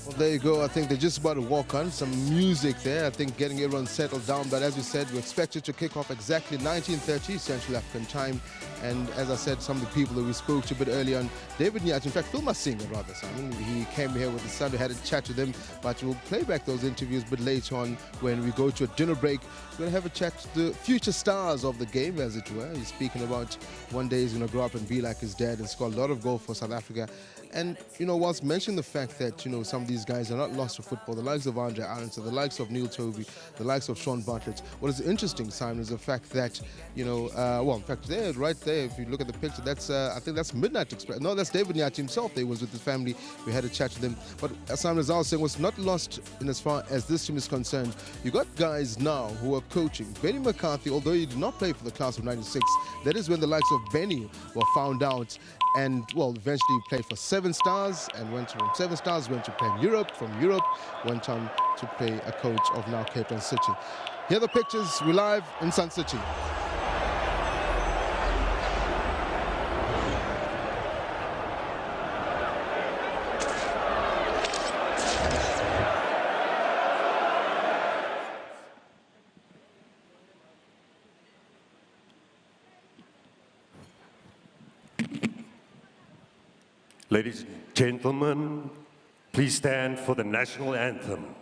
Well, there you go. I think they're just about to walk on. Some music there. I think getting everyone settled down. But as we said, we expect it to kick off exactly 19:30 Central African time. And as I said, some of the people that we spoke to a bit earlier on, David Nyati, in fact, Phil Masinga rather, Simon, he came here with his son. We had a chat with him, but we'll play back those interviews a bit later on when we go to a dinner break. We're going to have a chat to the future stars of the game, as it were. He's speaking about one day he's going to grow up and be like his dad and score a lot of goals for South Africa. And, whilst mentioning the fact that, some of these guys are not lost to football, the likes of Andre Aronson, the likes of Neil Tovey, the likes of Sean Bartlett, what is interesting, Simon, is the fact that, in fact, there, right there, if you look at the picture, that's, I think that's Midnight Express. No, that's David Nyati himself. He was with his family. We had a chat with him. But as Simon is also saying, what's not lost in as far as this team is concerned, you got guys now who are coaching. Benny McCarthy, although he did not play for the class of 96, that is when the likes of Benny were found out. And, eventually played for 7 Stars and went from 7 Stars, went to play in Europe. From Europe, went on to play a coach of now Cape Town City. Here are the pictures. We're live in Sun City. Ladies and gentlemen, please stand for the national anthem.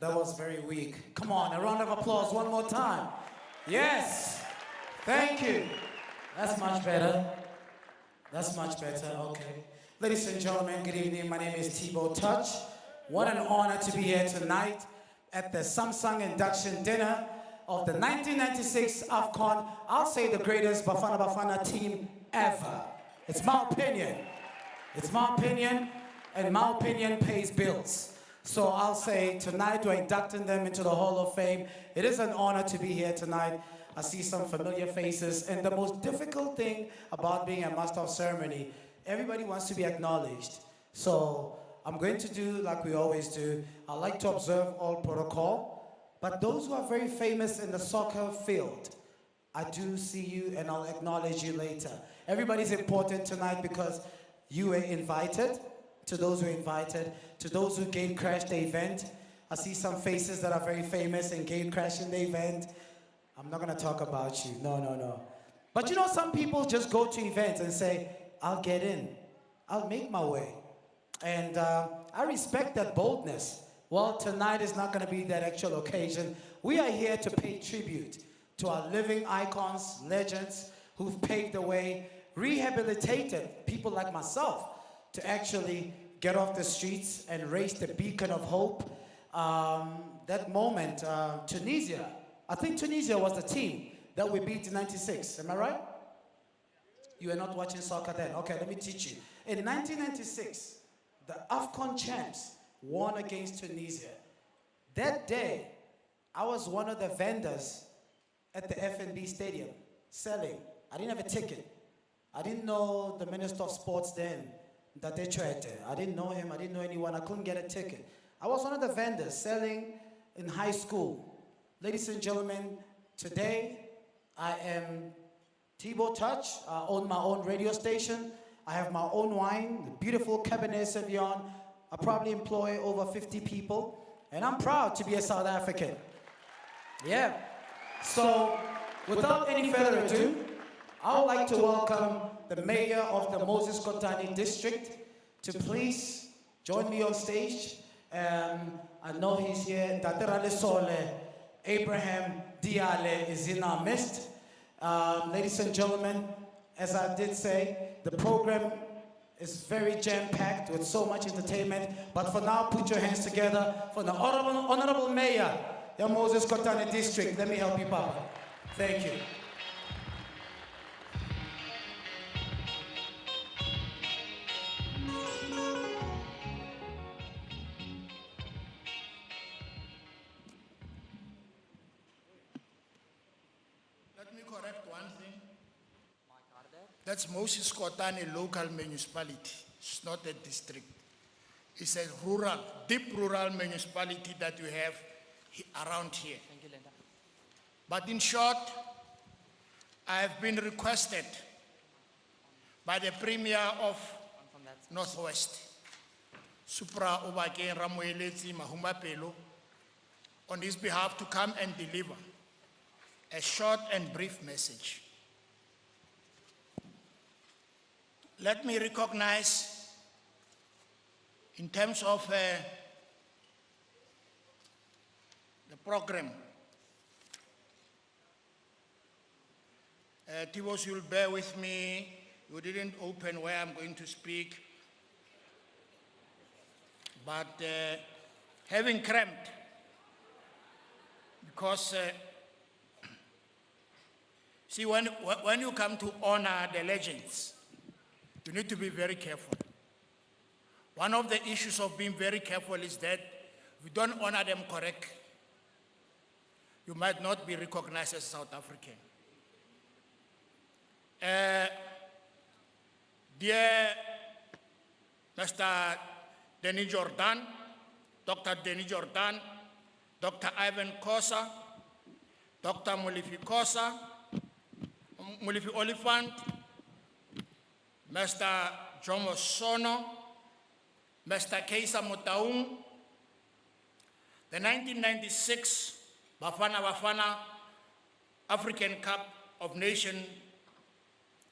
That was very weak. Come on, a round of applause one more time. Yes. Thank you. That's much better. That's much better. Okay. Ladies and gentlemen, good evening. My name is Thibaut Touch. What an honor to be here tonight at the Samsung induction dinner of the 1996 AFCON. I'll say the greatest Bafana Bafana team ever. It's my opinion. It's my opinion, and my opinion pays bills. So I'll say tonight we're inducting them into the Hall of Fame. It is an honor to be here tonight. I see some familiar faces, and the most difficult thing about being a master of ceremony, everybody wants to be acknowledged. So I'm going to do like we always do. I like to observe all protocol, but those who are very famous in the soccer field, I do see you and I'll acknowledge you later. Everybody's important tonight because you were invited. To those who were invited, to those who gate crashed the event. I see some faces that are very famous and gate crashing the event. I'm not gonna talk about you, no. But you know, some people just go to events and say, I'll get in, I'll make my way. And I respect that boldness. Well, tonight is not gonna be that actual occasion. We are here to pay tribute to our living icons, legends, who've paved the way, rehabilitated people like myself to actually get off the streets and raise the beacon of hope. That moment, Tunisia, I think Tunisia was the team that we beat in 96, am I right? You were not watching soccer then. Okay, let me teach you. In 1996, the AFCON champs won against Tunisia. That day, I was one of the vendors at the FNB Stadium selling. I didn't have a ticket. I didn't know the Minister of Sports then, that they tried. I didn't know him, I didn't know anyone, I couldn't get a ticket. I was one of the vendors selling in high school. Ladies and gentlemen, today I am Thibaut Touch. I own my own radio station. I have my own wine, the beautiful Cabernet Sauvignon. I probably employ over 50 people, and I'm proud to be a South African. Yeah. So, without any further ado, I would like to welcome the mayor of the Moses Kotane district to please join me on stage. I know he's here. Taterale Sole, Abraham Diale is in our midst. Ladies and gentlemen, as I did say, the program is very jam-packed with so much entertainment. But for now, put your hands together for the honorable mayor of Moses Kotane district. Let me help you, Papa. Thank you. Let me correct one thing. That's Moses Kotane local municipality. It's not a district. It's a rural, deep rural municipality that we have around here. Thank you, Linda. But in short, I have been requested by the Premier of Northwest, Supra Obake Ramoelezi Mahumba Pelo, on his behalf to come and deliver a short and brief message. Let me recognize, in terms of the program, Tibos, you'll bear with me. You didn't open where I'm going to speak. But having cramped, because see, when you come to honor the legends, you need to be very careful. One of the issues of being very careful is that if you don't honor them correctly, you might not be recognized as South African. Dear Mr. Denny Jordan, Dr. Denny Jordan, Dr. Ivan Kosa, Dr. Mulifi Kosa, Mulifi Oliphant, Mr. Jomo Sono, Mr. Keisa Motaung, the 1996 Bafana Bafana African Cup of Nations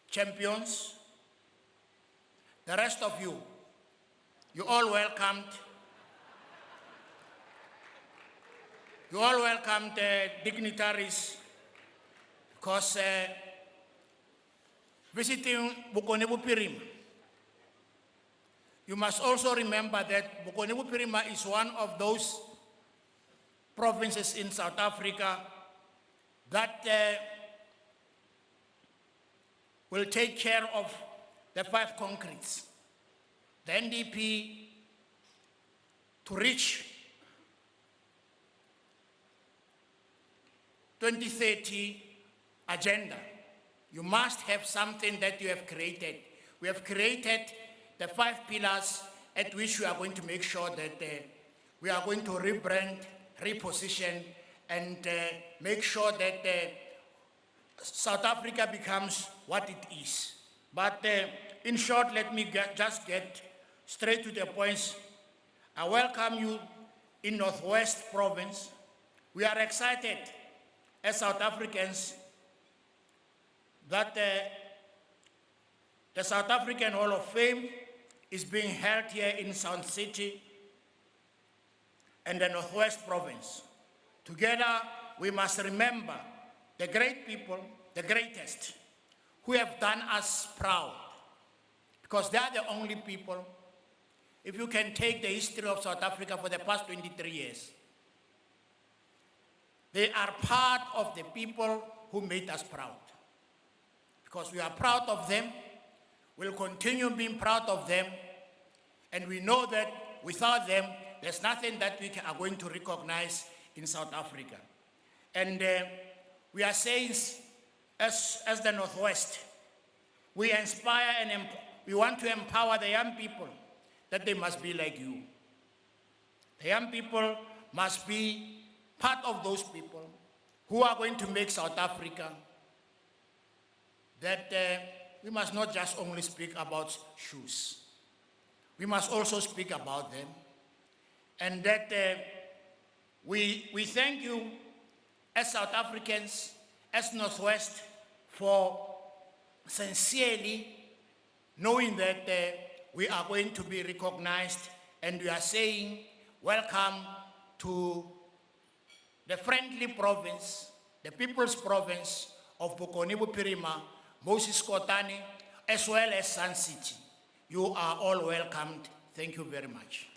champions, the rest of you, you all welcomed You all welcome the dignitaries because visiting Bokone Bophirima, you must also remember that Bokone Bophirima is one of those provinces in South Africa that will take care of the 5 concretes. The NDP to reach 2030 agenda, you must have something that you have created. We have created the 5 pillars at which we are going to make sure that we are going to rebrand, reposition, and make sure that South Africa becomes what it is. But in short, let me just get straight to the points. I welcome you in Northwest Province. We are excited as South Africans that the South African Hall of Fame is being held here in Sound City and the Northwest Province. Together, we must remember the great people, the greatest, who have done us proud, because they are the only people. If you can take the history of South Africa for the past 23 years, they are part of the people who made us proud. Because we are proud of them, we'll continue being proud of them, and we know that without them, there's nothing that we are going to recognize in South Africa. And we are saying, as the Northwest, we inspire and we want to empower the young people that they must be like you. The young people must be part of those people who are going to make South Africa that we must not just only speak about shoes. We must also speak about them. And that we thank you as South Africans, as Northwest, for sincerely knowing that we are going to be recognized, and we are saying welcome to the friendly province, the people's province of Bokone Bophirima, Moses Kotane, as well as Sun City. You are all welcomed. Thank you very much.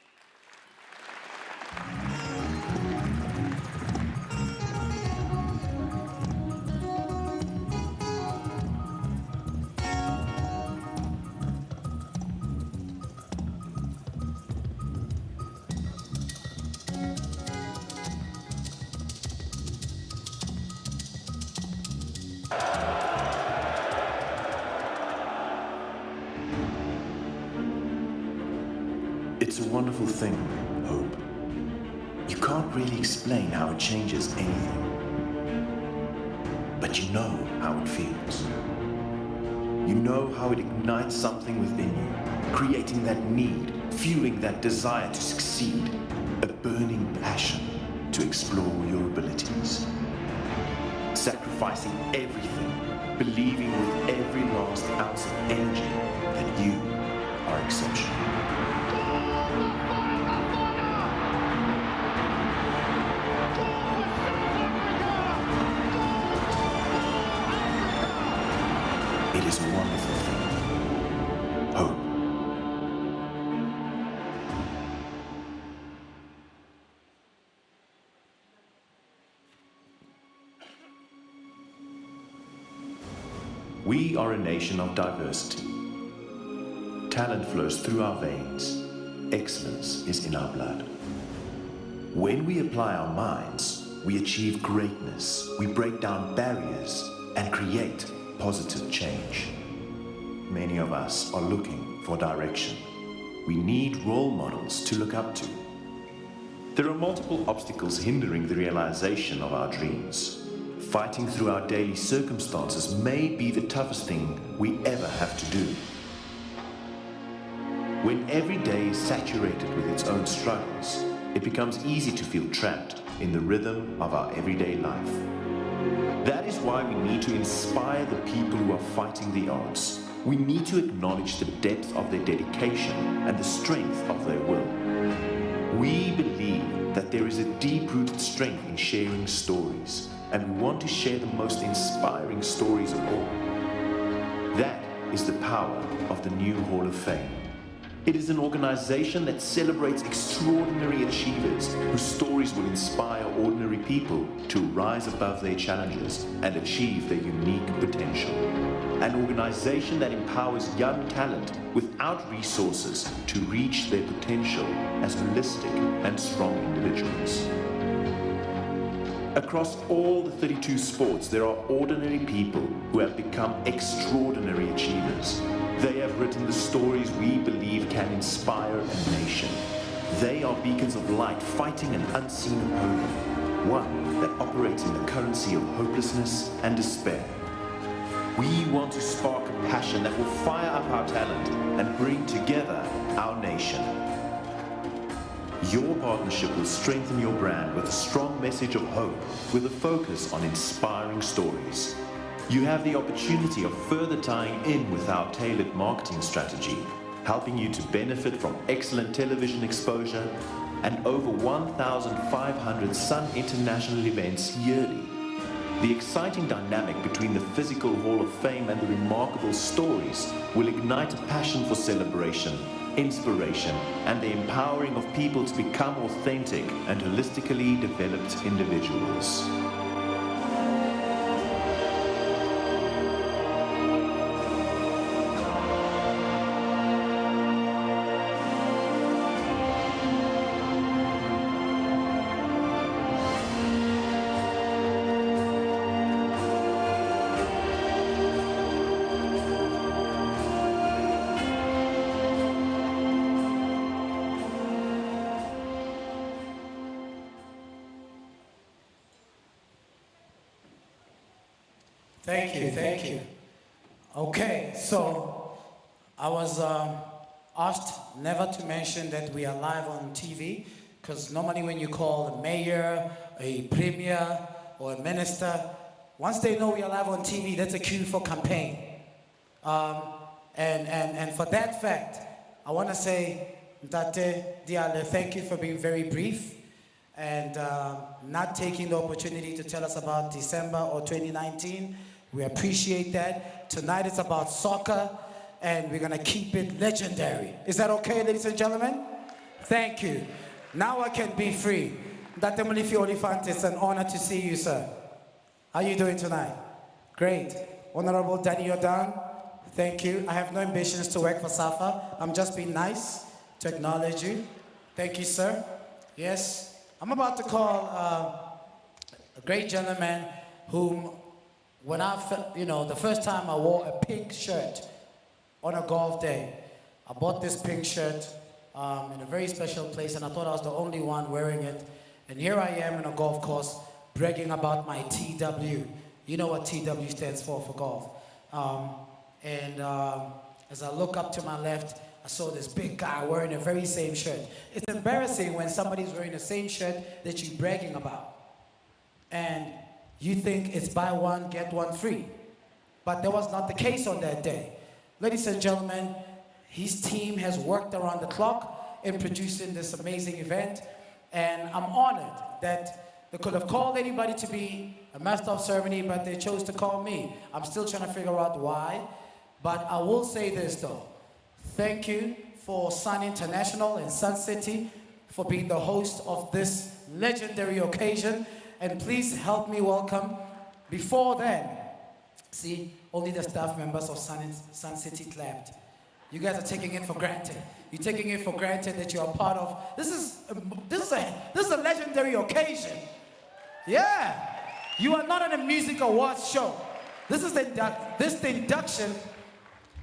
It's a wonderful thing, hope. You can't really explain how it changes anything. But you know how it feels. You know how it ignites something within you, creating that need, fueling that desire to succeed, a burning passion to explore your abilities. Sacrificing everything, believing with every last ounce of energy that you are exceptional. It is a wonderful thing. Hope. We are a nation of diversity. Talent flows through our veins. Excellence is in our blood. When we apply our minds, we achieve greatness. We break down barriers and create positive change. Many of us are looking for direction. We need role models to look up to. There are multiple obstacles hindering the realization of our dreams. Fighting through our daily circumstances may be the toughest thing we ever have to do. When every day is saturated with its own struggles, it becomes easy to feel trapped in the rhythm of our everyday life. That is why we need to inspire the people who are fighting the odds. We need to acknowledge the depth of their dedication and the strength of their will. We believe that there is a deep-rooted strength in sharing stories, and we want to share the most inspiring stories of all. That is the power of the new Hall of Fame. It is an organization that celebrates extraordinary achievers whose stories will inspire ordinary people to rise above their challenges and achieve their unique potential. An organization that empowers young talent without resources to reach their potential as holistic and strong individuals. Across all the 32 sports, there are ordinary people who have become extraordinary achievers. They have written the stories we believe can inspire a nation. They are beacons of light fighting an unseen opponent, one that operates in the currency of hopelessness and despair. We want to spark a passion that will fire up our talent and bring together our nation. Your partnership will strengthen your brand with a strong message of hope, with a focus on inspiring stories. You have the opportunity of further tying in with our tailored marketing strategy, helping you to benefit from excellent television exposure and over 1,500 Sun International events yearly. The exciting dynamic between the physical Hall of Fame and the remarkable stories will ignite a passion for celebration, inspiration, and the empowering of people to become authentic and holistically developed individuals. Thank you. Okay, so I was asked never to mention that we are live on TV, because normally when you call a mayor, a premier, or a minister, once they know we are live on TV, that's a cue for campaign. And for that fact, I want to say, Ntate Diale, thank you for being very brief and not taking the opportunity to tell us about December or 2019. We appreciate that. Tonight it's about soccer, and we're going to keep it legendary. Is that okay, ladies and gentlemen? Thank you. Now I can be free. Ntate Molifi Olifant, it's an honor to see you, sir. How are you doing tonight? Great. Honorable Danny Jordan, thank you. I have no ambitions to work for SAFA. I'm just being nice to acknowledge you. Thank you, sir. Yes. I'm about to call a great gentleman whom, when the first time I wore a pink shirt on a golf day, I bought this pink shirt in a very special place, and I thought I was the only one wearing it. And here I am in a golf course bragging about my TW. You know what TW stands for golf. As I look up to my left, I saw this big guy wearing the very same shirt. It's embarrassing when somebody's wearing the same shirt that you're bragging about. And you think it's buy one, get one free. But that was not the case on that day. Ladies and gentlemen, his team has worked around the clock in producing this amazing event. And I'm honored that they could have called anybody to be a master of ceremony, but they chose to call me. I'm still trying to figure out why. But I will say this though. Thank you for Sun International and Sun City for being the host of this legendary occasion. And please help me welcome, before then, see, only the staff members of Sun City clapped. You guys are taking it for granted. You're taking it for granted that you're a part of, this is a legendary occasion. Yeah, you are not on a music awards show. This the induction.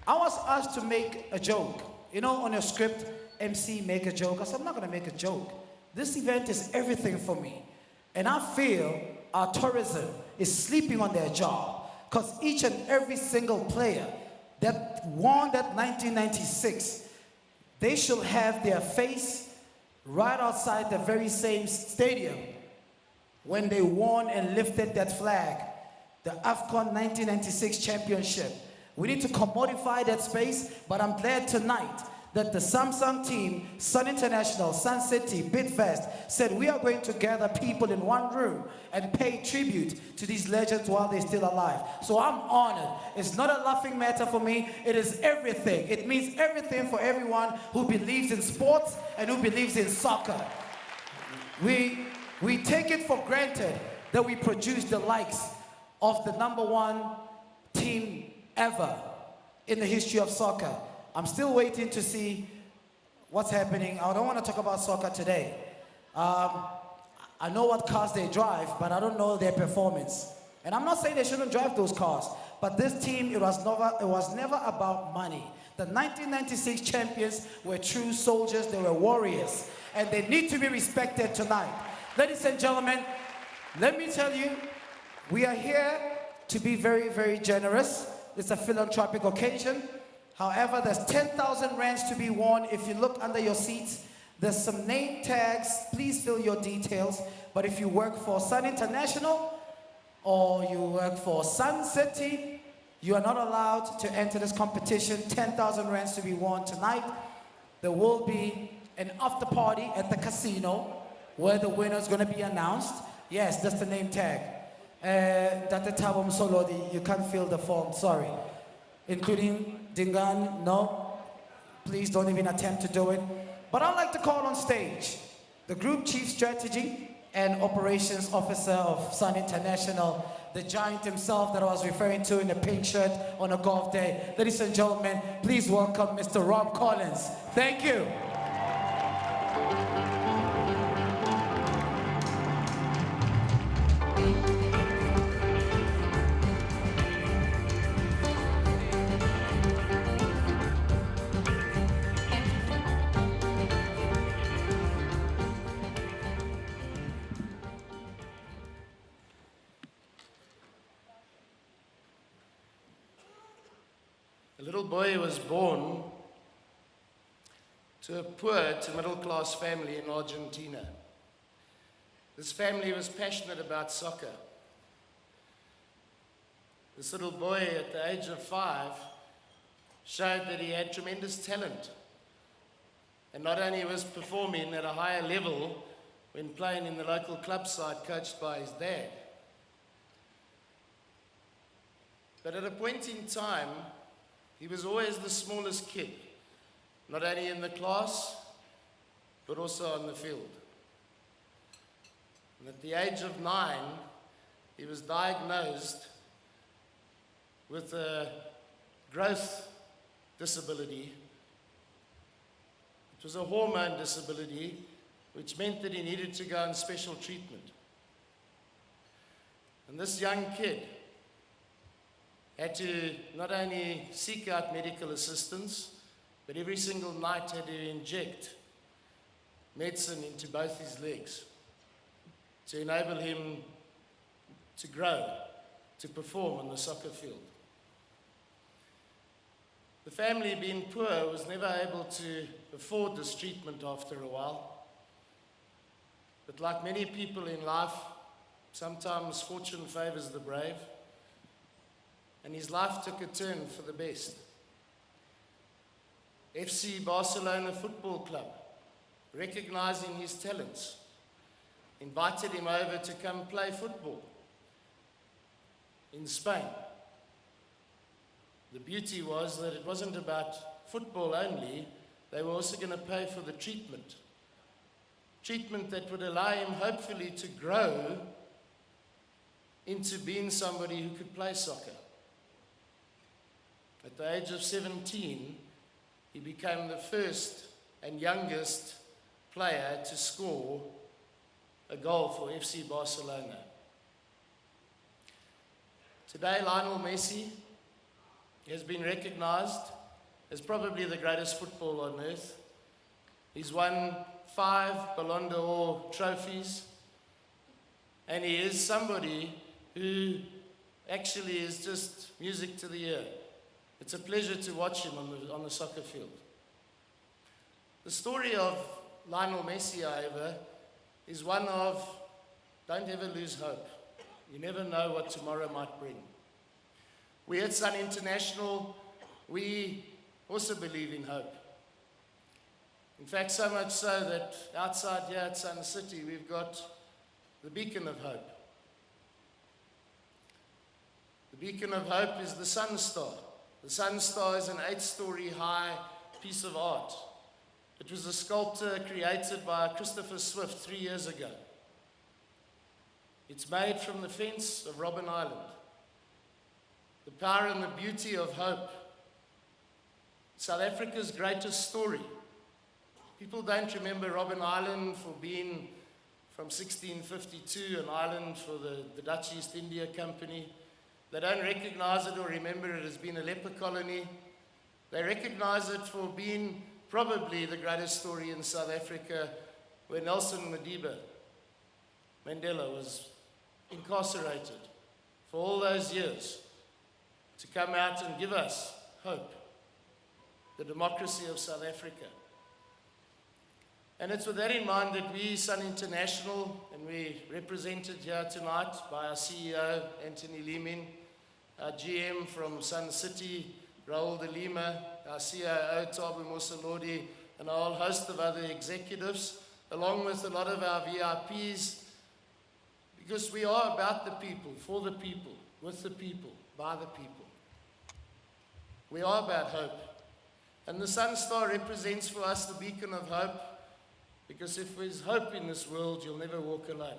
I was asked to make a joke. You know, on your script, MC, make a joke. I said, I'm not gonna make a joke. This event is everything for me. And I feel our tourism is sleeping on their job, because each and every single player that won that 1996, they should have their face right outside the very same stadium when they won and lifted that flag, the AFCON 1996 championship. We need to commodify that space, but I'm glad tonight that the Samsung team, Sun International, Sun City, Bidfest, said we are going to gather people in one room and pay tribute to these legends while they're still alive. So I'm honored. It's not a laughing matter for me. It is everything. It means everything for everyone who believes in sports and who believes in soccer. We take it for granted that we produce the likes of the #1 team ever in the history of soccer. I'm still waiting to see what's happening. I don't want to talk about soccer today. I know what cars they drive, but I don't know their performance. And I'm not saying they shouldn't drive those cars, but this team, it was never about money. The 1996 champions were true soldiers, they were warriors, and they need to be respected tonight. Ladies and gentlemen, let me tell you, we are here to be very, very generous. It's a philanthropic occasion. However, there's 10,000 rands to be won. If you look under your seats, there's some name tags. Please fill your details. But if you work for Sun International or you work for Sun City, you are not allowed to enter this competition. 10,000 rands to be won tonight. There will be an after party at the casino where the winner is going to be announced. Yes, that's the name tag. Dr. Thabo Msolodi, you can't fill the form, sorry. Including Dingan, no. Please don't even attempt to do it. But I'd like to call on stage the Group Chief Strategy and Operations Officer of Sun International, the giant himself that I was referring to in the pink shirt on a golf day. Ladies and gentlemen, please welcome Mr. Rob Collins. Thank you. A little boy was born to a poor to middle-class family in Argentina. This family was passionate about soccer. This little boy at the age of 5 showed that he had tremendous talent, and not only was performing at a higher level when playing in the local club side coached by his dad, but at a point in time he was always the smallest kid, not only in the class, but also on the field. And at the age of 9, he was diagnosed with a growth disability. It was a hormone disability, which meant that he needed to go on special treatment. And this young kid had to not only seek out medical assistance, but every single night had to inject medicine into both his legs to enable him to grow, to perform on the soccer field. The family, being poor, was never able to afford this treatment after a while. But like many people in life, sometimes fortune favors the brave. And his life took a turn for the best. FC Barcelona Football Club, recognizing his talents, invited him over to come play football in Spain. The beauty was that it wasn't about football only, they were also going to pay for the treatment. Treatment that would allow him, hopefully, to grow into being somebody who could play soccer. At the age of 17, he became the first and youngest player to score a goal for FC Barcelona. Today, Lionel Messi has been recognized as probably the greatest footballer on earth. He's won 5 Ballon d'Or trophies, and he is somebody who actually is just music to the ear. It's a pleasure to watch him on the soccer field. The story of Lionel Messi, however, is one of don't ever lose hope. You never know what tomorrow might bring. We at Sun International, we also believe in hope. In fact, so much so that outside here at Sun City, we've got the Beacon of Hope. The Beacon of Hope is the Sun Star. The Sun Star is an 8-story high piece of art. It was a sculpture created by Christopher Swift 3 years ago. It's made from the fence of Robben Island. The power and the beauty of hope. South Africa's greatest story. People don't remember Robben Island for being from 1652, an island for the Dutch East India Company. They don't recognize it or remember it as being a leper colony. They recognize it for being probably the greatest story in South Africa, where Nelson Mandela was incarcerated for all those years to come out and give us hope, the democracy of South Africa. And it's with that in mind that we, Sun International, and we represented here tonight by our CEO, Anthony Leeming, our GM from Sun City, Raul de Lima, our COO, Tabu Mosalodi, and a whole host of other executives, along with a lot of our VIPs, because we are about the people, for the people, with the people, by the people. We are about hope. And the Sun Star represents for us the beacon of hope, because if there's hope in this world, you'll never walk alone.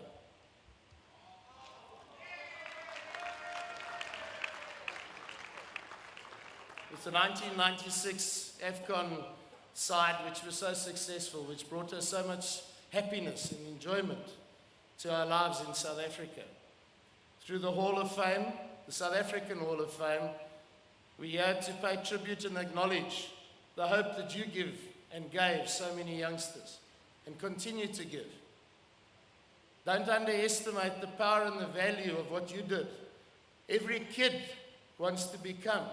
With the 1996 AFCON side, which was so successful, which brought us so much happiness and enjoyment to our lives in South Africa. Through the Hall of Fame, the South African Hall of Fame, we had to pay tribute and acknowledge the hope that you give and gave so many youngsters and continue to give. Don't underestimate the power and the value of what you did. Every kid wants to become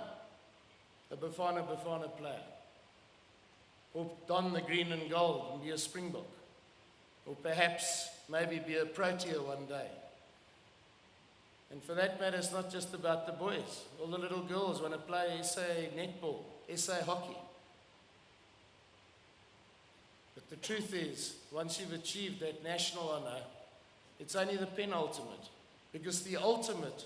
a Bafana Bafana player, or don the green and gold and be a Springbok, or perhaps maybe be a Protea one day. And for that matter, it's not just about the boys. All the little girls want to play SA netball, SA hockey. But the truth is, once you've achieved that national honor, it's only the penultimate. Because the ultimate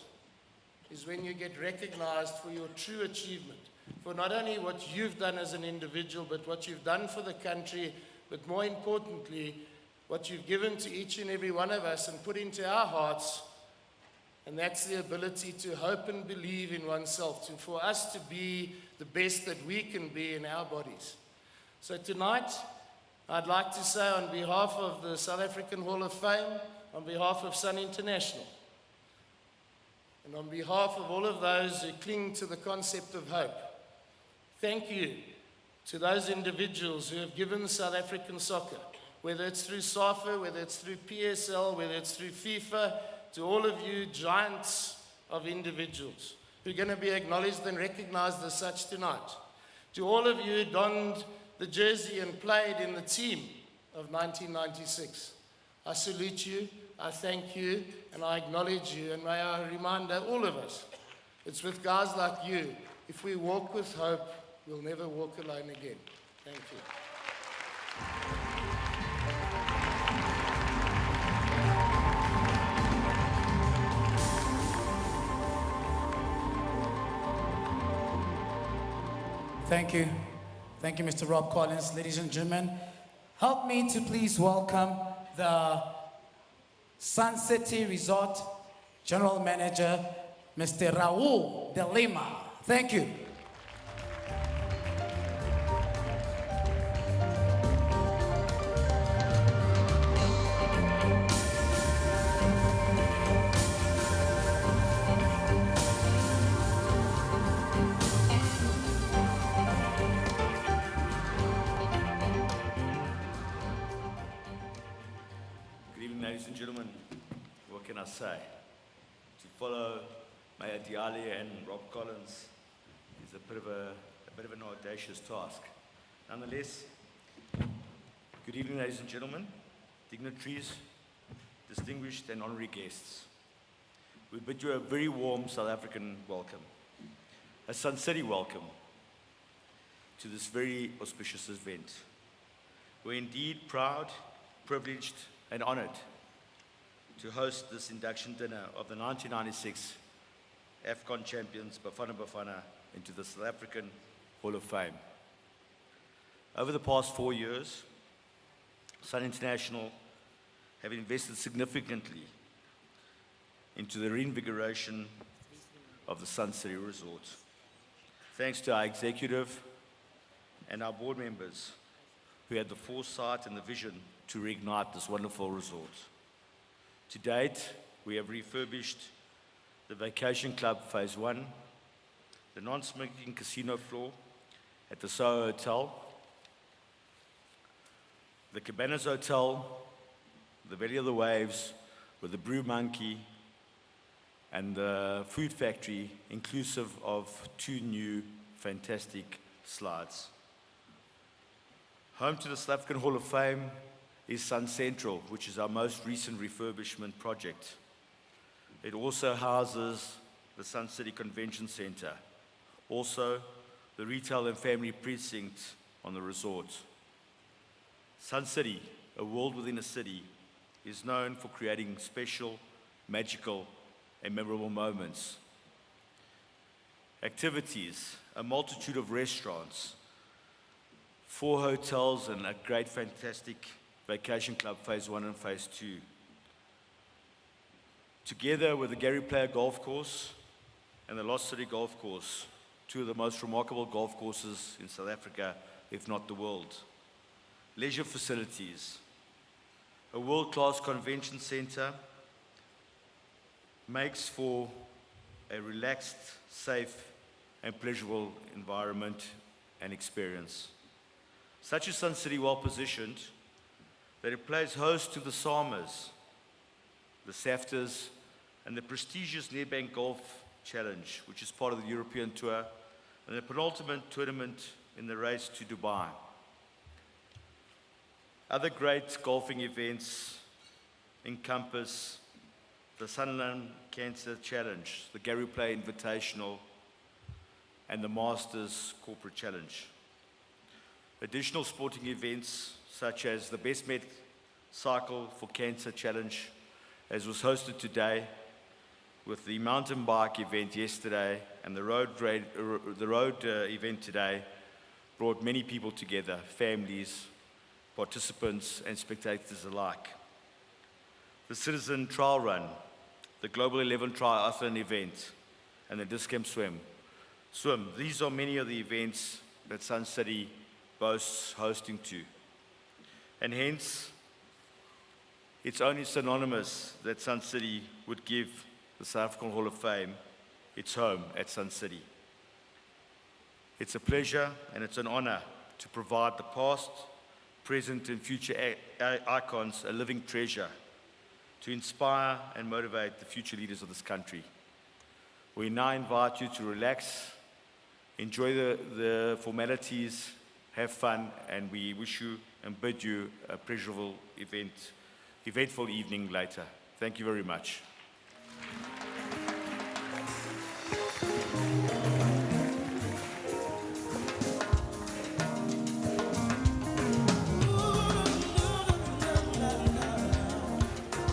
is when you get recognized for your true achievement, for not only what you've done as an individual, but what you've done for the country, but more importantly, what you've given to each and every one of us and put into our hearts. And that's the ability to hope and believe in oneself, for us to be the best that we can be in our bodies. So tonight, I'd like to say on behalf of the South African Hall of Fame, on behalf of Sun International, and on behalf of all of those who cling to the concept of hope, thank you to those individuals who have given South African soccer, whether it's through SAFA, whether it's through PSL, whether it's through FIFA, to all of you giants of individuals who are going to be acknowledged and recognized as such tonight. To all of you who donned the jersey and played in the team of 1996. I salute you, I thank you, and I acknowledge you, and may I remind all of us, it's with guys like you, if we walk with hope, we'll never walk alone again. Thank you. Thank you. Thank you, Mr. Rob Collins. Ladies and gentlemen, help me to please welcome the Sun City Resort General Manager, Mr. Raul de Lima. Thank you. Ladies and gentlemen, what can I say? To follow Mayor Diali and Rob Collins is a bit of an audacious task. Nonetheless, good evening, ladies and gentlemen, dignitaries, distinguished and honorary guests. We bid you a very warm South African welcome, a Sun City welcome to this very auspicious event. We're indeed proud, privileged, and honored to host this induction dinner of the 1996 AFCON champions Bafana Bafana into the South African Hall of Fame. Over the past 4 years, Sun International have invested significantly into the reinvigoration of the Sun City Resort. Thanks to our executive and our board members who had the foresight and the vision to reignite this wonderful resort. To date, we have refurbished the Vacation Club Phase 1, the non-smoking casino floor at the Soho Hotel, the Cabanas Hotel, the Valley of the Waves with the Brew Monkey, and the Food Factory, inclusive of 2 new fantastic slides. Home to the South African Hall of Fame is Sun Central, which is our most recent refurbishment project. It also houses the Sun City Convention Center, also the retail and family precinct on the resort. Sun City, a world within a city, is known for creating special, magical, and memorable moments. Activities, a multitude of restaurants, 4 hotels, and a great, fantastic Vacation Club Phase 1 and Phase 2. Together with the Gary Player Golf Course and the Lost City Golf Course, 2 of the most remarkable golf courses in South Africa, if not the world. Leisure facilities, a world-class convention center, makes for a relaxed, safe, and pleasurable environment and experience. Such is Sun City well positioned that it plays host to the Samas, the Safters, and the prestigious Nearbank Golf Challenge, which is part of the European Tour, and the penultimate tournament in the race to Dubai. Other great golfing events encompass the Sunland Cancer Challenge, the Gary Player Invitational, and the Masters Corporate Challenge. Additional sporting events such as the Best Met Cycle for Cancer Challenge, as was hosted today, with the mountain bike event yesterday and the road event today, brought many people together, families, participants, and spectators alike. The Citizen Trial Run, the Global 11 Triathlon event, and the Discamp Swim. These are many of the events that Sun City boasts hosting to. And hence, it's only synonymous that Sun City would give the South African Hall of Fame its home at Sun City. It's a pleasure and it's an honor to provide the past, present, and future icons a living treasure to inspire and motivate the future leaders of this country. We now invite you to relax, enjoy the formalities, have fun, and we wish you and bid you a pleasurable eventful evening later. Thank you very much.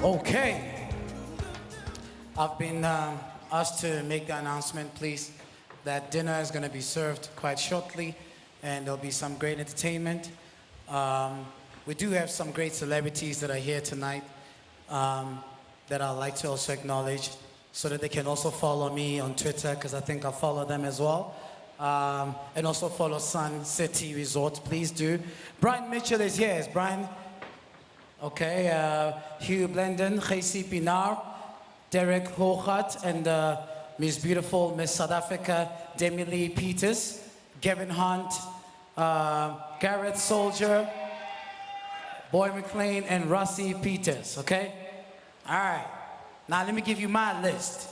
Okay. I've been asked to make the announcement, please, that dinner is going to be served quite shortly, and there'll be some great entertainment. We do have some great celebrities that are here tonight that I'd like to also acknowledge, so that they can also follow me on Twitter, because I think I'll follow them as well. And also follow Sun City Resort, please do. Brian Mitchell is here. Is Brian? Okay, Hugh Blenden, Casey Pinar, Derek Hochat, and Miss Beautiful Miss South Africa, Demi Lee Peters, Gavin Hunt, Garrett Soldier, Boy McLean, and Rossi Peters, okay? All right, now let me give you my list.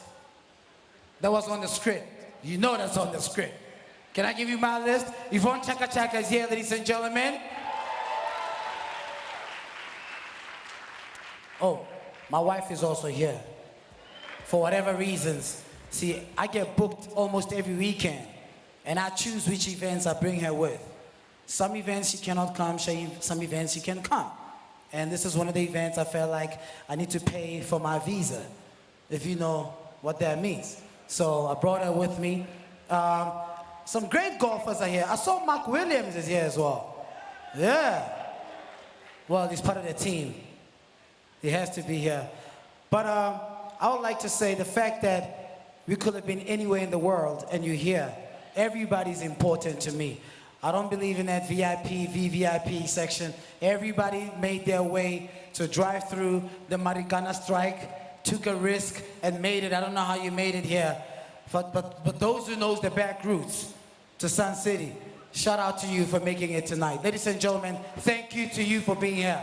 That was on the script. You know that's on the script. Can I give you my list? Yvonne Chaka Chaka is here, ladies and gentlemen. Oh, my wife is also here. For whatever reasons. See, I get booked almost every weekend, and I choose which events I bring her with. Some events you cannot come, some events you can come. And this is one of the events I felt like I need to pay for my visa, if you know what that means. So I brought her with me. Some great golfers are here. I saw Mark Williams is here as well. Yeah. Well, he's part of the team. He has to be here. But I would like to say the fact that we could have been anywhere in the world and you're here, everybody's important to me. I don't believe in that VIP, VVIP section. Everybody made their way to drive through the Marikana strike, took a risk and made it. I don't know how you made it here. But those who knows the back routes to Sun City, shout out to you for making it tonight. Ladies and gentlemen, thank you to you for being here.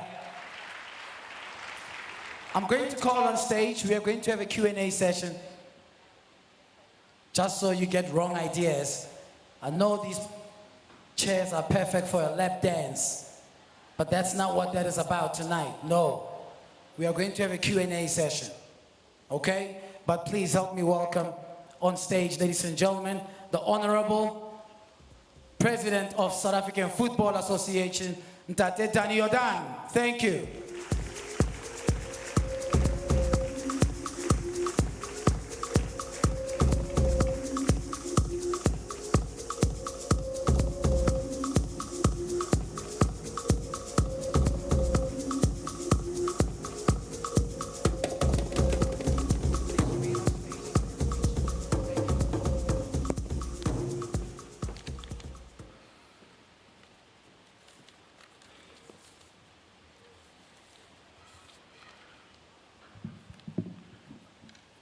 I'm going to call on stage. We are going to have a Q&A session. Just so you get wrong ideas. I know these chairs are perfect for a lap dance, but that's not what that is about tonight. No. We are going to have a Q&A session. Okay? But please help me welcome on stage, ladies and gentlemen, the Honorable President of South African Football Association, Ntate Danny Odan. Thank you.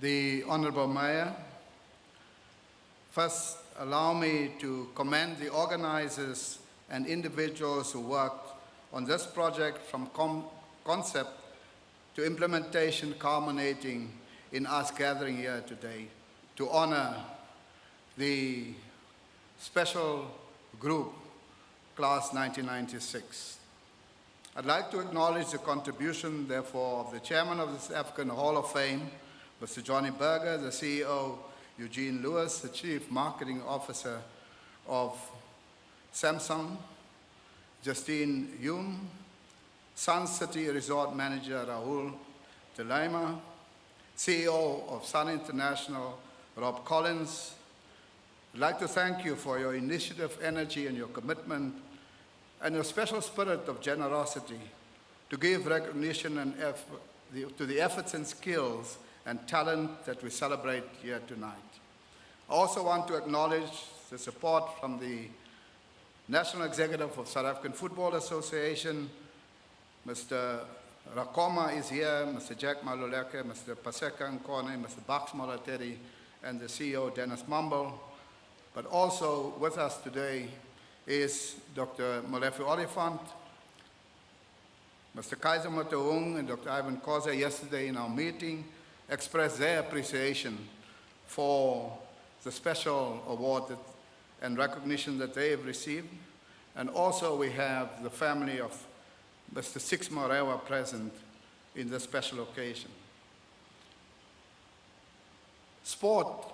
The Honorable Mayor, first allow me to commend the organizers and individuals who worked on this project from concept to implementation, culminating in us gathering here today to honor the special group, Class 1996. I'd like to acknowledge the contribution, therefore, of the Chairman of the South African Hall of Fame, Mr. Johnny Berger, the CEO, Eugene Lewis, the Chief Marketing Officer of Samsung, Justine Hume, Sun City Resort Manager Rahul Delema, CEO of Sun International, Rob Collins. I'd like to thank you for your initiative, energy, and your commitment, and your special spirit of generosity to give recognition and to the efforts and skills and talent that we celebrate here tonight. I also want to acknowledge the support from the National Executive of South African Football Association. Mr. Rakoma is here, Mr. Jack Maluleke, Mr. Paseka Nkone, Mr. Bax Molateri, and the CEO, Dennis Mumble. But also with us today is Dr. Molefe Oliphant, Mr. Kaiser Motohung, and Dr. Ivan Koza yesterday in our meeting expressed their appreciation for the special award and recognition that they have received. And also we have the family of Mr. Six Morewa present in this special occasion. Sport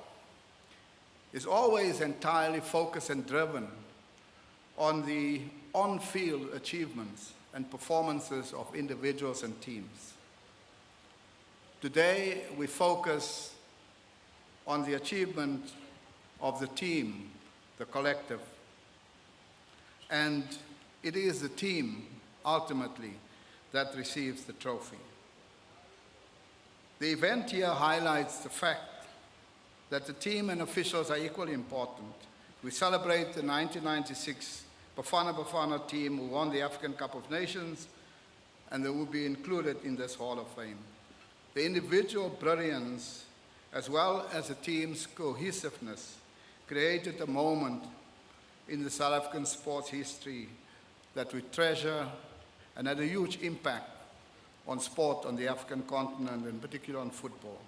is always entirely focused and driven on the on-field achievements and performances of individuals and teams. Today, we focus on the achievement of the team, the collective. And it is the team, ultimately, that receives the trophy. The event here highlights the fact that the team and officials are equally important. We celebrate the 1996 Bafana Bafana team who won the African Cup of Nations, and they will be included in this Hall of Fame. The individual brilliance, as well as the team's cohesiveness, created a moment in the South African sports history that we treasure and had a huge impact on sport on the African continent, in particular on football.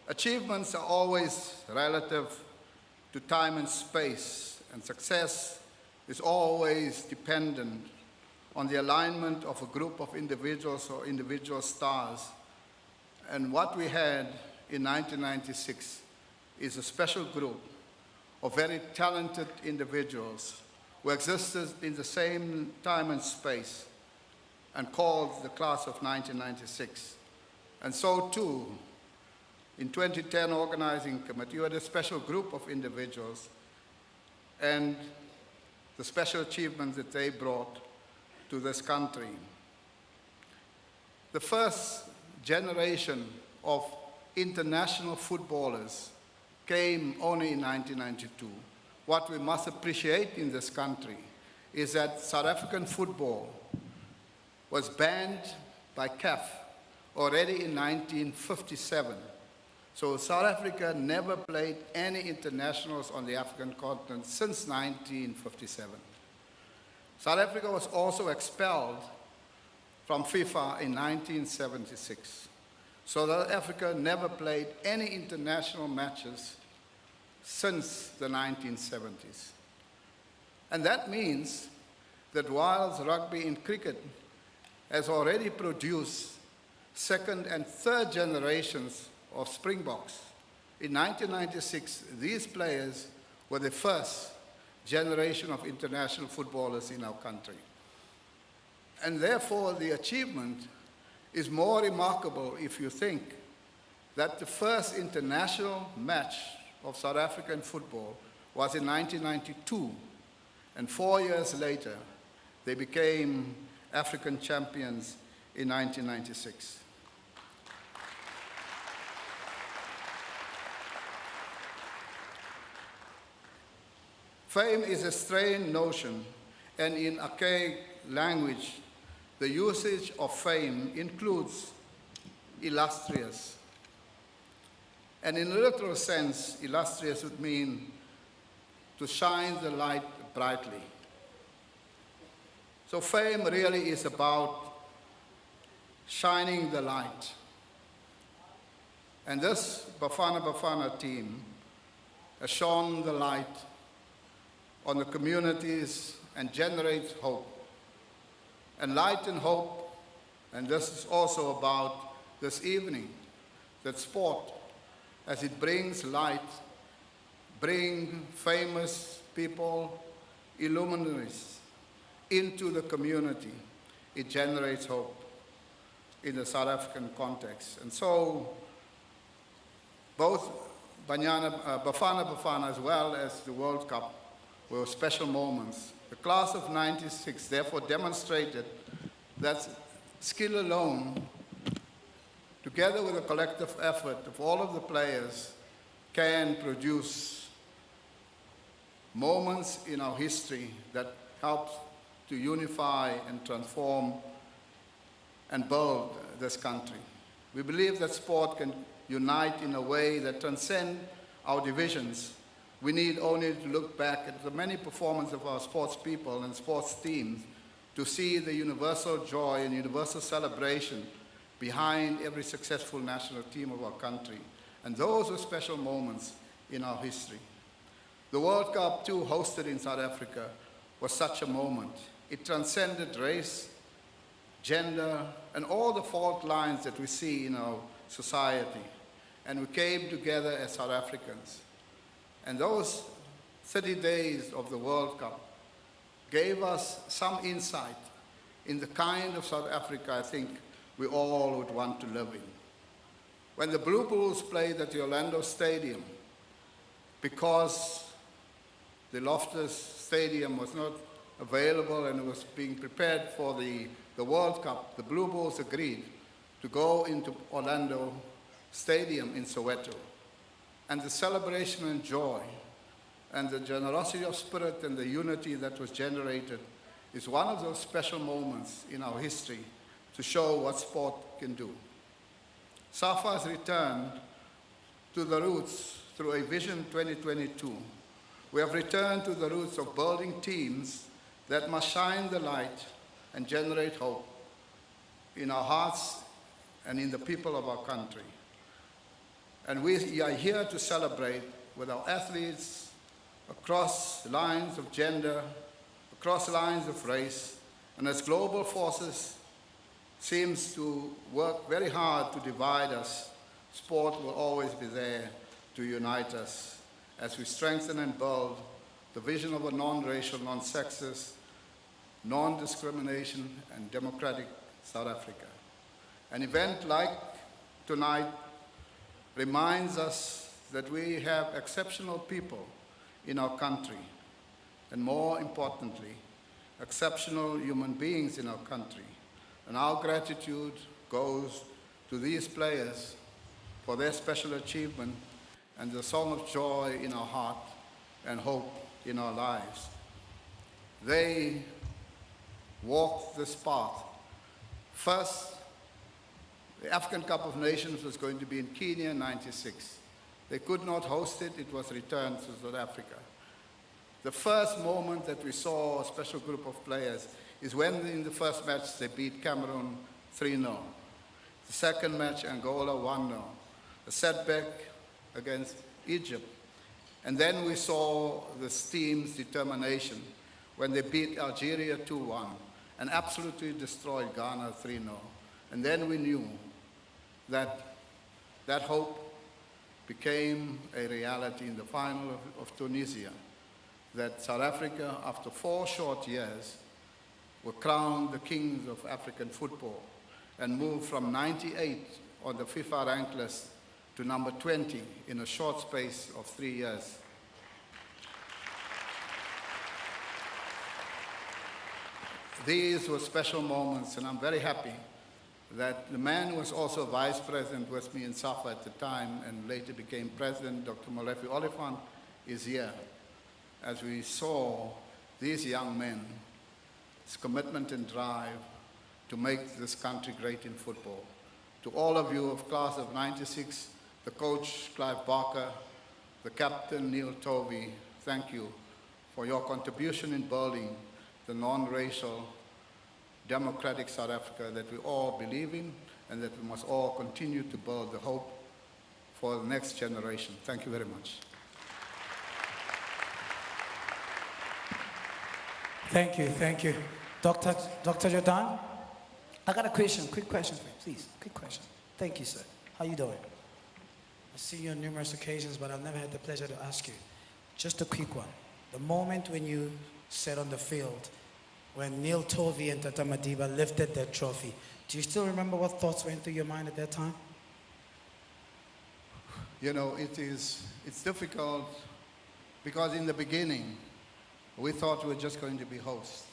Achievements are always relative to time and space, and success is always dependent on the alignment of a group of individuals or individual stars. And what we had in 1996 is a special group of very talented individuals who existed in the same time and space and called the class of 1996. And so too, in 2010 organizing committee, you had a special group of individuals and the special achievements that they brought to this country. The first generation of international footballers came only in 1992. What we must appreciate in this country is that South African football was banned by CAF already in 1957. So South Africa never played any internationals on the African continent since 1957. South Africa was also expelled from FIFA in 1976. So South Africa never played any international matches since the 1970s. And that means that whilst rugby and cricket has already produced second and third generations of Springboks, in 1996, these players were the first generation of international footballers in our country. And therefore, the achievement is more remarkable if you think that the first international match of South African football was in 1992, and 4 years later, they became African champions in 1996. Fame is a strange notion, and in archaic language, the usage of fame includes illustrious. And in a literal sense, illustrious would mean to shine the light brightly. So fame really is about shining the light. And this Bafana Bafana team has shone the light on the communities and generates hope. And light and hope, and this is also about this evening, that sport, as it brings light, bring famous people, illuminaries, into the community. It generates hope in the South African context. And so both Banyana, Bafana Bafana as well as the World Cup were special moments. The class of '96 therefore demonstrated that skill alone, together with a collective effort of all of the players, can produce moments in our history that help to unify and transform and build this country. We believe that sport can unite in a way that transcends our divisions. We need only to look back at the many performances of our sports people and sports teams to see the universal joy and universal celebration behind every successful national team of our country. And those were special moments in our history. The World Cup, too, hosted in South Africa, was such a moment. It transcended race, gender, and all the fault lines that we see in our society. And we came together as South Africans. And those 30 days of the World Cup gave us some insight in the kind of South Africa I think we all would want to live in. When the Blue Bulls played at the Orlando Stadium, because the Loftus Stadium was not available and it was being prepared for the World Cup, the Blue Bulls agreed to go into Orlando Stadium in Soweto. And the celebration and joy and the generosity of spirit and the unity that was generated is one of those special moments in our history to show what sport can do. SAFA has returned to the roots through a Vision 2022. We have returned to the roots of building teams that must shine the light and generate hope in our hearts and in the people of our country. And we are here to celebrate with our athletes across lines of gender, across lines of race, and as global forces seems to work very hard to divide us, sport will always be there to unite us as we strengthen and build the vision of a non-racial, non-sexist, non-discrimination and democratic South Africa. An event like tonight reminds us that we have exceptional people in our country, and more importantly, exceptional human beings in our country. And our gratitude goes to these players for their special achievement and the song of joy in our heart and hope in our lives. They walked this path. First, the African Cup of Nations was going to be in Kenya in '96. They could not host it, it was returned to South Africa. The first moment that we saw a special group of players is when in the first match they beat Cameroon 3-0. The second match, Angola 1-0. A setback against Egypt. And then we saw this team's determination when they beat Algeria 2-1 and absolutely destroyed Ghana 3-0. And then we knew that that hope became a reality in the final of Tunisia, that South Africa, after 4 short years, were crowned the kings of African football and moved from 98 on the FIFA rank list to number 20 in a short space of 3 years. These were special moments, and I'm very happy that the man who was also vice president with me in SAFA at the time and later became president, Dr. Molefi Oliphant, is here. As we saw these young men, his commitment and drive to make this country great in football. To all of you of class of '96, the coach, Clive Barker, the captain, Neil Tovey, thank you for your contribution in building the non-racial, democratic South Africa that we all believe in and that we must all continue to build the hope for the next generation. Thank you very much. Thank you, thank you. Dr. Jordan, I got a question, quick question for you, please, quick question. Thank you, sir. How you doing? I've seen you on numerous occasions, but I've never had the pleasure to ask you. Just a quick one. The moment when you sat on the field, when Neil Tovey and Tata Madiba lifted that trophy, do you still remember what thoughts went through your mind at that time? You know, it's difficult because in the beginning, we thought we were just going to be hosts.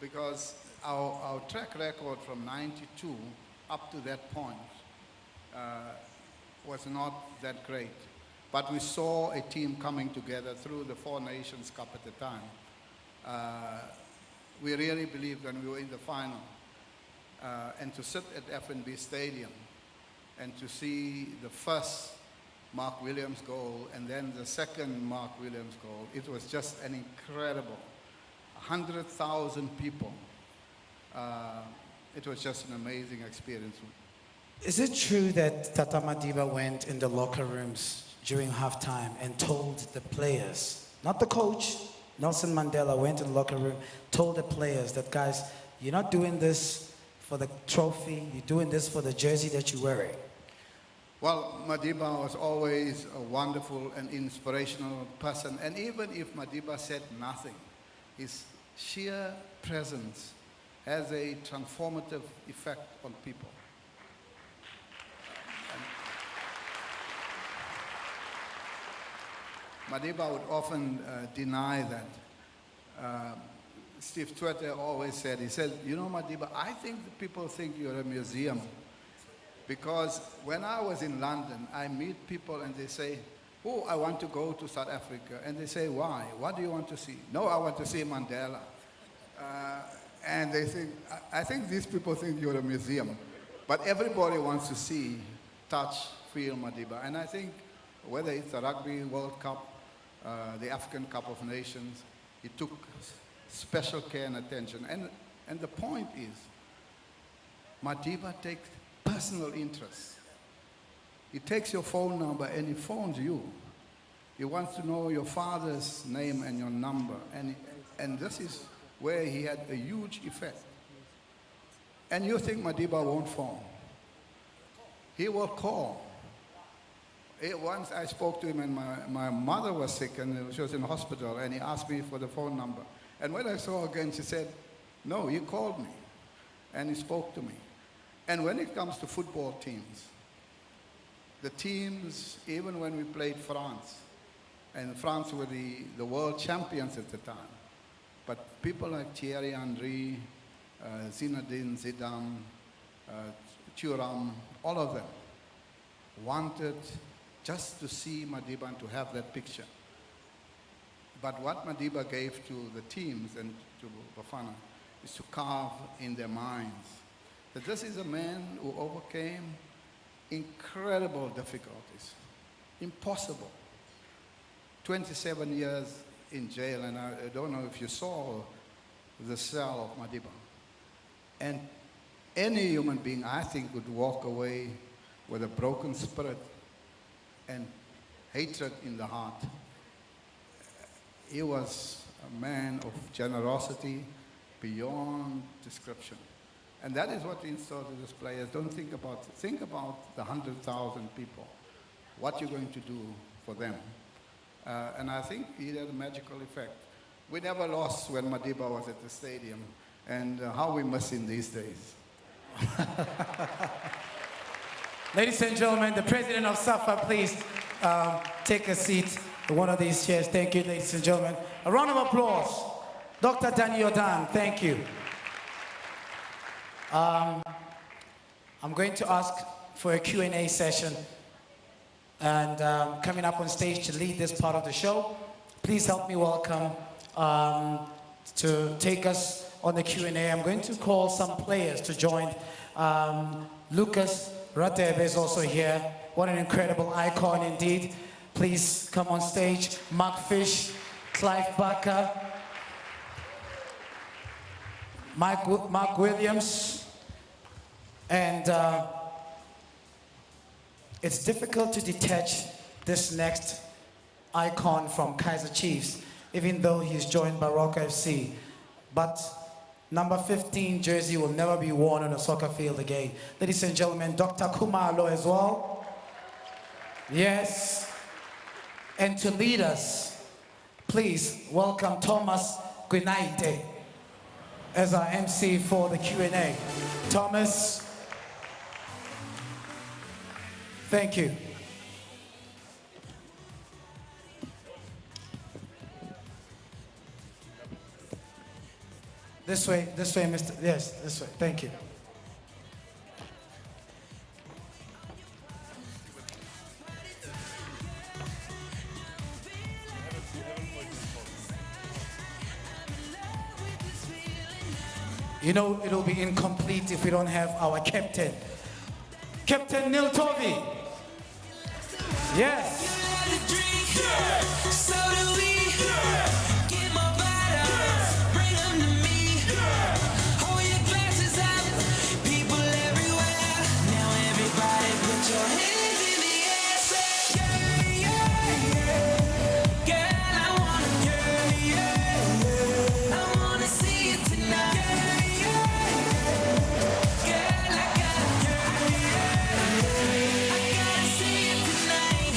Because our track record from '92 up to that point was not that great. But we saw a team coming together through the Four Nations Cup at the time. We really believed when we were in the final. And to sit at FNB Stadium and to see the first Mark Williams goal and then the second Mark Williams goal, it was just an incredible 100,000 people. It was just an amazing experience. Is it true that Tata Madiba went in the locker rooms during halftime and told the players, not the coach, Nelson Mandela went in the locker room, told the players that, guys, you're not doing this for the trophy, you're doing this for the jersey that you're wearing? Well, Madiba was always a wonderful and inspirational person. And even if Madiba said nothing, his sheer presence has a transformative effect on people. Madiba would often deny that. Steve Twitter always said, he said, you know, Madiba, I think the people think you're a museum. Because when I was in London, I meet people and they say, oh, I want to go to South Africa. And they say, why? What do you want to see? No, I want to see Mandela. And they think, I think these people think you're a museum. But everybody wants to see, touch, feel Madiba. And I think whether it's the Rugby World Cup, the African Cup of Nations, he took special care and attention. And the point is, Madiba takes personal interest. He takes your phone number and he phones you. He wants to know your father's name and your number. And this is where he had a huge effect. And you think Madiba won't phone. He will call. Once I spoke to him and my mother was sick and she was in hospital and he asked me for the phone number. And when I saw her again, she said, no, you called me. And he spoke to me. And when it comes to football teams, the teams, even when we played France, and France were the world champions at the time, but people like Thierry Henry, Zinedine Zidane, Thuram, all of them wanted just to see Madiba and to have that picture. But what Madiba gave to the teams and to Bafana is to carve in their minds that this is a man who overcame incredible difficulties, impossible. 27 years in jail, and I don't know if you saw the cell of Madiba. And any human being, I think, would walk away with a broken spirit and hatred in the heart. He was a man of generosity beyond description. And that is what we instilled in these players. Don't think about the 100,000 people, what you're going to do for them. And I think he had a magical effect. We never lost when Madiba was at the stadium, and how we miss him these days. Ladies and gentlemen, the president of SAFA, please take a seat in one of these chairs. Thank you, ladies and gentlemen. A round of applause. Dr. Danny Jordan, thank you. I'm going to ask for a Q&A session. And coming up on stage to lead this part of the show, please help me welcome to take us on the Q&A. I'm going to call some players to join. Lucas Ratebe is also here. What an incredible icon indeed. Please come on stage. Mark Fish, Clive Barker, Mark Williams, and it's difficult to detach this next icon from Kaizer Chiefs, even though he's joined by Rock FC. But number 15 jersey will never be worn on a soccer field again. Ladies and gentlemen, Dr. Kumalo as well. Yes. And to lead us, please welcome Thomas Guinaite as our MC for the Q&A. Thomas. Thank you. This way, Mr. Yes, this way. Thank you. You know, it'll be incomplete if we don't have our captain. Captain Neil Tovey. Yes. So do we. Get my bottles, bring them to me. Hold your glasses up, people everywhere. Now everybody put your hands in the air. Say, yeah, yeah, yeah. Girl, I wanna, yeah, yeah, yeah. I wanna see you tonight. Yeah, yeah, yeah. Girl, I gotta, yeah, yeah, yeah. I gotta see you tonight.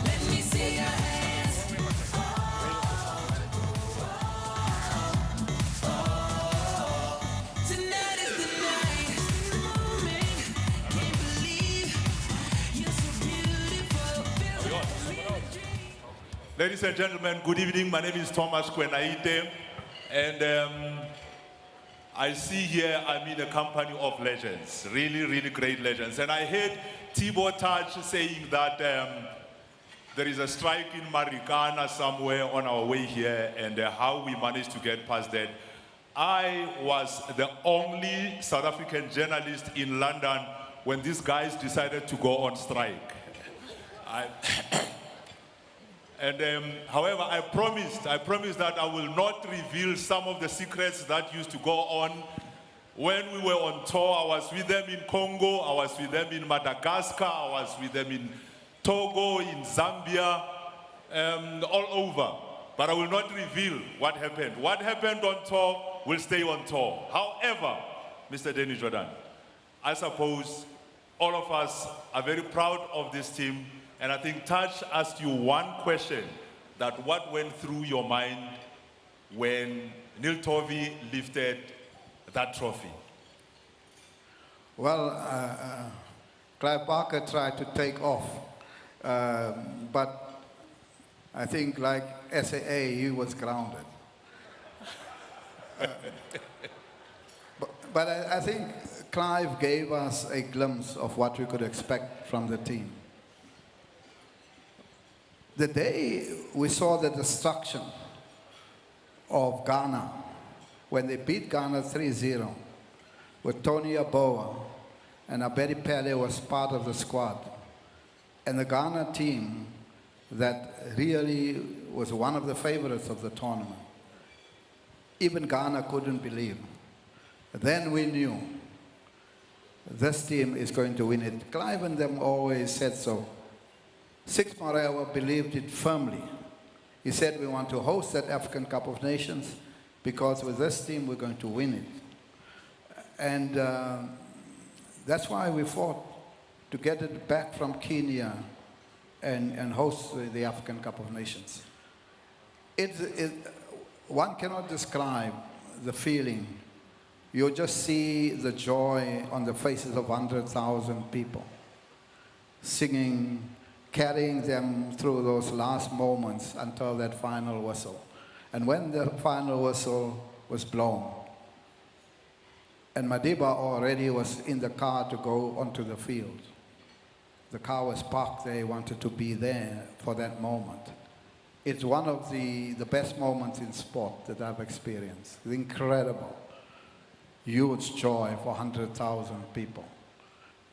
Let me see your hands. Tonight is the night. Can't believe you're so beautiful. Ladies and gentlemen, good evening. My name is Thomas Kwenaite, and I see here I'm in a company of legends, really, really great legends. And I heard Thibaut Touch saying that there is a strike in Marikana somewhere on our way here, and how we managed to get past that. I was the only South African journalist in London when these guys decided to go on strike. However, I promised that I will not reveal some of the secrets that used to go on. When we were on tour, I was with them in Congo, I was with them in Madagascar, I was with them in Togo, in Zambia, all over. But I will not reveal what happened. What happened on tour will stay on tour. However, Mr. Danny Jordan, I suppose all of us are very proud of this team. And I think Taj asked you one question, that what went through your mind when Neil Tovey lifted that trophy? Well, Clive Barker tried to take off, but I think like SAA, he was grounded. But I think Clive gave us a glimpse of what we could expect from the team. The day we saw the destruction of Ghana, when they beat Ghana 3-0, with Tony Aboa, and Abedi Pele was part of the squad, and the Ghana team that really was one of the favorites of the tournament. Even Ghana couldn't believe. Then we knew this team is going to win it. Clive and them always said so. Six Morewa believed it firmly. He said, we want to host that African Cup of Nations because with this team we're going to win it. And that's why we fought to get it back from Kenya and host the African Cup of Nations. One cannot describe the feeling. You just see the joy on the faces of 100,000 people, singing, carrying them through those last moments until that final whistle. And when the final whistle was blown, and Madiba already was in the car to go onto the field. The car was parked there, he wanted to be there for that moment. It's one of the best moments in sport that I've experienced. It's incredible. Huge joy for 100,000 people.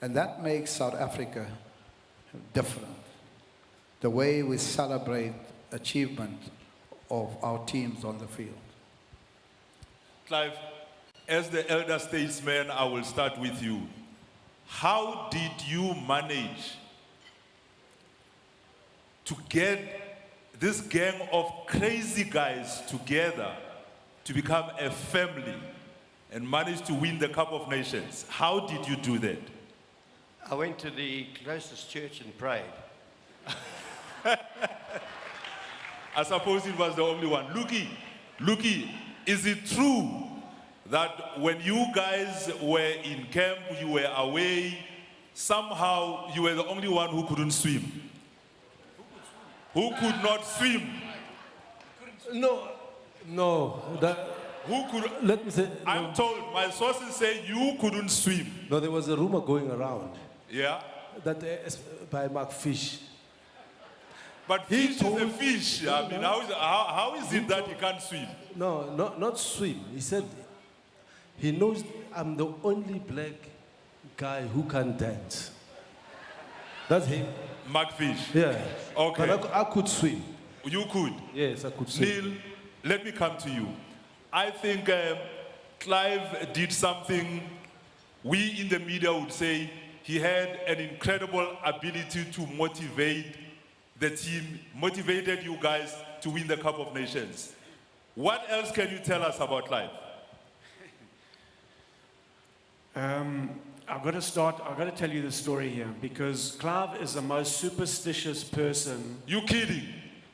And that makes South Africa different. The way we celebrate achievement of our teams on the field. Clive, as the elder statesman, I will start with you. How did you manage to get this gang of crazy guys together to become a family and manage to win the Cup of Nations? How did you do that? I went to the closest church and prayed. I suppose it was the only one. Luki, is it true that when you guys were in camp, you were away, somehow you were the only one who couldn't swim? Who could not swim? No. Who could? Let me say. I'm told, my sources say you couldn't swim. No, there was a rumor going around. Yeah? That by Mark Fish. But fish is a fish. I mean, how is it that he can't swim? No, not swim. He said he knows I'm the only black guy who can dance. That's him. Mark Fish? Yeah. Okay. But I could swim. You could? Yes, I could swim. Neil, let me come to you. I think Clive did something we in the media would say he had an incredible ability to motivate the team, motivated you guys to win the Cup of Nations. What else can you tell us about Clive? I've got to tell you the story here because Clive is the most superstitious person. You kidding?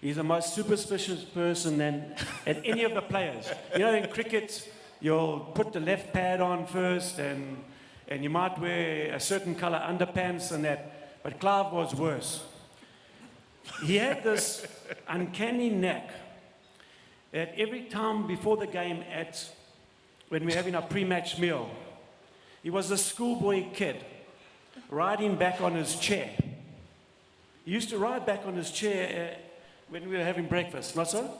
He's the most superstitious person than any of the players. You know, in cricket, you'll put the left pad on first and you might wear a certain color underpants and that. But Clive was worse. He had this uncanny knack that every time before the game when we're having our pre-match meal, he was a schoolboy kid riding back on his chair. He used to ride back on his chair when we were having breakfast, not so?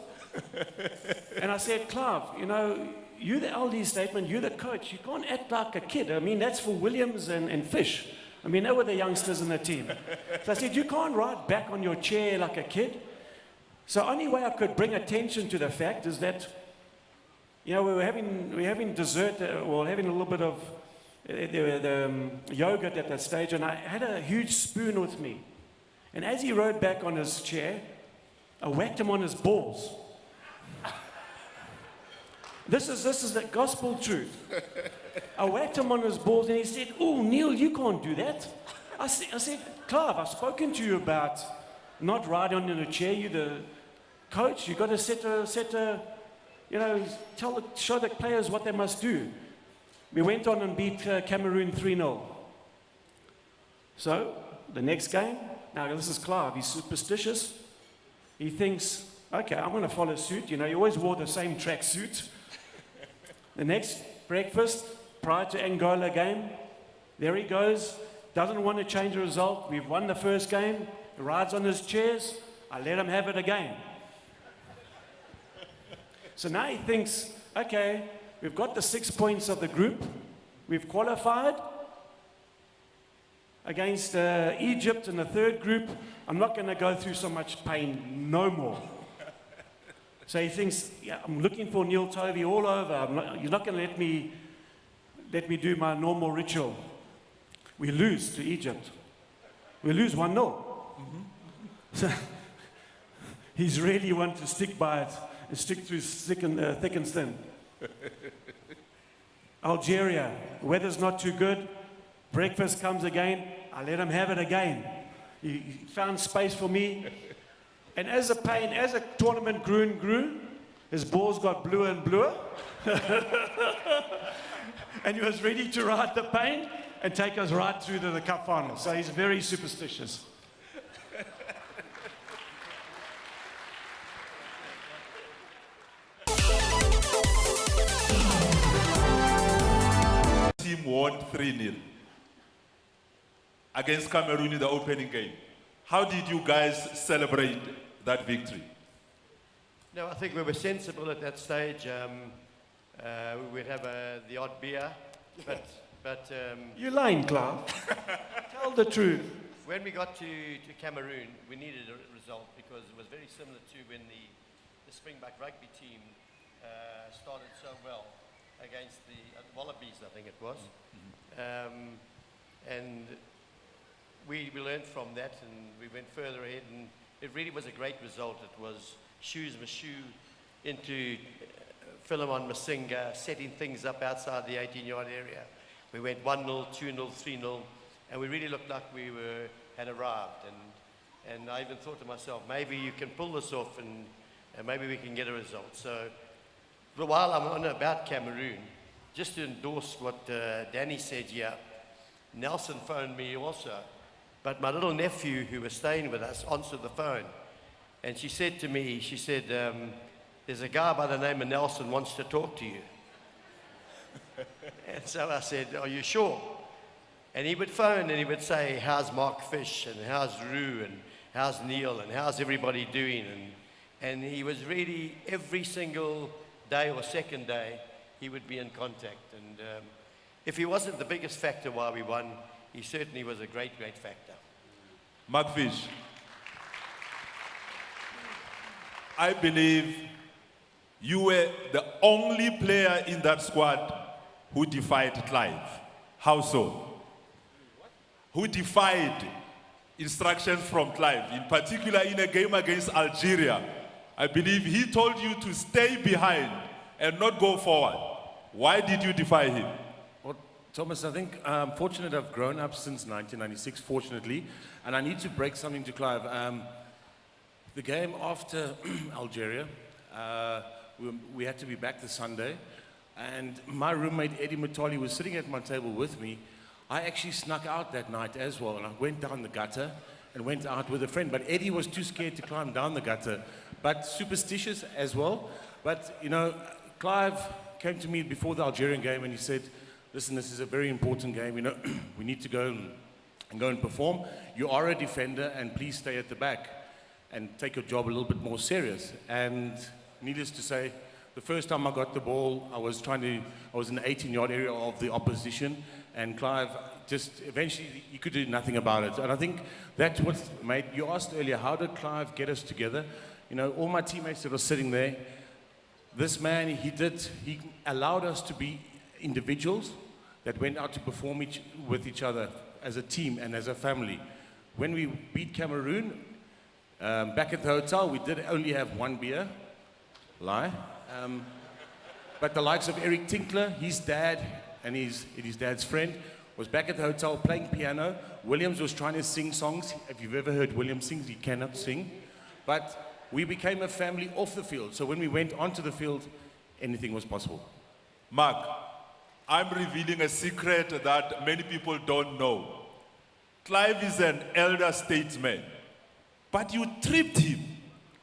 And I said, Clive, you know, you're the LD statement, you're the coach, you can't act like a kid. I mean, that's for Williams and Fish. I mean, they were the youngsters in the team. So I said, you can't ride back on your chair like a kid. So only way I could bring attention to the fact is that, you know, we were having dessert, having a little bit of the yogurt at that stage, and I had a huge spoon with me. And as he rode back on his chair, I whacked him on his balls. This is the gospel truth. I whacked him on his balls and he said, "Oh, Neil, you can't do that." I said, "Clive, I've spoken to you about not riding in a chair. You're the coach. You've got to set a, show the players what they must do." We went on and beat Cameroon 3-0. So, the next game, now this is Clive, he's superstitious. He thinks, okay, I'm going to follow suit. He always wore the same track suit. The next breakfast, prior to Angola game, there he goes, doesn't want to change the result. We've won the first game, he rides on his chairs, I let him have it again. So now he thinks, okay, we've got the 6 points of the group, we've qualified against Egypt in the third group. I'm not going to go through so much pain no more. So he thinks, yeah, I'm looking for Neil Tovey all over. You're not going to let me do my normal ritual. We lose to Egypt. We lose 1-0. Mm-hmm. So he's really want to stick by it and stick through thick and thin. Algeria, weather's not too good. Breakfast comes again. I let him have it again. He found space for me. And as the tournament grew and grew, his balls got bluer and bluer. And he was ready to ride the pain and take us right through to the cup final. So he's very superstitious. Team won 3-0 against Cameroon in the opening game. How did you guys celebrate that victory? No, I think we were sensible at that stage. We'd have the odd beer, but You're lying, Clive. Tell the truth. when we got to Cameroon, we needed a result because it was very similar to when the Springbok rugby team started so well against the Wallabies, I think it was. And we learned from that and we went further ahead, and it really was a great result. It was shoes Mashu into Philemon Masinga, setting things up outside the 18-yard area. We went 1-0, 2-0, 3-0, and we really looked like we had arrived. And I even thought to myself, maybe you can pull this off and maybe we can get a result. So while I'm on about Cameroon, just to endorse what Danny said here, Nelson phoned me also, but my little nephew who was staying with us answered the phone, and she said to me, there's a guy by the name of Nelson wants to talk to you. And so I said, are you sure? And he would phone and he would say, how's Mark Fish, and how's Roo, and how's Neil, and how's everybody doing? And he was really, every single day or second day, he would be in contact. And if he wasn't the biggest factor why we won, he certainly was a great, great factor. Mark Fish, I believe you were the only player in that squad who defied Clive. How so? Who defied instructions from Clive, in particular in a game against Algeria. I believe he told you to stay behind and not go forward. Why did you defy him? Well, Thomas, I think I'm fortunate I've grown up since 1996, fortunately, and I need to break something to Clive. The game after Algeria, we had to be back the Sunday, and my roommate Eddie Matali was sitting at my table with me. I actually snuck out that night as well, and I went down the gutter and went out with a friend, but Eddie was too scared to climb down the gutter, but superstitious as well. But, you know, Clive came to me before the Algerian game and he said, listen, this is a very important game, you know, we need to go and perform. You are a defender, and please stay at the back and take your job a little bit more serious. And needless to say, the first time I got the ball, I was in the 18-yard area of the opposition, and Clive just eventually, he could do nothing about it. And I think that's what made, you asked earlier, how did Clive get us together? You know, all my teammates that were sitting there, this man, he allowed us to be individuals that went out to perform with each other as a team and as a family. When we beat Cameroon, back at the hotel, we did only have one beer. Lie. But the likes of Eric Tinkler, his dad and his dad's friend, was back at the hotel playing piano. Williams was trying to sing songs. If you've ever heard Williams sing, he cannot sing. But we became a family off the field. So when we went onto the field, anything was possible. Mark, I'm revealing a secret that many people don't know. Clive is an elder statesman, but you tripped him.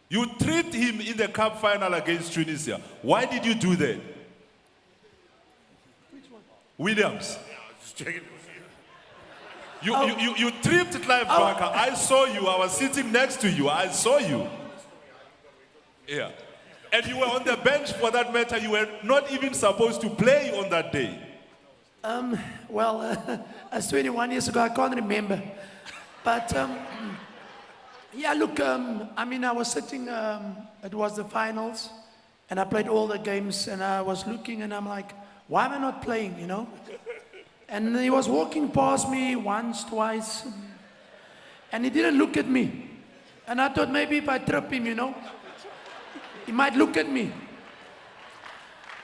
You tripped him in the cup final against Tunisia. Why did you do that? Which one? Williams. Just checking. You tripped Clive Barker. I saw you. I was sitting next to you. I saw you. Yeah. And you were on the bench for that matter. You were not even supposed to play on that day. Well, as 21 years ago, I can't remember. But, yeah, look, I mean, I was sitting, it was the finals, and I played all the games, and I was looking, and I'm like, why am I not playing, you know? And he was walking past me once, twice, and he didn't look at me. And I thought maybe if I trip him, you know, he might look at me.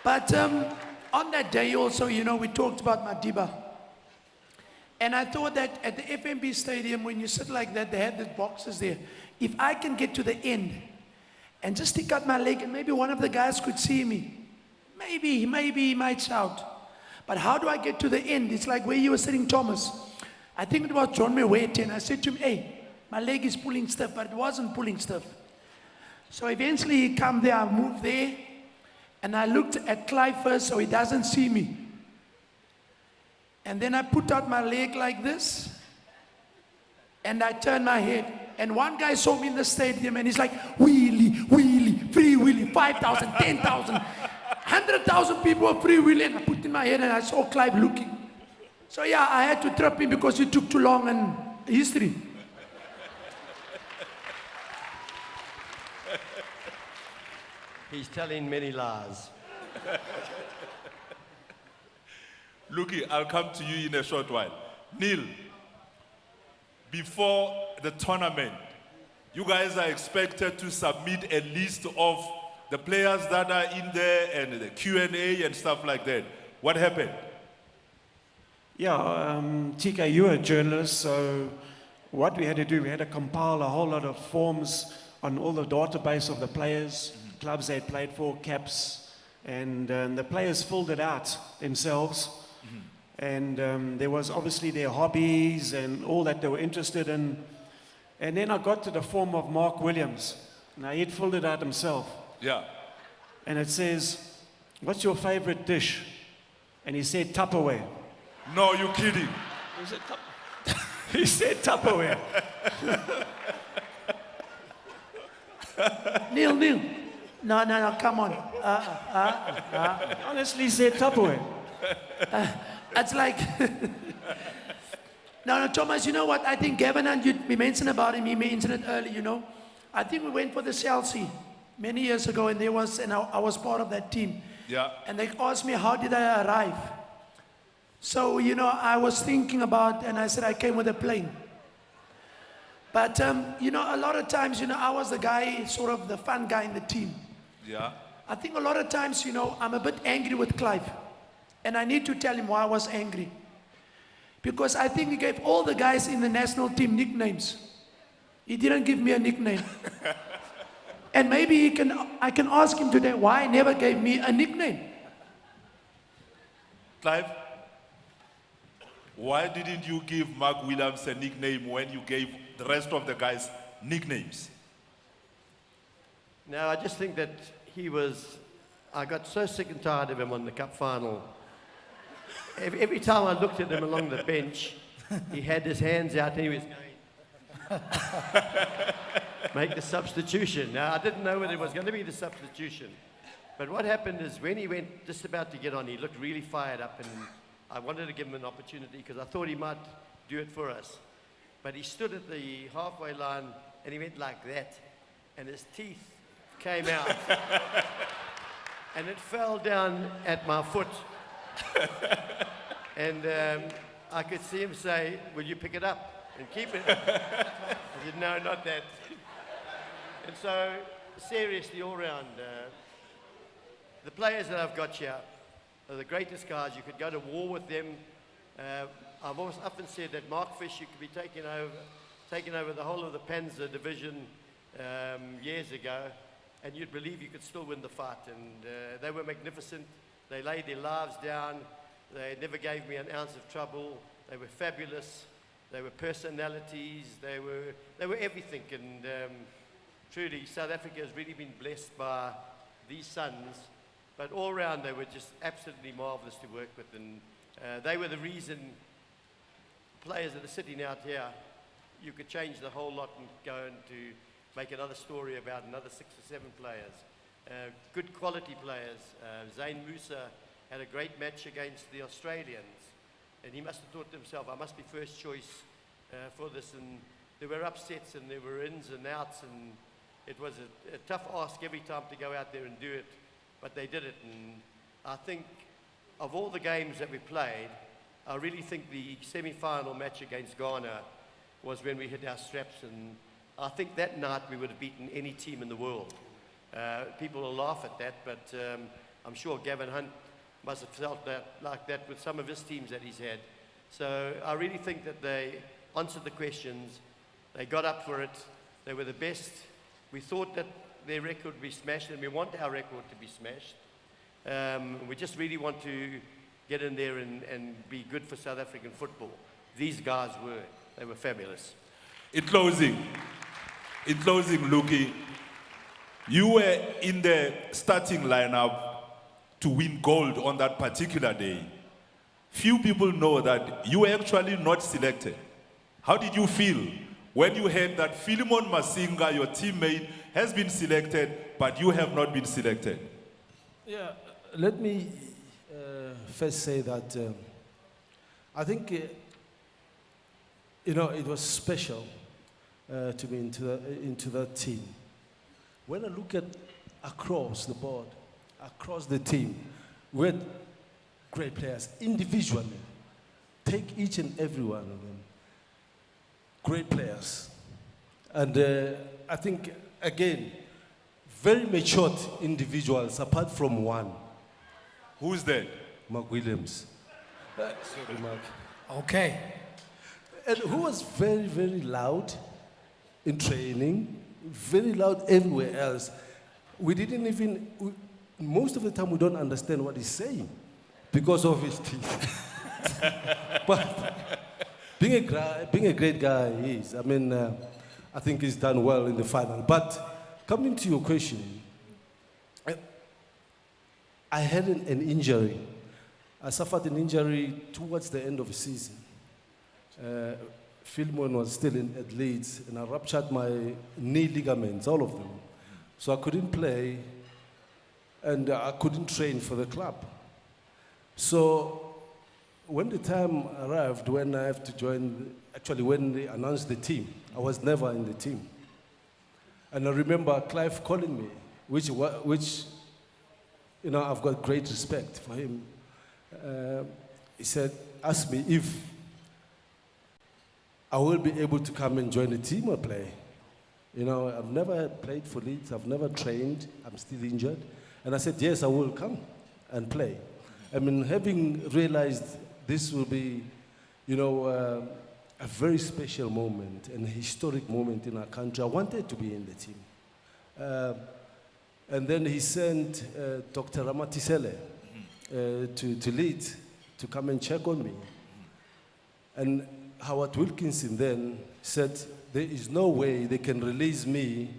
But on that day also, you know, we talked about Madiba. And I thought that at the FNB Stadium, when you sit like that, they had the boxes there. If I can get to the end and just stick out my leg and maybe one of the guys could see me, maybe he might shout. But how do I get to the end? It's like where you were sitting, Thomas. I think it was John Mewete, and I said to him, hey, my leg is pulling stiff, but it wasn't pulling stiff. So eventually he come there, I moved there, and I looked at Clive first so he doesn't see me. And then I put out my leg like this, and I turned my head. And one guy saw me in the stadium, and he's like, wheelie, wheelie, free wheelie, 5,000, 10,000, 100,000 people were free wheelie. And I put in my head, and I saw Clive looking. So yeah, I had to trap him because it took too long and history. He's telling many lies. Lucky, I'll come to you in a short while. Neil, before the tournament, you guys are expected to submit a list of the players that are in there and the Q&A and stuff like that. What happened? Yeah, TK, you're a journalist, so what we had to do, we had to compile a whole lot of forms on all the database of the players, clubs they had played for, caps, and the players filled it out themselves. And there was obviously their hobbies and all that they were interested in. And then I got to the form of Mark Williams. Now, he'd filled it out himself. Yeah. And it says, what's your favorite dish? And he said Tupperware. No, you're kidding. He said Tupperware. Neil. No, come on. Honestly, he said Tupperware. It's like, no, Thomas, you know what? I think Gavin, and we mentioned about him, he mentioned it earlier, you know. I think we went for the Chelsea many years ago, and I was part of that team. Yeah. And they asked me, how did I arrive? So, you know, I was thinking about, and I said I came with a plane. But, you know, a lot of times, you know, I was the guy, sort of the fun guy in the team. Yeah. I think a lot of times, you know, I'm a bit angry with Clive. And I need to tell him why I was angry. Because I think he gave all the guys in the national team nicknames. He didn't give me a nickname. And maybe I can ask him today why he never gave me a nickname. Clive, why didn't you give Mark Williams a nickname when you gave the rest of the guys nicknames? No, I just think that I got so sick and tired of him on the cup final. Every time I looked at him along the bench, he had his hands out and he was going, make the substitution. Now, I didn't know whether it was going to be the substitution. But what happened is when he went just about to get on, he looked really fired up, and I wanted to give him an opportunity because I thought he might do it for us. But he stood at the halfway line and he went like that, and his teeth came out. And it fell down at my foot. And I could see him say, will you pick it up and keep it? I said, no, not that. And so, seriously, all round, the players that I've got here are the greatest guys. You could go to war with them. I've always often said that Mark Fisher could be taking over the whole of the Panzer division years ago, and you'd believe you could still win the fight. And they were magnificent. They laid their lives down. They never gave me an ounce of trouble. They were fabulous. They were personalities. They were everything. And truly, South Africa has really been blessed by these sons. But all around, they were just absolutely marvelous to work with. And they were the reason players that are sitting out here, you could change the whole lot and go into make another story about another 6 or 7 players. Good quality players. Zayn Musa had a great match against the Australians, and he must have thought to himself, I must be first choice for this. And there were upsets and there were ins and outs, and it was a tough ask every time to go out there and do it, but they did it. And I think of all the games that we played, I really think the semi-final match against Ghana was when we hit our straps, and I think that night we would have beaten any team in the world. People will laugh at that, but I'm sure Gavin Hunt must have felt like that with some of his teams that he's had. So I really think that they answered the questions, they got up for it, they were the best. We thought that their record would be smashed, and we want our record to be smashed. We just really want to get in there and be good for South African football. These guys they were fabulous. In closing, Luki, you were in the starting lineup to win gold on that particular day. Few people know that you were actually not selected. How did you feel when you heard that Philemon Masinga, your teammate, has been selected, but you have not been selected? Yeah, let me first say that I think, it was special to be into that team. When I look at across the board, across the team, we had great players individually. Take each and every one of them. Great players. And I think, again, very matured individuals, apart from one. Who's that? Mark Williams. Sorry, Mark. Okay. And who was very, very loud in training, very loud everywhere else. We didn't even, most of the time we don't understand what he's saying because of his teeth. But being a great guy he is. I mean, I think he's done well in the final. But coming to your question, I had an injury. I suffered an injury towards the end of the season. Philemon was still at Leeds, and I ruptured my knee ligaments, all of them. So I couldn't play, and I couldn't train for the club. So when the time arrived, when I have to join, actually when they announced the team, I was never in the team. And I remember Clive calling me, which I've got great respect for him. He said, ask me if I will be able to come and join the team or play. I've never played for Leeds, I've never trained, I'm still injured. And I said, yes, I will come and play. I mean, having realized this will be, a very special moment and a historic moment in our country, I wanted to be in the team. And then he sent Dr. Ramatisele to Leeds to come and check on me. And Howard Wilkinson then said, there is no way they can release me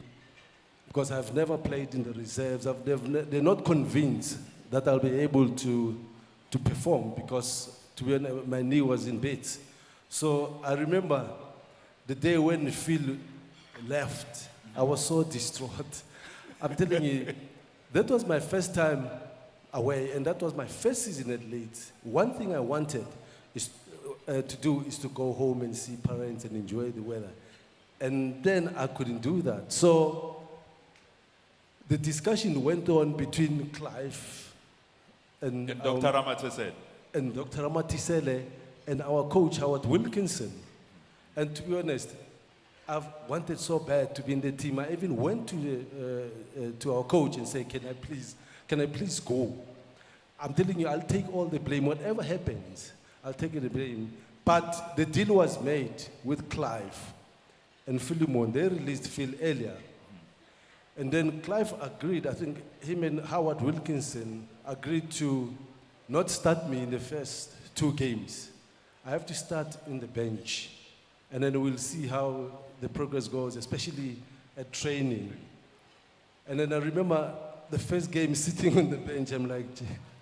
because I've never played in the reserves. They're not convinced that I'll be able to perform because, to be honest, my knee was in bits. So I remember the day when Phil left, I was so distraught. I'm telling you, that was my first time away, and that was my first season at Leeds. One thing I wanted to do is to go home and see parents and enjoy the weather. And then I couldn't do that. So the discussion went on between Clive and Dr. Ramatisele. And Dr. Ramatisele and our coach, Howard Wilkinson. And to be honest, I've wanted so bad to be in the team. I even went to our coach and said, can I please Can I please go? I'm telling you, I'll take all the blame. Whatever happens, I'll take the blame. But the deal was made with Clive and Philemon. They released Phil earlier. And then Clive agreed, I think him and Howard Wilkinson agreed to not start me in the first 2 games. I have to start in the bench. And then we'll see how the progress goes, especially at training. And then I remember the first game sitting on the bench, I'm like,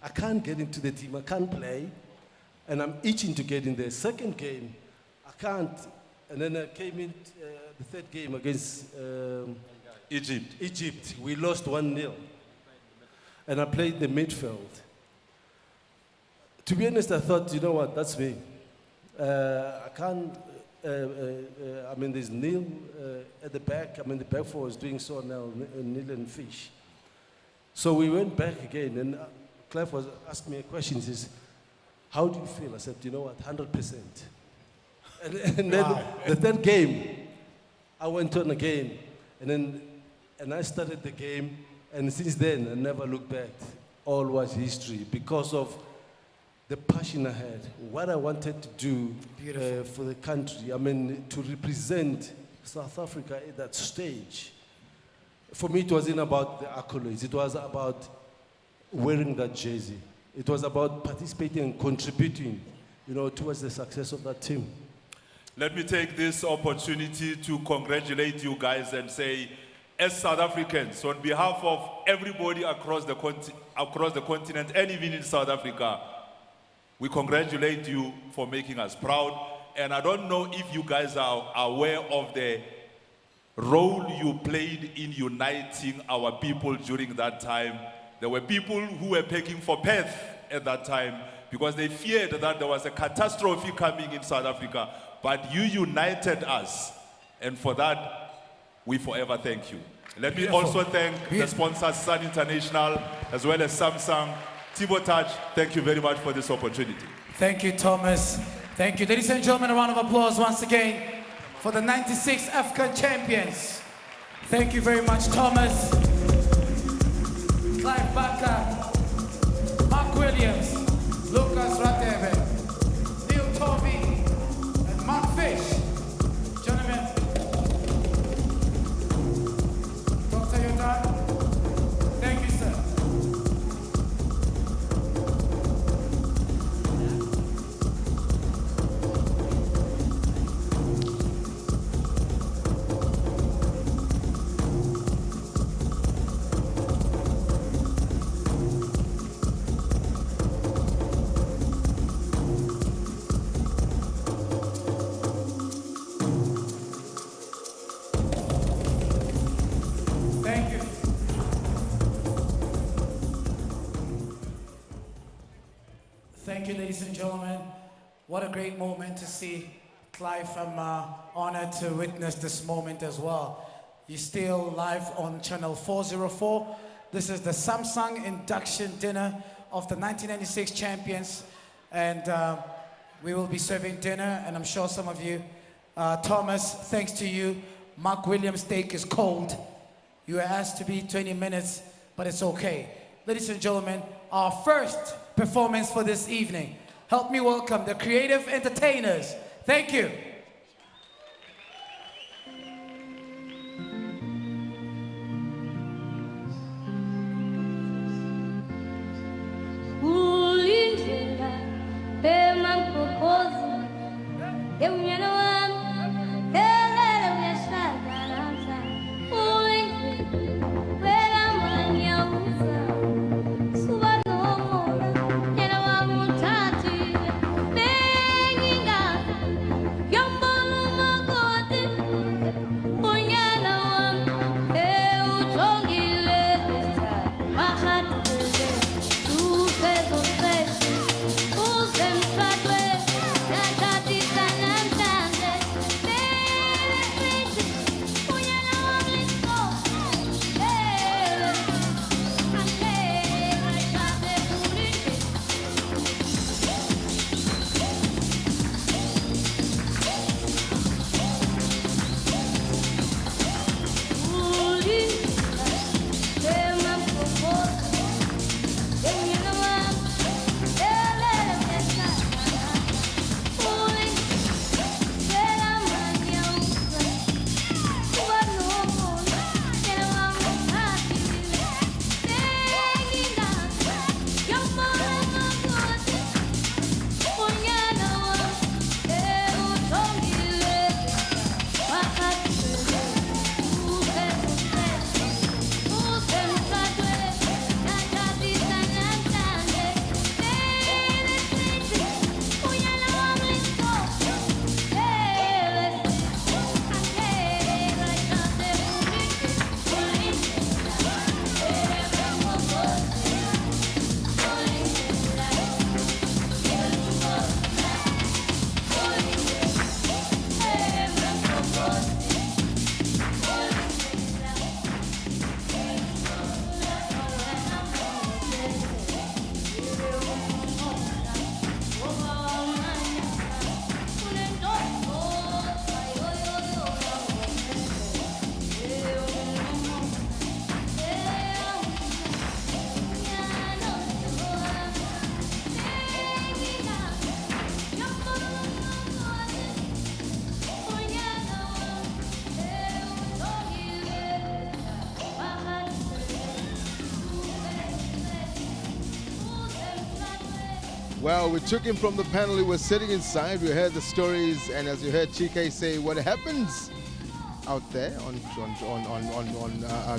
I can't get into the team, I can't play. And I'm itching to get in there. Second game, I can't. And then I came in the third game against Egypt. We lost 1-0. And I played the midfield. To be honest, I thought, you know what, that's me. I can't, I mean, there's Neil at the back. I mean, the back four is doing so now, Neil and Fish. So we went back again, and Clive was asking me a question. He says, how do you feel? I said, you know what, 100%. And then the third game, I went on again, and I started the game, and since then, I never looked back. All was history because of the passion I had, what I wanted to do for the country. I mean, to represent South Africa at that stage. For me, it wasn't about the accolades. It was about wearing that jersey. It was about participating and contributing, you know, towards the success of that team. Let me take this opportunity to congratulate you guys and say, as South Africans, on behalf of everybody across the continent and even in South Africa, we congratulate you for making us proud. And I don't know if you guys are aware of the role you played in uniting our people during that time. There were people who were begging for Perth at that time because they feared that there was a catastrophe coming in South Africa. But you united us. And for that, we forever thank you. Let me also thank the sponsors, Sun International, as well as Samsung. Thibaut Touch, thank you very much for this opportunity. Thank you, Thomas. Thank you. Ladies and gentlemen, a round of applause once again for the 96 African champions. Thank you very much, Thomas, Clive Barker, Mark Williams, Lucas Ratebe, Neil Tovey, and Mark Fish. Gentlemen, Dr. Yoda, thank you, sir. Thank you, ladies and gentlemen. What a great moment to see. Clive, I'm honored to witness this moment as well. You're still live on channel 404. This is the Samsung induction dinner of the 1996 champions. And we will be serving dinner, and I'm sure some of you, Thomas, thanks to you, Mark Williams' steak is cold. You were asked to be 20 minutes, but it's okay. Ladies and gentlemen, our first performance for this evening. Help me welcome the creative entertainers. Thank you. Yo Well, we took him from the panel. He was sitting inside. We heard the stories, and as you heard Chike say, what happens out there on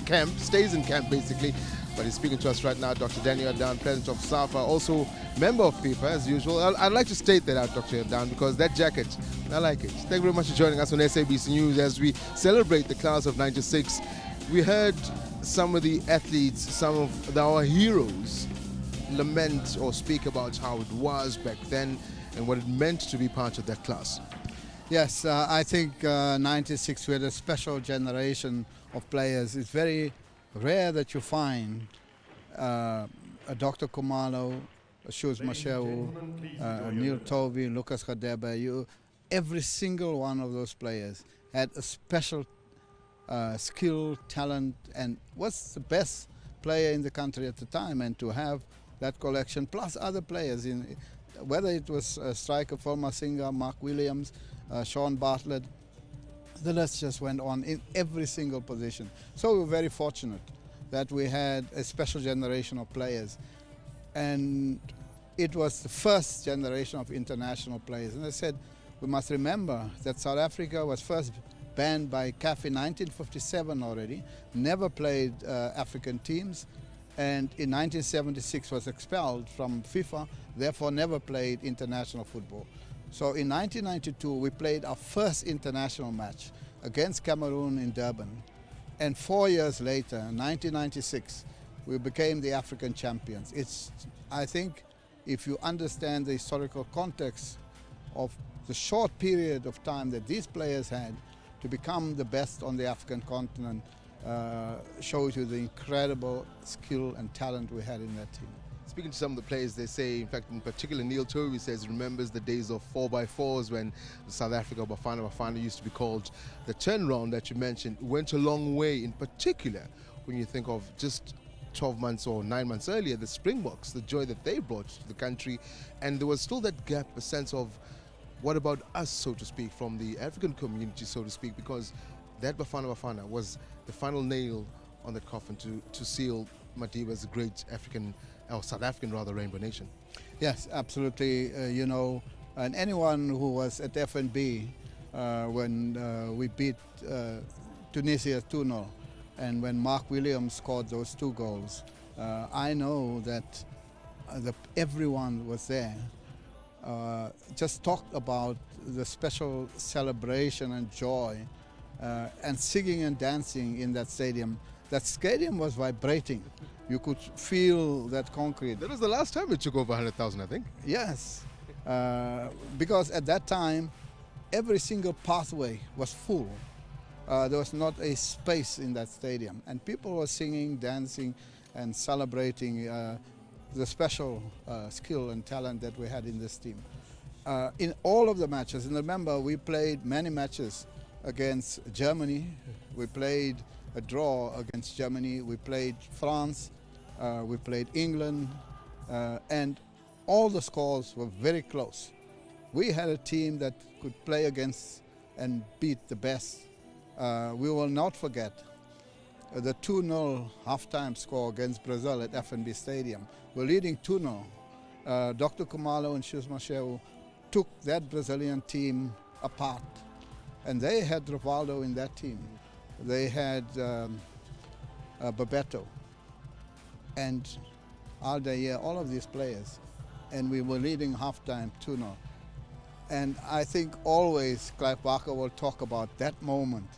camp stays in camp basically. But he's speaking to us right now, Dr. Daniel Adan, President of SAFA, also member of FIFA as usual. I'd like to state that out, Dr. Adan, because that jacket, I like it. Thank you very much for joining us on SABC News as we celebrate the class of '96. We heard some of the athletes, some of our heroes lament or speak about how it was back then and what it meant to be part of that class. Yes, I think '96 we had a special generation of players. It's very rare that you find a Dr. Khumalo, Shoes Mashau, Neil Tovey, Lucas Radebe. Every single one of those players had a special skill, talent, and was the best player in the country at the time. And to have that collection, plus other players, whether it was striker Phil Masinga, Mark Williams, Sean Bartlett, the list just went on in every single position. So we were very fortunate that we had a special generation of players. And it was the first generation of international players. And I said, we must remember that South Africa was first banned by CAF in 1957 already, never played African teams, and in 1976 was expelled from FIFA, therefore never played international football. So in 1992 we played our first international match against Cameroon in Durban, and 4 years later, 1996, we became the African champions. I think if you understand the historical context of the short period of time that these players had to become the best on the African continent, shows you the incredible skill and talent we had in that team. Speaking to some of the players, they say, in fact, in particular, Neil Tovey says remembers the days of 4x4s when South Africa Bafana Bafana used to be called. The turnaround that you mentioned went a long way, in particular when you think of just 12 months or 9 months earlier, the Springboks, the joy that they brought to the country. And there was still that gap, a sense of what about us, so to speak, from the African community, so to speak, because that Bafana Bafana was the final nail on that coffin to seal Madiba as a great African, or South African rather, rainbow nation. Yes, absolutely. You know, and anyone who was at FNB when we beat Tunisia 2-0, and when Mark Williams scored those 2 goals, I know that everyone was there. Just talked about the special celebration and joy and singing and dancing in that stadium. That stadium was vibrating. You could feel that concrete. That was the last time it took over 100,000, I think. Yes, because at that time, every single pathway was full. There was not a space in that stadium. And people were singing, dancing, and celebrating the special skill and talent that we had in this team. In all of the matches, and remember, we played many matches against Germany. We played a draw against Germany. We played France. We played England. And all the scores were very close. We had a team that could play against and beat the best. We will not forget the 2-0 halftime score against Brazil at FNB Stadium. We're leading 2-0. Dr. Khumalo and Shoes Mashau took that Brazilian team apart. And they had Rivaldo in that team. They had Bebeto and Aldair, all of these players. And we were leading halftime 2-0. And I think always Clive Barker will talk about that moment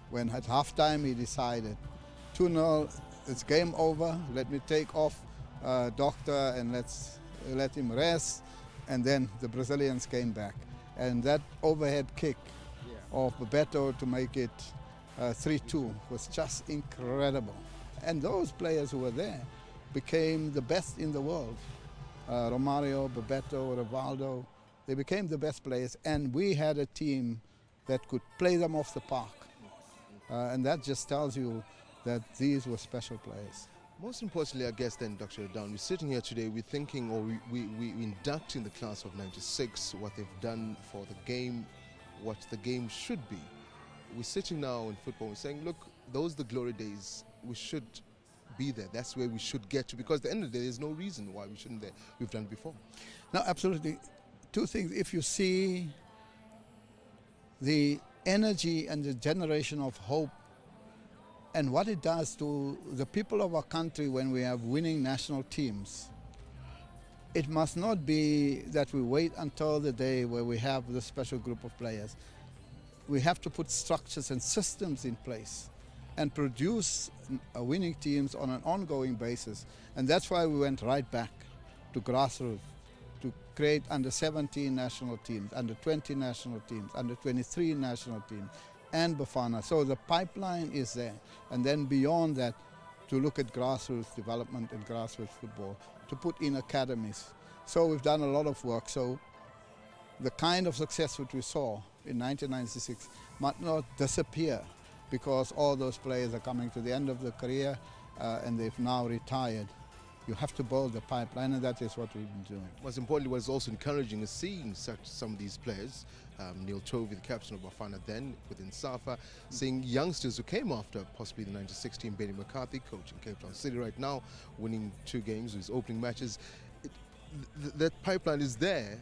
when at halftime he decided 2-0, it's game over, let me take off Doctor and let him rest. And then the Brazilians came back. And that overhead kick of Bebeto to make it 3-2 was just incredible. And those players who were there became the best in the world. Romario, Bebeto, Rivaldo, they became the best players, and we had a team that could play them off the park. And that just tells you that these were special players. Most importantly, I guess then, Dr. Adan, we're sitting here today, we're thinking, or we inducting the class of '96, what they've done for the game, what the game should be. We're sitting now in football, we're saying, look, those are the glory days. We should be there. That's where we should get to, because at the end of the day, there's no reason why we shouldn't there. We've done it before. No, absolutely. Two things. If you see the energy and the generation of hope and what it does to the people of our country when we have winning national teams, it must not be that we wait until the day where we have the special group of players. We have to put structures and systems in place and produce winning teams on an ongoing basis. And that's why we went right back to grassroots, to create under 17 national teams, under 20 national teams, under 23 national teams, and Bafana. So the pipeline is there. And then beyond that, to look at grassroots development and grassroots football, to put in academies. So we've done a lot of work. So the kind of success that we saw in 1996 might not disappear, because all those players are coming to the end of their career and they've now retired. You have to build the pipeline, and that is what we've been doing. Most importantly, what is also encouraging is seeing some of these players, Neil Tovey, the captain of Bafana then, within SAFA, seeing youngsters who came after possibly the 1916, Benny McCarthy, coaching Cape Town City right now, winning 2 games with his opening matches. That pipeline is there.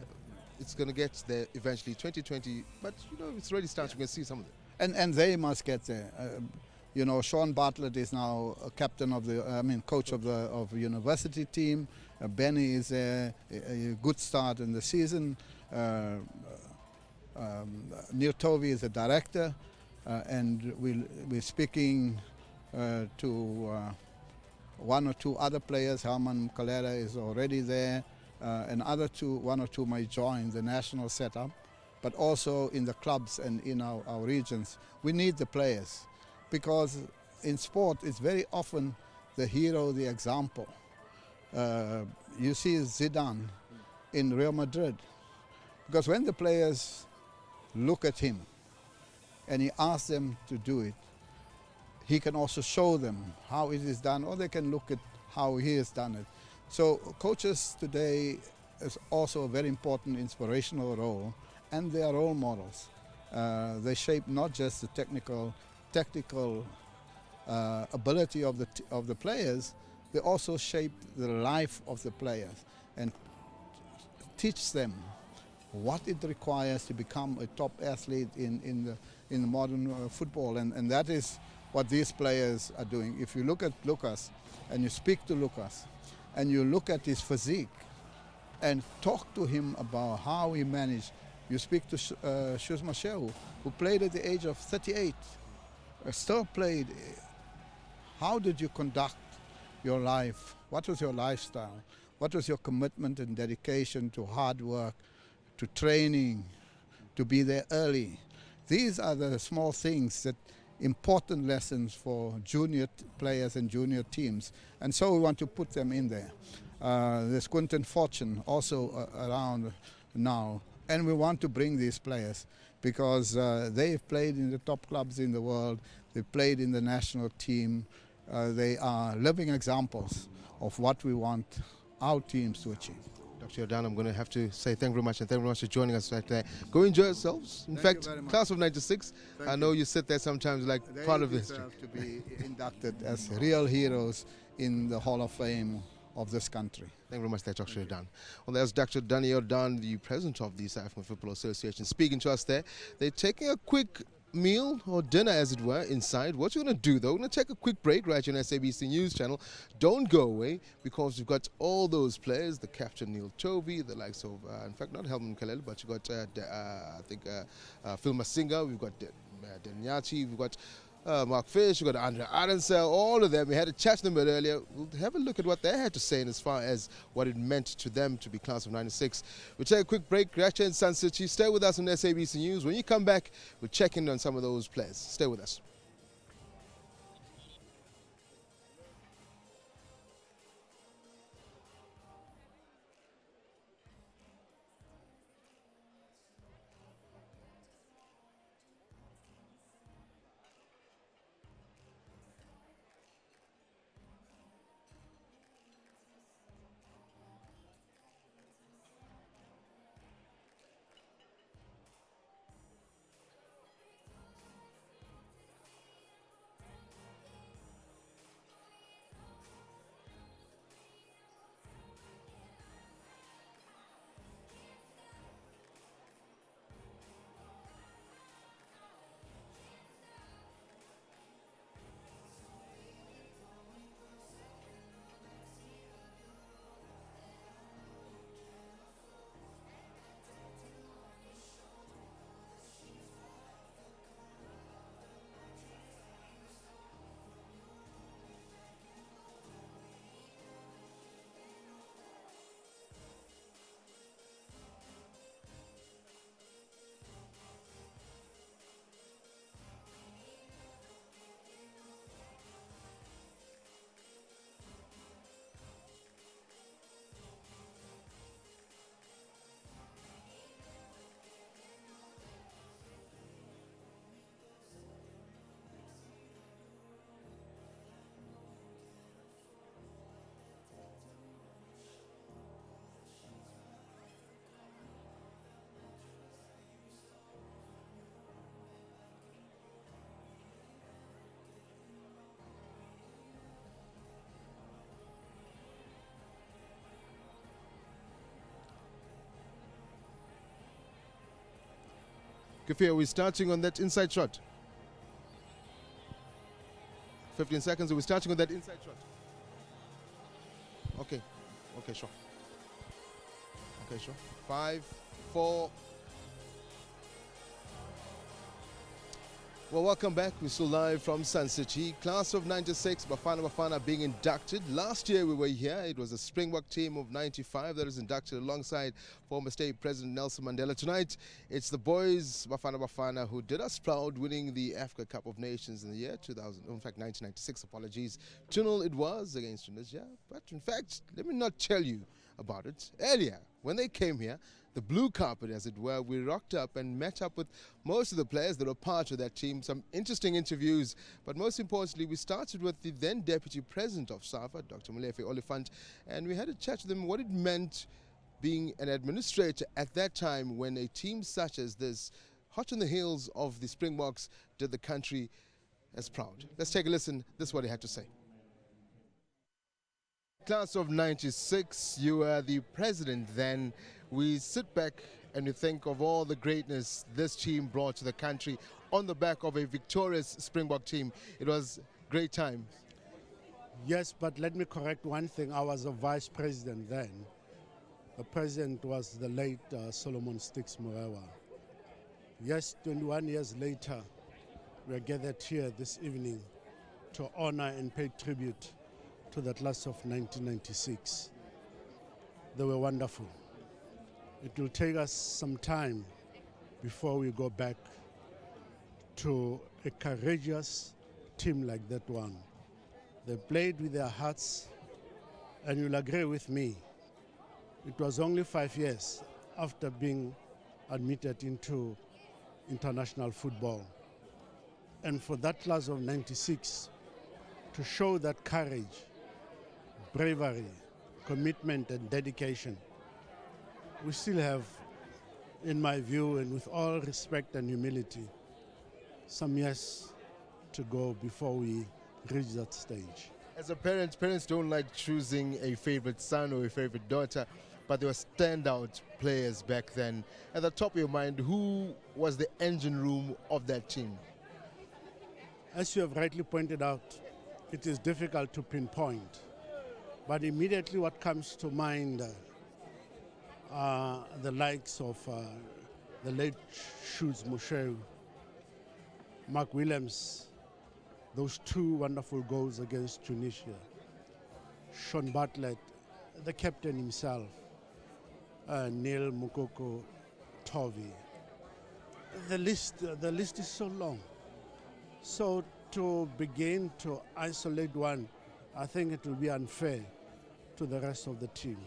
It's going to get there eventually, 2020, but it's already starting. You can see some of it. And they must get there. Sean Bartlett is now a captain of coach of the university team. Benny is a good start in the season. Neil Tovey is a director, and we're speaking to 1 or 2 other players. Herman Calera is already there, and 1 or 2 may join the national setup, but also in the clubs and in our regions. We need the players, because in sport it's very often the hero, the example. You see Zidane in Real Madrid, because when the players look at him and he asks them to do it, he can also show them how it is done, or they can look at how he has done it. So coaches today is also a very important inspirational role, and they are role models. They shape not just the tactical ability of the players, they also shape the life of the players and teach them what it requires to become a top athlete in the modern football, and that is what these players are doing. If you look at Lucas and you speak to Lucas and you look at his physique and talk to him about how he managed. You speak to Shuz Mashehu, who played at the age of 38, still played. How did you conduct your life? What was your lifestyle? What was your commitment and dedication to hard work, to training, to be there early? These are the small things, that important lessons for junior players and junior teams. And so we want to put them in there. There's Quinton Fortune also around now. And we want to bring these players because they've played in the top clubs in the world. They've played in the national team. They are living examples of what we want our teams to achieve. Dr. Jordan, I'm going to have to say thank you very much, and thank you very much for joining us right there. Go enjoy yourselves. In fact, class of 96, I know you sit there sometimes like part of history. They deserve to be inducted as real heroes in the Hall of Fame of this country. Thank you very much, Dr. Jordan. Well, there's Dr. Danny Jordan, the president of the South African Football Association, speaking to us there. They're taking a quick meal or dinner, as it were, inside. What you're going to do, though, we're going to take a quick break right here on SABC News Channel. Don't go away, because we've got all those players, the captain Neil Tovey, the likes of, in fact, not Helman Kalele, but you've got, I think, Phil Masinga, we've got Denyachi, we've got Mark Fish, we've got Andre Arensel, all of them. We had a chat to them a bit earlier. We'll have a look at what they had to say in as far as what it meant to them to be class of 96. We'll take a quick break right here in Sun City. Stay with us on SABC News. When you come back, we'll check in on some of those players. Stay with us. Kafir, we're starting on that inside shot. 15 seconds, we're starting on that inside shot. Okay, sure. Okay, sure. 5, 4. Well, welcome back. We're still live from Sun City. Class of 96, Bafana Bafana being inducted. Last year we were here. It was a Springbok team of 95 that was inducted alongside former state president Nelson Mandela. Tonight, it's the boys, Bafana Bafana, who did us proud, winning the Africa Cup of Nations in the year 2000, in fact 1996, apologies. 2-0 it was against Tunisia. But in fact, let me not tell you about it. Earlier, when they came here, the blue carpet, as it were, we rocked up and met up with most of the players that were part of that team. Some interesting interviews, but most importantly, we started with the then Deputy President of SAFA, Dr. Molefe Oliphant, and we had a chat with him what it meant being an administrator at that time when a team such as this, hot on the heels of the Springboks, did the country as proud. Let's take a listen. This is what he had to say. Class of 96, you were the president then. We sit back and we think of all the greatness this team brought to the country on the back of a victorious Springbok team. It was great times. Yes, but let me correct one thing. I was a vice president then. The president was the late Solomon Sticks Morewa. Yes, 21 years later, we are gathered here this evening to honor and pay tribute to the class of 1996. They were wonderful. It will take us some time before we go back to a courageous team like that one. They played with their hearts, and you'll agree with me, it was only 5 years after being admitted into international football. And for that class of 96 to show that courage, bravery, commitment and dedication, we still have, in my view and with all respect and humility, some years to go before we reach that stage. As a parent, parents don't like choosing a favorite son or a favorite daughter, but there were standout players back then. At the top of your mind, who was the engine room of that team? As you have rightly pointed out, it is difficult to pinpoint, but immediately what comes to mind are the likes of the late Shoes Moshew, Mark Williams, those two wonderful goals against Tunisia, Sean Bartlett, the captain himself, Neil Mukoko Tovi. The list is so long. So to begin to isolate one, I think it will be unfair to the rest of the team.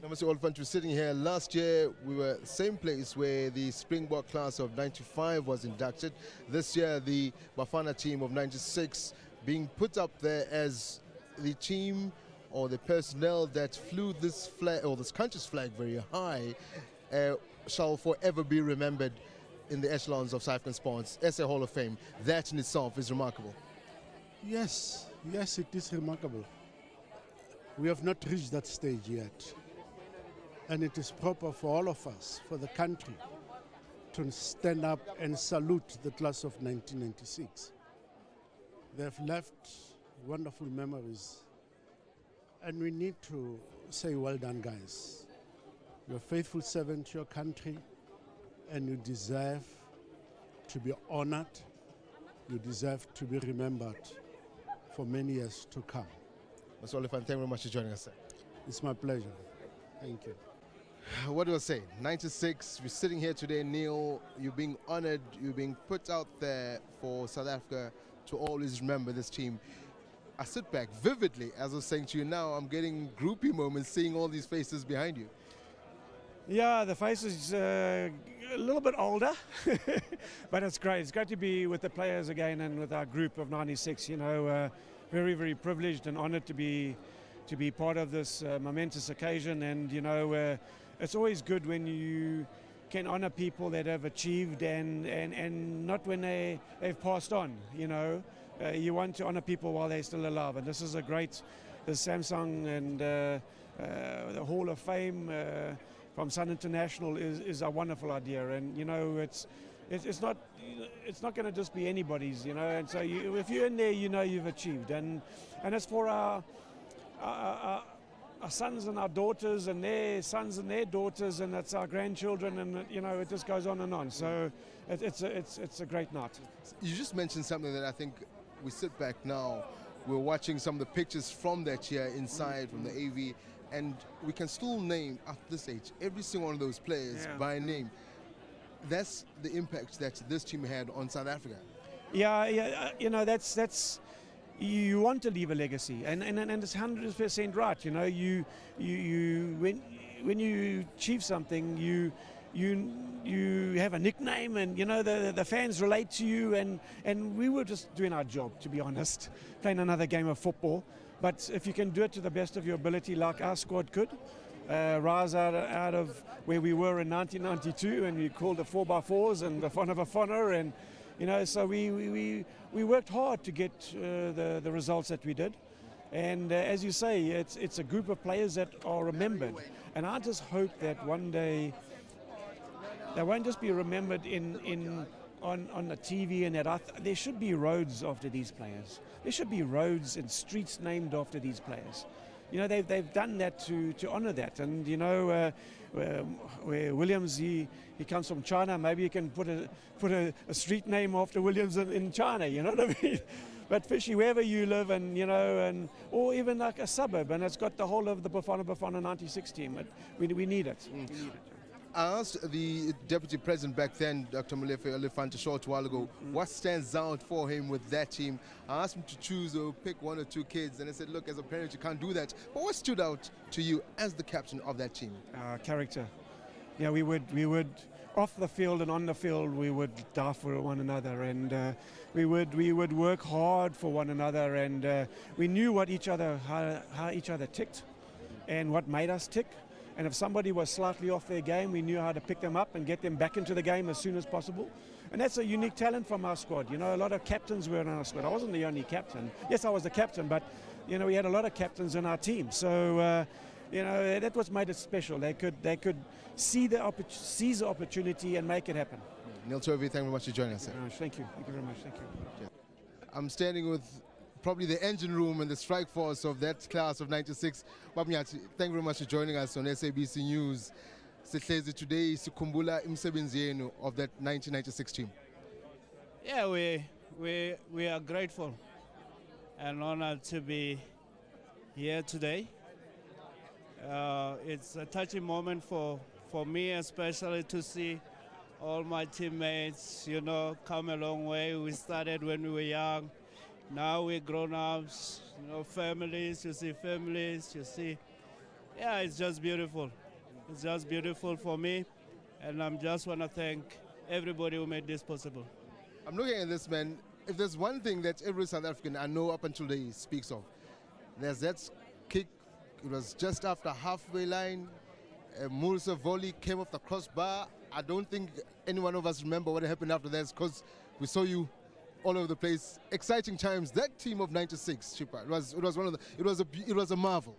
Now, Mr. Oliphant, we're sitting here. Last year, we were same place where the Springbok class of 95 was inducted. This year, the Bafana team of 96 being put up there as the team or the personnel that flew this flag, or this country's flag, very high, shall forever be remembered in the echelons of South African sports. SA Hall of Fame. That in itself is remarkable. Yes, it is remarkable. We have not reached that stage yet. And it is proper for all of us, for the country, to stand up and salute the class of 1996. They have left wonderful memories. And we need to say, well done, guys. You're a faithful servant to your country, and you deserve to be honored. You deserve to be remembered for many years to come. Mr. Oliphant, thank you very much for joining us, sir. It's my pleasure. Thank you. What do I say? 96, we're sitting here today, Neil. You're being honored, you're being put out there for South Africa to always remember this team. I sit back vividly, as I was saying to you now, I'm getting groupie moments seeing all these faces behind you. Yeah, the face is a little bit older, but it's great. It's great to be with the players again and with our group of 96. You know, very, very privileged and honored to be part of this momentous occasion. And you know, it's always good when you can honor people that have achieved and not when they've passed on. You know, you want to honor people while they're still alive, and this is a great, the Samsung and the Hall of Fame from Sun International is a wonderful idea. And you know, it's not going to just be anybody's, you know. And so if you're in there, you know you've achieved. And as for our sons and our daughters and their sons and their daughters, and that's our grandchildren, and you know, it just goes on and on. So it's a great night. You just mentioned something that I think we sit back now, we're watching some of the pictures from that year inside from the AV, and we can still name at this age every single one of those players by name. That's the impact that this team had on South Africa. Yeah, you know, that's you want to leave a legacy, and it's 100% right. You know, you when you achieve something, you have a nickname, and you know the fans relate to you, and we were just doing our job, to be honest, playing another game of football. But if you can do it to the best of your ability, like our squad could, rise out of where we were in 1992, and we called the 4x4s and Bafana Bafana, and you know, so we worked hard to get the results that we did. And as you say, it's a group of players that are remembered, and I just hope that one day they won't just be remembered on the TV, and that there should be roads after these players. There should be roads and streets named after these players. You know, they've done that to honour that. And you know, where Williams, he comes from China, maybe you can put a street name after Williams in China. You know what I mean? But Fishy, wherever you live, and you know, or even like a suburb, and it's got the whole of the Bafana Bafana 96 team. We need it. We need it. I asked the deputy president back then, Dr. Molefe Elefant, a short while ago, what stands out for him with that team. I asked him to choose or pick one or two kids, and I said, look, as a parent, you can't do that. But what stood out to you as the captain of that team? Character. Yeah, we would off the field and on the field, we would die for one another, and we would work hard for one another, and we knew what how each other ticked, and what made us tick. And if somebody was slightly off their game, we knew how to pick them up and get them back into the game as soon as possible. And that's a unique talent from our squad. You know, a lot of captains were in our squad. I wasn't the only captain. Yes, I was the captain, but, you know, we had a lot of captains in our team. So, you know, that was made it special. They could seize the opportunity and make it happen. Neil Tovey, thank you very much for joining us. Thank you. Thank you very much. Thank you. I'm standing with probably the engine room and the strike force of that class of 96. Babnyati, thank you very much for joining us on SABC News. Sihlezi today sikhumbula imisebenzi yenu of that 1996 team. Yeah, we are grateful and honored to be here today. It's a touching moment for me, especially to see all my teammates, you know, come a long way. We started when we were young. Now we're grown-ups, you know, families, you see. Yeah, it's just beautiful. It's just beautiful for me, and I just want to thank everybody who made this possible. I'm looking at this, man. If there's one thing that every South African I know up until today speaks of, there's that kick. It was just after halfway line. Mulsa volley came off the crossbar. I don't think any one of us remember what happened after that, because we saw you all over the place. Exciting times. That team of '96, Chipa. It was one of the. It was a marvel.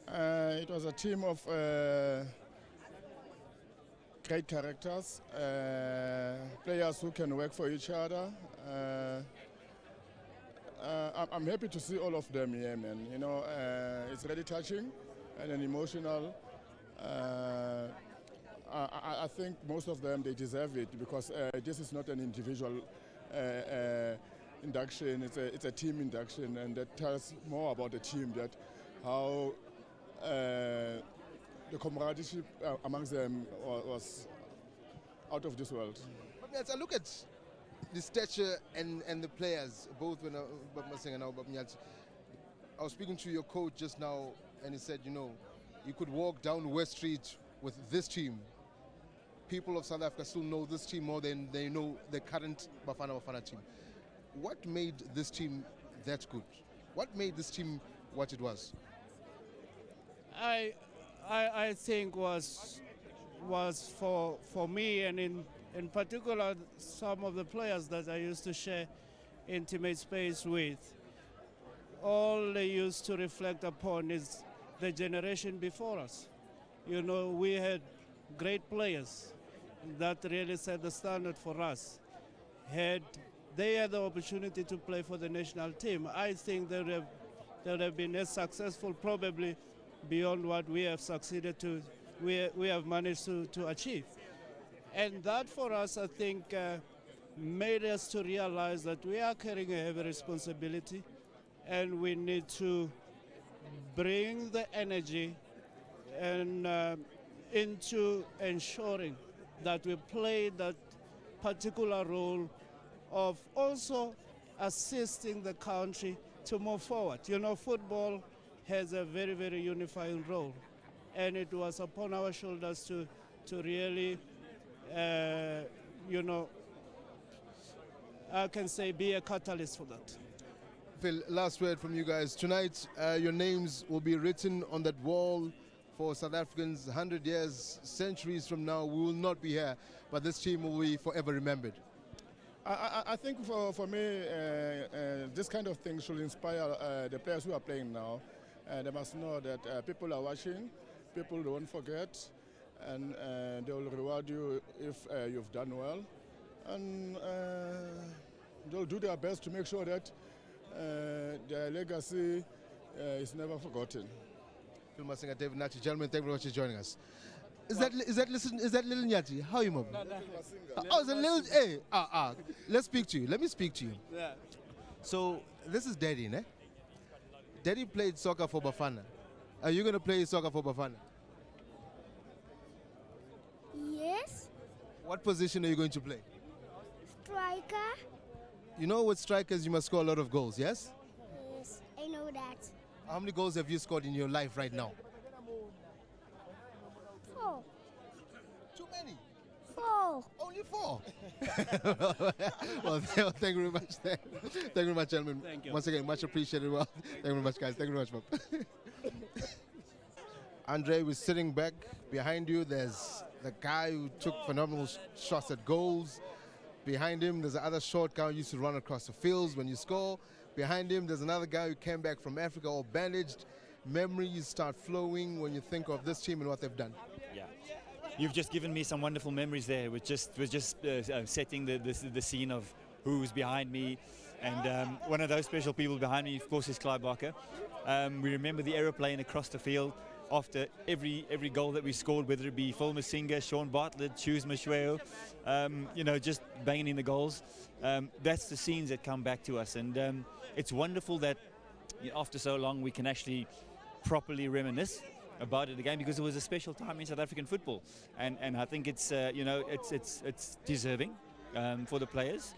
It was a team of great characters, players who can work for each other. I'm happy to see all of them here, man. You know, it's really touching and emotional. I think most of them, they deserve it, because this is not an individual induction, it's a team induction, and that tells more about the team, that how the camaraderie amongst them was out of this world. But as I look at the stature and the players, both when Babmasing and now Babnyati, I was speaking to your coach just now, and he said, you know, you could walk down West Street with this team. People of South Africa still know this team more than they know the current Bafana Bafana team. What made this team that good? What made this team what it was? I think was for me, and in particular some of the players that I used to share intimate space with, all they used to reflect upon is the generation before us. You know, we had great players, that really set the standard for us. Had they had the opportunity to play for the national team, I think they would have been as successful, probably beyond what we have succeeded to, we have managed to achieve. And that for us, I think, made us to realize that we are carrying a heavy responsibility and we need to bring the energy and into ensuring that we play that particular role of also assisting the country to move forward. You know, football has a very, very unifying role, and it was upon our shoulders to really, you know, I can say be a catalyst for that. Phil, last word from you guys. Tonight, your names will be written on that wall for South Africans 100 years, centuries from now. We will not be here, but this team will be forever remembered. I think for me, this kind of thing should inspire the players who are playing now. They must know that people are watching, people don't forget, and they will reward you if you've done well. And they'll do their best to make sure that their legacy is never forgotten. Phil Masinga, David Nachi, gentlemen, thank you very much for joining us. Is that little Nyati? How are you, Mom? No. Oh, it's a little. Hey, let's speak to you. Let me speak to you. Yeah. So this is Daddy, ne? Daddy played soccer for Bafana. Are you going to play soccer for Bafana? Yes. What position are you going to play? Striker. You know, with strikers, you must score a lot of goals, yes? Yes, I know that. How many goals have you scored in your life right now? 4. Too many? 4. Only 4? Well, thank you very much. Thank you very much, gentlemen. Thank you. Once again, much appreciated. Well, thank you very much, guys. Thank you very much, Mom. Andre, we're sitting back. Behind you, there's the guy who took phenomenal shots at goals. Behind him, there's another short guy who used to run across the fields when you score. Behind him, there's another guy who came back from Africa all bandaged. Memories start flowing when you think of this team and what they've done. Yeah, you've just given me some wonderful memories there. We're just setting the scene of who's behind me, and one of those special people behind me, of course, is Clive Barker. We remember the aeroplane across the field after every goal that we scored, whether it be Phil Masinga, Sean Bartlett, Shoes Mashweo, you know, just banging in the goals. That's the scenes that come back to us, and it's wonderful that after so long we can actually properly reminisce about it again, because it was a special time in South African football, and I think it's you know, it's deserving for the players,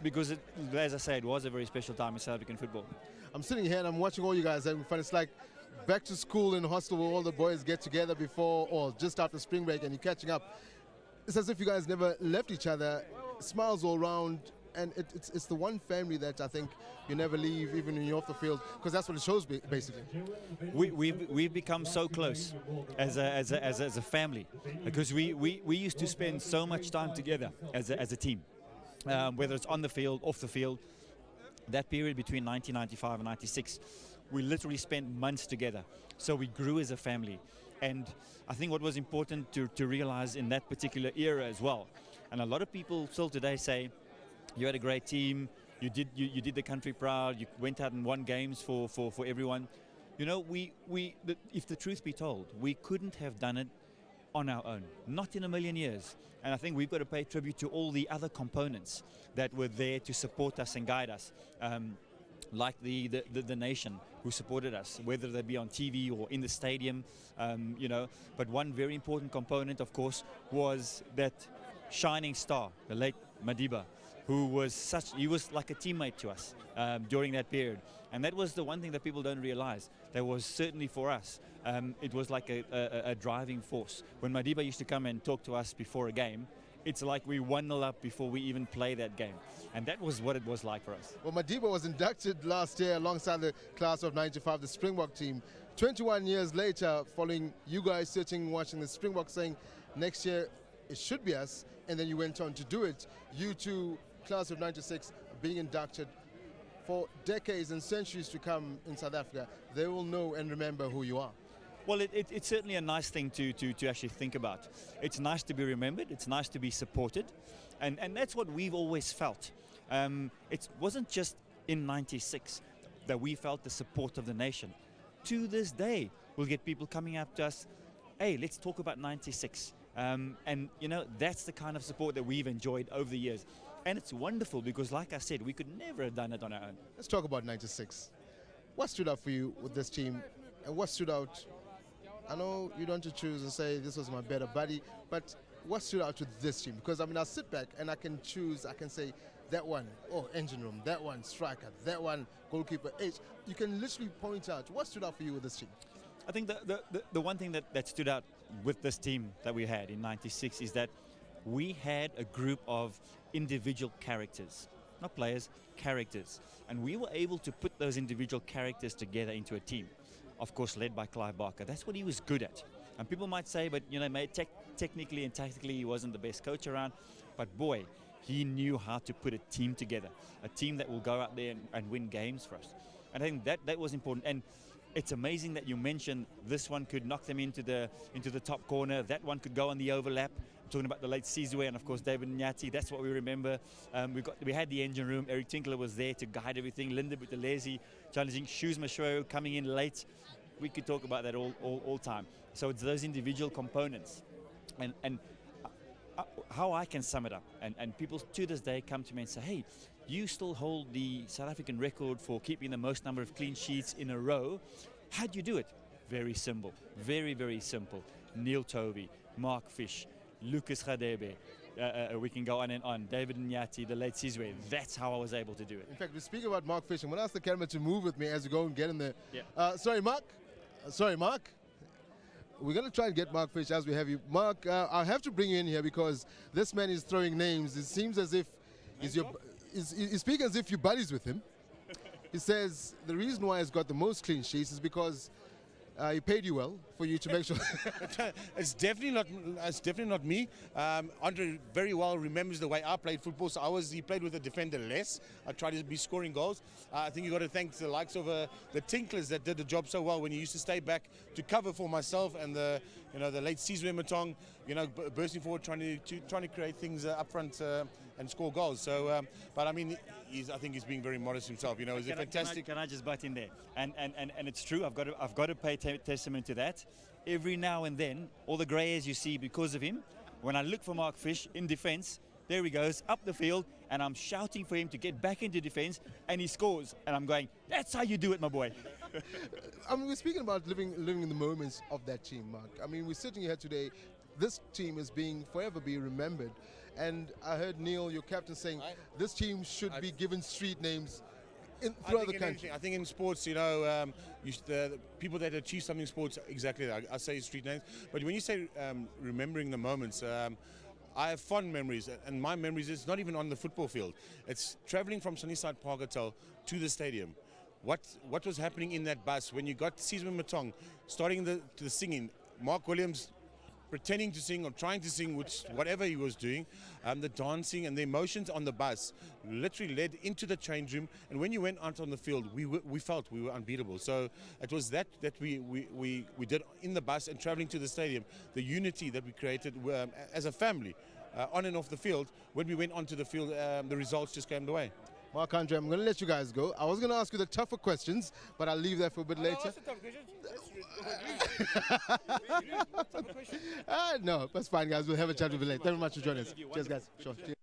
because as I say, it was a very special time in South African football. I'm sitting here and I'm watching all you guys having fun. It's like back to school in hostel where all the boys get together before or just after spring break and you're catching up. It's as if you guys never left each other. Smiles all around, and it's the one family that I think you never leave, even when you're off the field, because that's what it shows basically. We've become so close as a family, because we used to spend so much time together as a team, whether it's on the field, off the field. That period between 1995 and 96, we literally spent months together. So we grew as a family, and I think what was important to realize in that particular era as well. And a lot of people still today say, you had a great team, you did the country proud, you went out and won games for everyone. You know, if the truth be told, we couldn't have done it on our own, not in a million years. And I think we've got to pay tribute to all the other components that were there to support us and guide us, like the nation who supported us, whether they be on TV or in the stadium, you know. But one very important component, of course, was that shining star, the late Madiba, who was he was like a teammate to us during that period. And that was the one thing that people don't realize. That was certainly for us, it was like a driving force. When Madiba used to come and talk to us before a game, it's like we 1-0 up before we even play that game. And that was what it was like for us. Well, Madiba was inducted last year alongside the class of 95, the Springbok team. 21 years later, following you guys sitting, watching the Springbok saying, next year it should be us, and then you went on to do it. You two, class of 96, being inducted. For decades and centuries to come in South Africa, they will know and remember who you are. Well, it's certainly a nice thing to actually think about. It's nice to be remembered. It's nice to be supported. And that's what we've always felt. It wasn't just in 96 that we felt the support of the nation. To this day, we'll get people coming up to us, hey, let's talk about 96. And, you know, that's the kind of support that we've enjoyed over the years. And it's wonderful because, like I said, we could never have done it on our own. Let's talk about 96. What stood out for you with this team? And what stood out? I know you don't want to choose and say this was my better buddy, but what stood out to this team? Because, I mean, I sit back and I can choose, I can say, that one, oh, engine room, that one, striker, that one, goalkeeper, H. You can literally point out what stood out for you with this team. I think the one thing that stood out with this team that we had in 96 is that we had a group of individual characters, not players, characters. And we were able to put those individual characters together into a team, of course, led by Clive Barker. That's what he was good at. And people might say, but, you know, technically and tactically, he wasn't the best coach around. But boy, he knew how to put a team together, a team that will go out there and win games for us. And I think that was important. And it's amazing that you mentioned this one could knock them into the top corner. That one could go on the overlap. I'm talking about the late Sizwe and, of course, David Nyati. That's what we remember. We had the engine room. Eric Tinkler was there to guide everything. Linda with the lazy challenging. Shoes Mashweo coming in late. We could talk about that all time. So it's those individual components. And how I can sum it up, and people to this day come to me and say, hey, you still hold the South African record for keeping the most number of clean sheets in a row. How'd you do it? Very simple. Very, very simple. Neil Tovey, Mark Fish, Lucas Radebe. We can go on and on. David Nyati, the late Sizwe. That's how I was able to do it. In fact, we speak about Mark Fish. I'm going to ask the camera to move with me as we go and get in there. Yeah. Sorry, Mark. We're going to try and get Mark Fish as we have you. Mark, I have to bring you in here because this man is throwing names. It seems as if he's speaking as if you're buddies with him. He says the reason why he's got the most clean sheets is because he paid you well for you to make sure. It's definitely not me. Andre very well remembers the way I played football. So he played with a defender less. I tried to be scoring goals. I think you got to thank the likes of the Tinklers that did the job so well when he used to stay back to cover for myself and the late Sizwe Matong, bursting forward trying to create things up front and score goals. So, but I mean, I think he's being very modest himself. He's a fantastic. Can I just butt in there? And it's true. I've got to pay testament to that. Every now and then, all the grey hairs you see because of him. When I look for Mark Fish in defence, there he goes up the field, and I'm shouting for him to get back into defence, and he scores. And I'm going, that's how you do it, my boy. I mean, we're speaking about living in the moments of that team, Mark. I mean, we're sitting here today. This team is forever be remembered. And I heard Neil, your captain, saying this team should be given street names throughout the country. I think in sports, the people that achieve something in sports, exactly, I say street names. But when you say remembering the moments, I have fond memories, and my memories is not even on the football field. It's traveling from Sunnyside Park Hotel to the stadium. What was happening in that bus when you got Sizwe Matong starting the singing, Mark Williams pretending to sing or trying to sing, whatever he was doing, the dancing and the emotions on the bus literally led into the change room. And when you went out on the field, we felt we were unbeatable. So it was that we did in the bus and traveling to the stadium, the unity that we created as a family on and off the field. When we went onto the field, the results just came the way. Mark Andre, I'm going to let you guys go. I was going to ask you the tougher questions, but I'll leave that for a bit later. No, that's fine, guys. We'll have a chat with you later. Thank you very much for joining us. Cheers, guys. Sure. Cheers.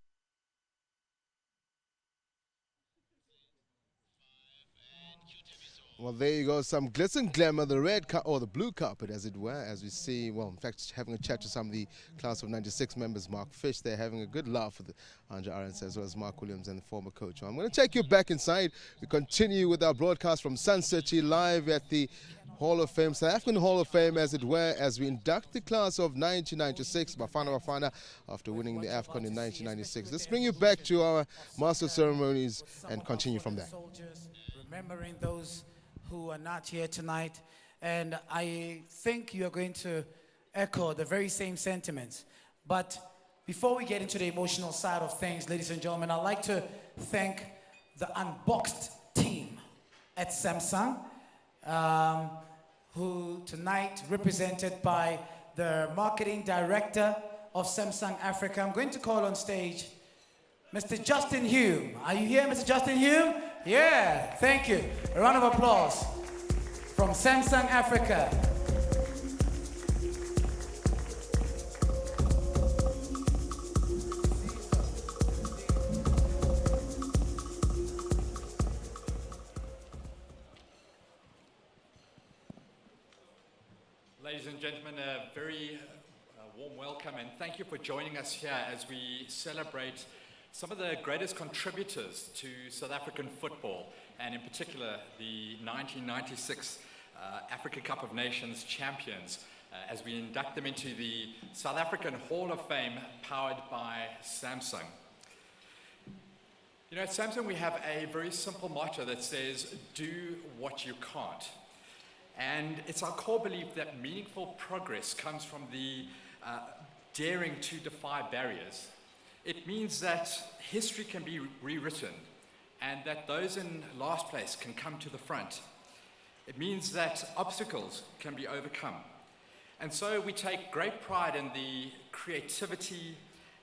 Well, there you go. Some glitz and glamour, the the blue carpet, as it were, as we see. Well, in fact, having a chat to some of the class of '96 members, Mark Fish. They're having a good laugh with Andre Arendse as well as Mark Williams and the former coach. I'm going to take you back inside. We continue with our broadcast from Sun City live at the Hall of Fame, South African Hall of Fame, as it were, as we induct the class of 1996, Bafana Bafana, after winning the AFCON in 1996. Let's bring you back to our master of ceremonies and continue from there. Soldiers, remembering those who are not here tonight, and I think you are going to echo the very same sentiments. But before we get into the emotional side of things, ladies and gentlemen, I'd like to thank the Unboxed team at Samsung. who tonight represented by the marketing director of Samsung Africa. I'm going to call on stage Mr. Justin Hume. Are you here, Mr. Justin Hume? Yeah, thank you. A round of applause from Samsung Africa. Ladies and gentlemen, a very warm welcome and thank you for joining us here as we celebrate some of the greatest contributors to South African football, and in particular the 1996 Africa Cup of Nations champions, as we induct them into the South African Hall of Fame powered by Samsung. You know, at Samsung we have a very simple motto that says, do what you can't. And it's our core belief that meaningful progress comes from the daring to defy barriers. It means that history can be rewritten and that those in last place can come to the front. It means that obstacles can be overcome. And so we take great pride in the creativity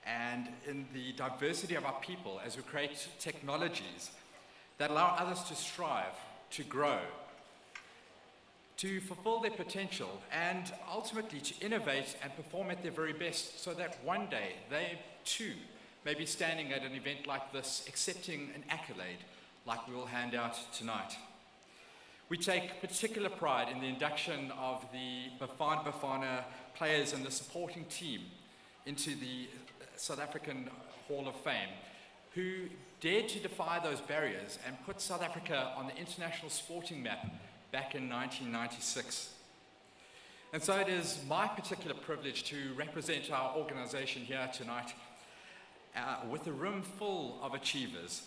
and in the diversity of our people as we create technologies that allow others to strive, to grow, to fulfill their potential, and ultimately to innovate and perform at their very best so that one day they too may be standing at an event like this, accepting an accolade like we will hand out tonight. We take particular pride in the induction of the Bafana Bafana players and the supporting team into the South African Hall of Fame, who dared to defy those barriers and put South Africa on the international sporting map back in 1996. And so it is my particular privilege to represent our organization here tonight with a room full of achievers.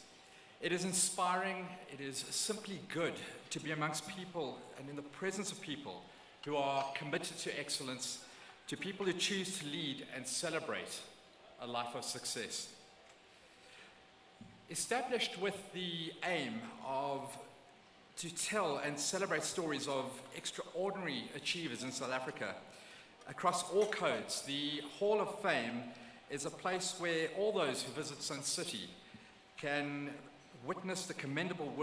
It is inspiring, it is simply good to be amongst people and in the presence of people who are committed to excellence, to people who choose to lead and celebrate a life of success. Established with the aim to tell and celebrate stories of extraordinary achievers in South Africa. Across all codes, the Hall of Fame is a place where all those who visit Sun City can witness the commendable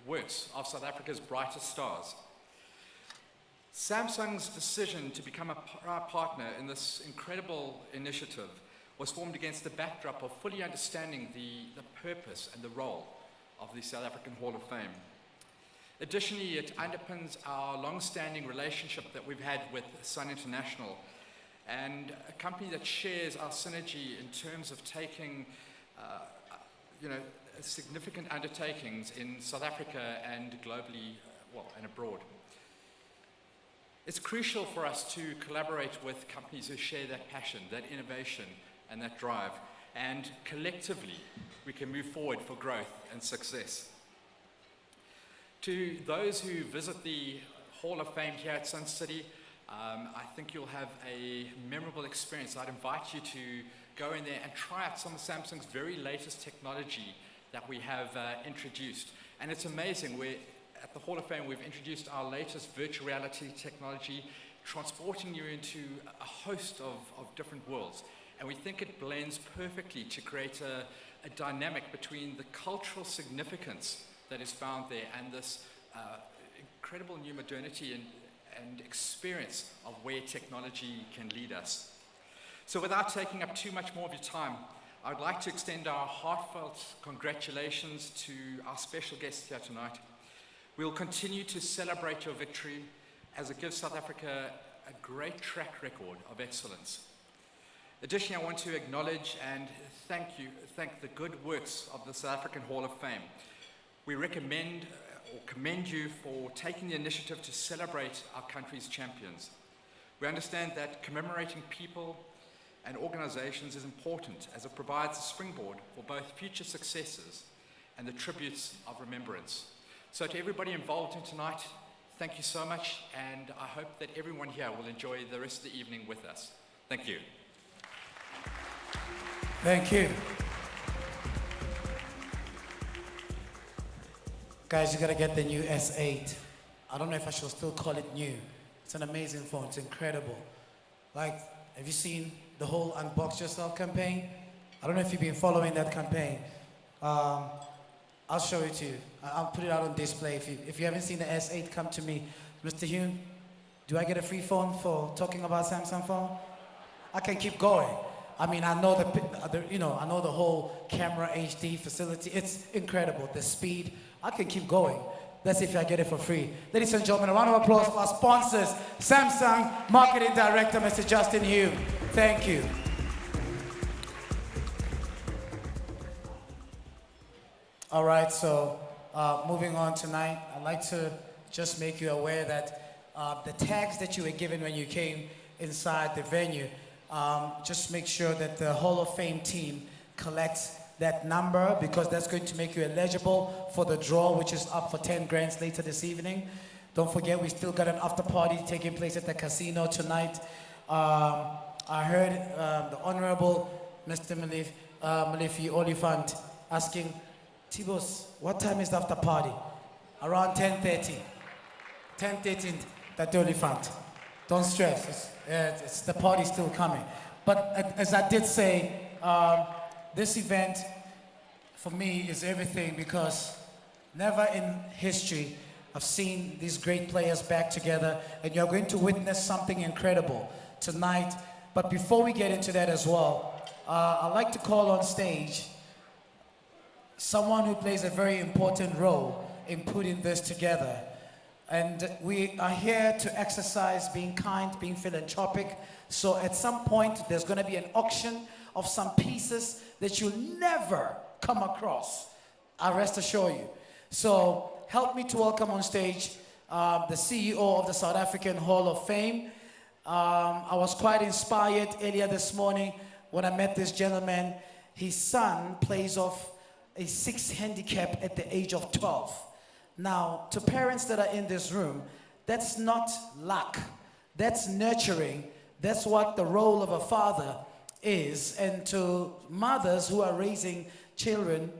works of South Africa's brightest stars. Samsung's decision to become a partner in this incredible initiative was formed against the backdrop of fully understanding the purpose and the role of the South African Hall of Fame. Additionally, it underpins our long-standing relationship that we've had with Sun International, and a company that shares our synergy in terms of taking significant undertakings in South Africa and globally, and abroad. It's crucial for us to collaborate with companies who share that passion, that innovation, and that drive, and collectively we can move forward for growth and success. To those who visit the Hall of Fame here at Sun City, I think you'll have a memorable experience. I'd invite you to go in there and try out some of Samsung's very latest technology that we have introduced. And it's amazing, at the Hall of Fame we've introduced our latest virtual reality technology, transporting you into a host of different worlds. And we think it blends perfectly to create a dynamic between the cultural significance that is found there and this incredible new modernity and experience of where technology can lead us. So without taking up too much more of your time, I would like to extend our heartfelt congratulations to our special guests here tonight. We'll continue to celebrate your victory as it gives South Africa a great track record of excellence. Additionally, I want to acknowledge and thank the good works of the South African Hall of Fame. We recommend or commend you for taking the initiative to celebrate our country's champions. We understand that commemorating people and organizations is important as it provides a springboard for both future successes and the tributes of remembrance. So to everybody involved in tonight, thank you so much, and I hope that everyone here will enjoy the rest of the evening with us. Thank you. Thank you. Guys, you gotta get the new S8. I don't know if I should still call it new. It's an amazing phone. It's incredible. Like, have you seen the whole Unbox Yourself campaign? I don't know if you've been following that campaign. I'll show it to you. I'll put it out on display. If you haven't seen the S8, come to me. Mr. Hume, do I get a free phone for talking about Samsung phone? I can keep going. I mean, I know I know the whole camera HD facility. It's incredible. The speed. I can keep going. Let's see if I get it for free. Ladies and gentlemen, a round of applause for our sponsors, Samsung Marketing Director, Mr. Justin Hume. Thank you. All right, so moving on tonight, I'd like to just make you aware that the tags that you were given when you came inside the venue, just make sure that the Hall of Fame team collects that number, because that's going to make you eligible for the draw, which is up for 10 grand later this evening. Don't forget, we still got an after party taking place at the casino tonight. I heard the Honorable Mr. Malefi Oliphant asking, Tibos, what time is the after party? Around 10:30. 10:30, that Oliphant. Don't stress, it's the party's still coming. But as I did say, this event for me is everything, because never in history I've seen these great players back together, and you're going to witness something incredible tonight. But before we get into that as well, I'd like to call on stage someone who plays a very important role in putting this together. And we are here to exercise being kind, being philanthropic. So at some point, there's going to be an auction of some pieces that you'll never come across. I rest assure you. So help me to welcome on stage the CEO of the South African Hall of Fame. I was quite inspired earlier this morning when I met this gentleman. His son plays off a 6 handicap at the age of 12. Now, to parents that are in this room, that's not luck. That's nurturing. That's what the role of a father is. And to mothers who are raising children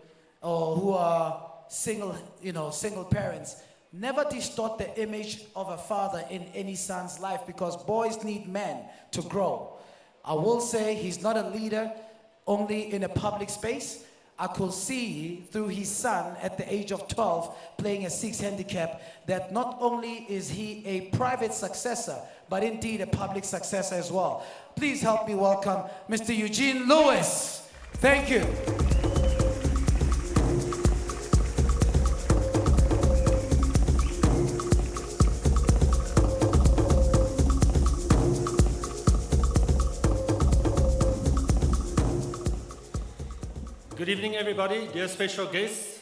or who are single parents, never distort the image of a father in any son's life, because boys need men to grow. I will say he's not a leader only in a public space. I could see through his son at the age of 12 playing a 6 handicap that not only is he a private successor, but indeed a public successor as well. Please help me welcome Mr. Eugene Lewis. Thank you. Good evening, everybody, dear special guests.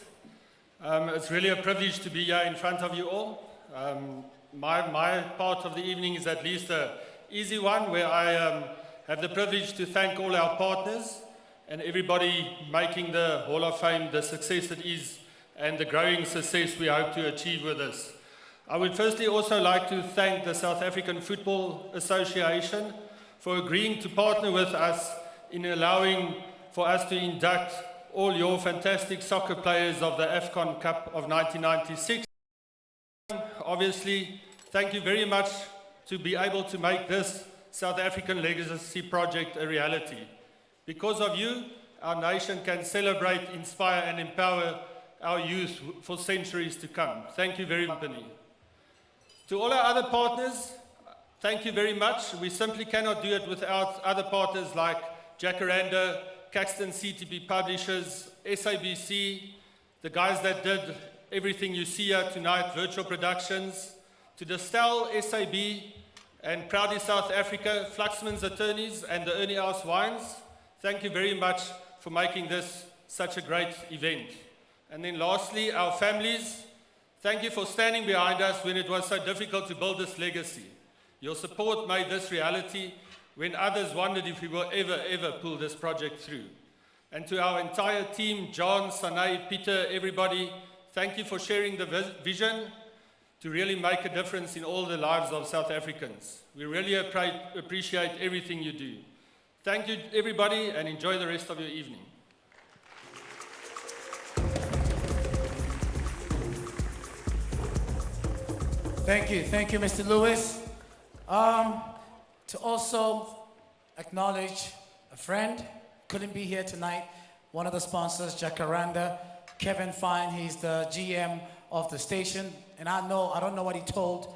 It's really a privilege to be here in front of you all. My part of the evening is at least an easy one, where I have the privilege to thank all our partners and everybody making the Hall of Fame the success it is and the growing success we hope to achieve with this. I would firstly also like to thank the South African Football Association for agreeing to partner with us in allowing for us to induct all your fantastic soccer players of the AFCON Cup of 1996. Obviously, thank you very much to be able to make this South African Legacy Project a reality. Because of you, our nation can celebrate, inspire and empower our youth for centuries to come. Thank you very much. To all our other partners, thank you very much. We simply cannot do it without other partners like Jacaranda, Caxton CTP Publishers, SABC, the guys that did everything you see here tonight, Virtual Productions, to Distel, SAB, and proudly South Africa, Fluxman's Attorneys, and the Ernie House Wines. Thank you very much for making this such a great event. And then lastly, our families, thank you for standing behind us when it was so difficult to build this legacy. Your support made this reality when others wondered if we will ever pull this project through. And to our entire team, John, Sanay, Peter, everybody, thank you for sharing the vision to really make a difference in all the lives of South Africans. We really appreciate everything you do. Thank you, everybody, and enjoy the rest of your evening. Thank you, Mr. Lewis. To also acknowledge a friend, couldn't be here tonight, one of the sponsors, Jacaranda, Kevin Fine, he's the GM of the station, and I don't know what he told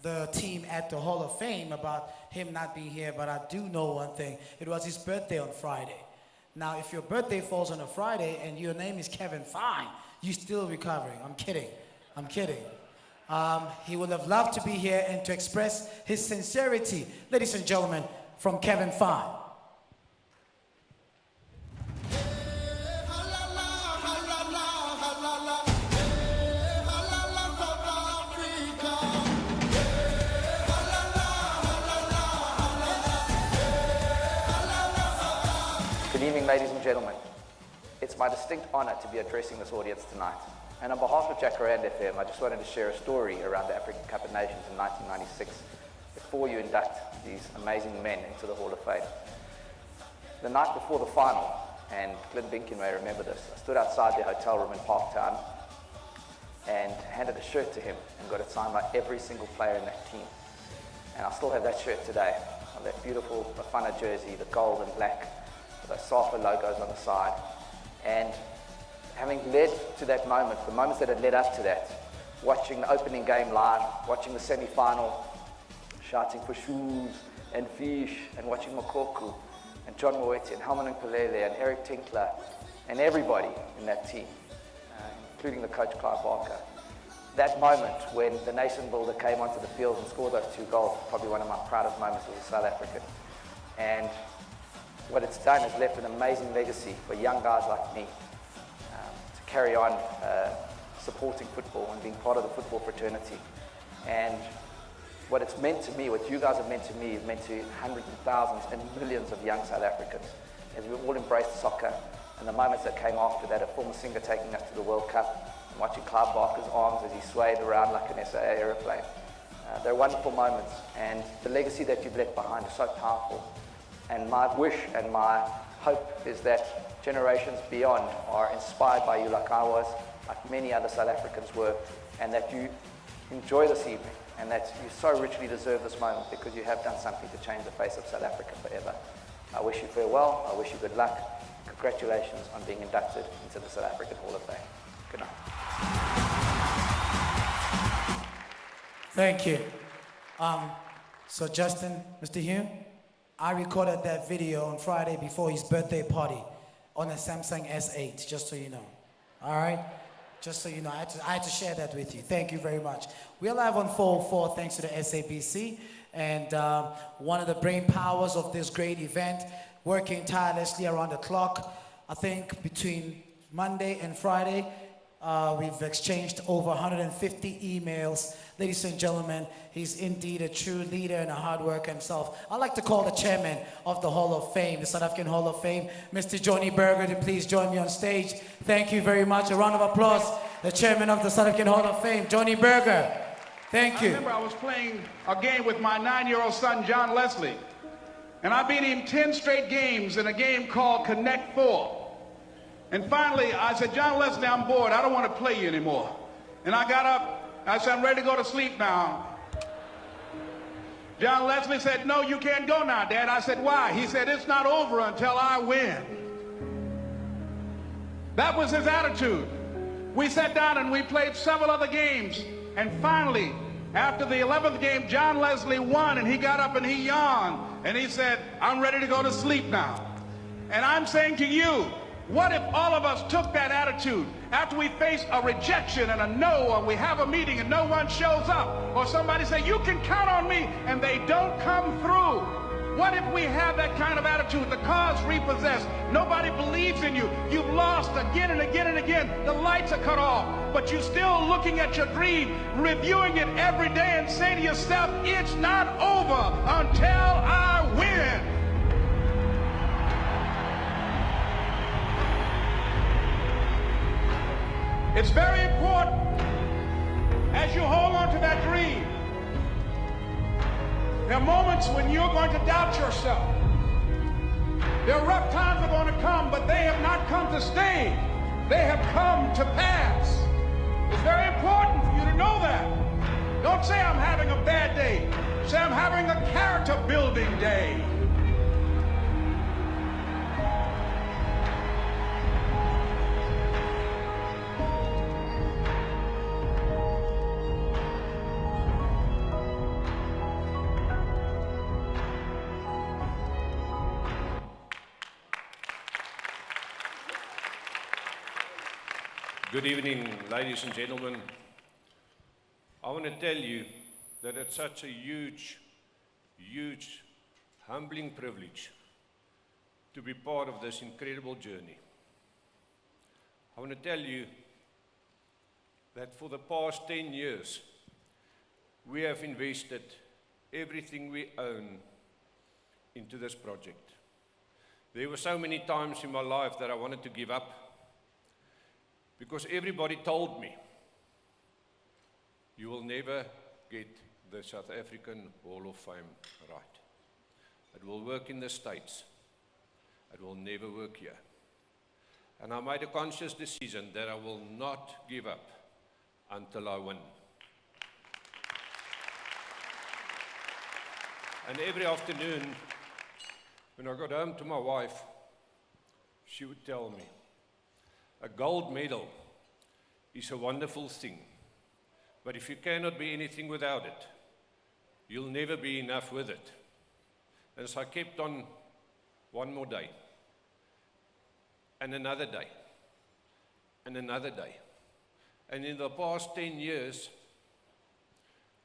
the team at the Hall of Fame about him not being here, but I do know one thing. It was his birthday on Friday. Now, if your birthday falls on a Friday and your name is Kevin Fine, you're still recovering. I'm kidding. He would have loved to be here and to express his sincerity. Ladies and gentlemen, from Kevin Fine. Good evening, ladies and gentlemen. It's my distinct honor to be addressing this audience tonight. And on behalf of Jacaranda FM, I just wanted to share a story around the African Cup of Nations in 1996 before you induct these amazing men into the Hall of Fame. The night before the final, and Glenn Binkin may remember this, I stood outside the hotel room in Parktown and handed a shirt to him and got it signed by every single player in that team. And I still have that shirt today, on that beautiful Bafana jersey, the gold and black, with those SAFA logos on the side. And having led to that moment, the moments that had led up to that, watching the opening game live, watching the semi-final, shouting for shoes and fish, and watching Mokoku and John Moeti and Helman and Pelele and Eric Tinkler and everybody in that team, including the coach Clive Barker. That moment when the nation builder came onto the field and scored those 2 goals, probably one of my proudest moments as a South African. And what it's done is left an amazing legacy for young guys like me to carry on supporting football and being part of the football fraternity. And what it's meant to me, what you guys have meant to me, is meant to hundreds of thousands and millions of young South Africans as we all embraced soccer. And the moments that came after that, a former singer taking us to the World Cup and watching Clive Barker's arms as he swayed around like an SAA aeroplane. They're wonderful moments, and the legacy that you've left behind is so powerful. And my wish and my hope is that generations beyond are inspired by you like I was, like many other South Africans were, and that you enjoy this evening, and that you so richly deserve this moment because you have done something to change the face of South Africa forever. I wish you farewell, I wish you good luck. Congratulations on being inducted into the South African Hall of Fame. Good night. Thank you. So Justin, Mr. Hume, I recorded that video on Friday before his birthday party on a Samsung S8, just so you know. All right? Just so you know, I had to share that with you. Thank you very much. We're live on 404 thanks to the SABC, and one of the brain powers of this great event, working tirelessly around the clock. I think between Monday and Friday, we've exchanged over 150 emails. Ladies and gentlemen, he's indeed a true leader and a hard worker himself. I'd like to call the chairman of the Hall of Fame, the South African Hall of Fame, Mr. Johnny Berger, to please join me on stage. Thank you very much. A round of applause. The chairman of the South African Hall of Fame, Johnny Berger. Thank you. I remember I was playing a game with my 9-year-old son, John Leslie, and I beat him 10 straight games in a game called Connect 4. And finally, I said, John Leslie, I'm bored. I don't want to play you anymore. And I got up. I said, I'm ready to go to sleep now. John Leslie said, no, you can't go now, Dad. I said, why? He said, it's not over until I win. That was his attitude. We sat down and we played several other games. And finally, after the 11th game, John Leslie won, and he got up and he yawned. And he said, I'm ready to go to sleep now. And I'm saying to you, what if all of us took that attitude after we face a rejection and a no, or we have a meeting and no one shows up, or somebody say, you can count on me, and they don't come through? What if we have that kind of attitude? The car's repossessed. Nobody believes in you. You've lost again and again and again. The lights are cut off, but you're still looking at your dream, reviewing it every day, and say to yourself, it's not over until I win. It's very important as you hold on to that dream. There are moments when you're going to doubt yourself. There are rough times are going to come, but they have not come to stay. They have come to pass. It's very important for you to know that. Don't say I'm having a bad day. Say I'm having a character building day. Good evening, ladies and gentlemen. I want to tell you that it's such a huge, humbling privilege to be part of this incredible journey. I want to tell you that for the past 10 years, we have invested everything we own into this project. There were so many times in my life that I wanted to give up, because everybody told me, you will never get the South African Hall of Fame right. It will work in the States. It will never work here. And I made a conscious decision that I will not give up until I win. And every afternoon, when I got home to my wife, she would tell me, a gold medal is a wonderful thing, but if you cannot be anything without it, you'll never be enough with it. And so I kept on one more day, and another day, and another day. And in the past 10 years,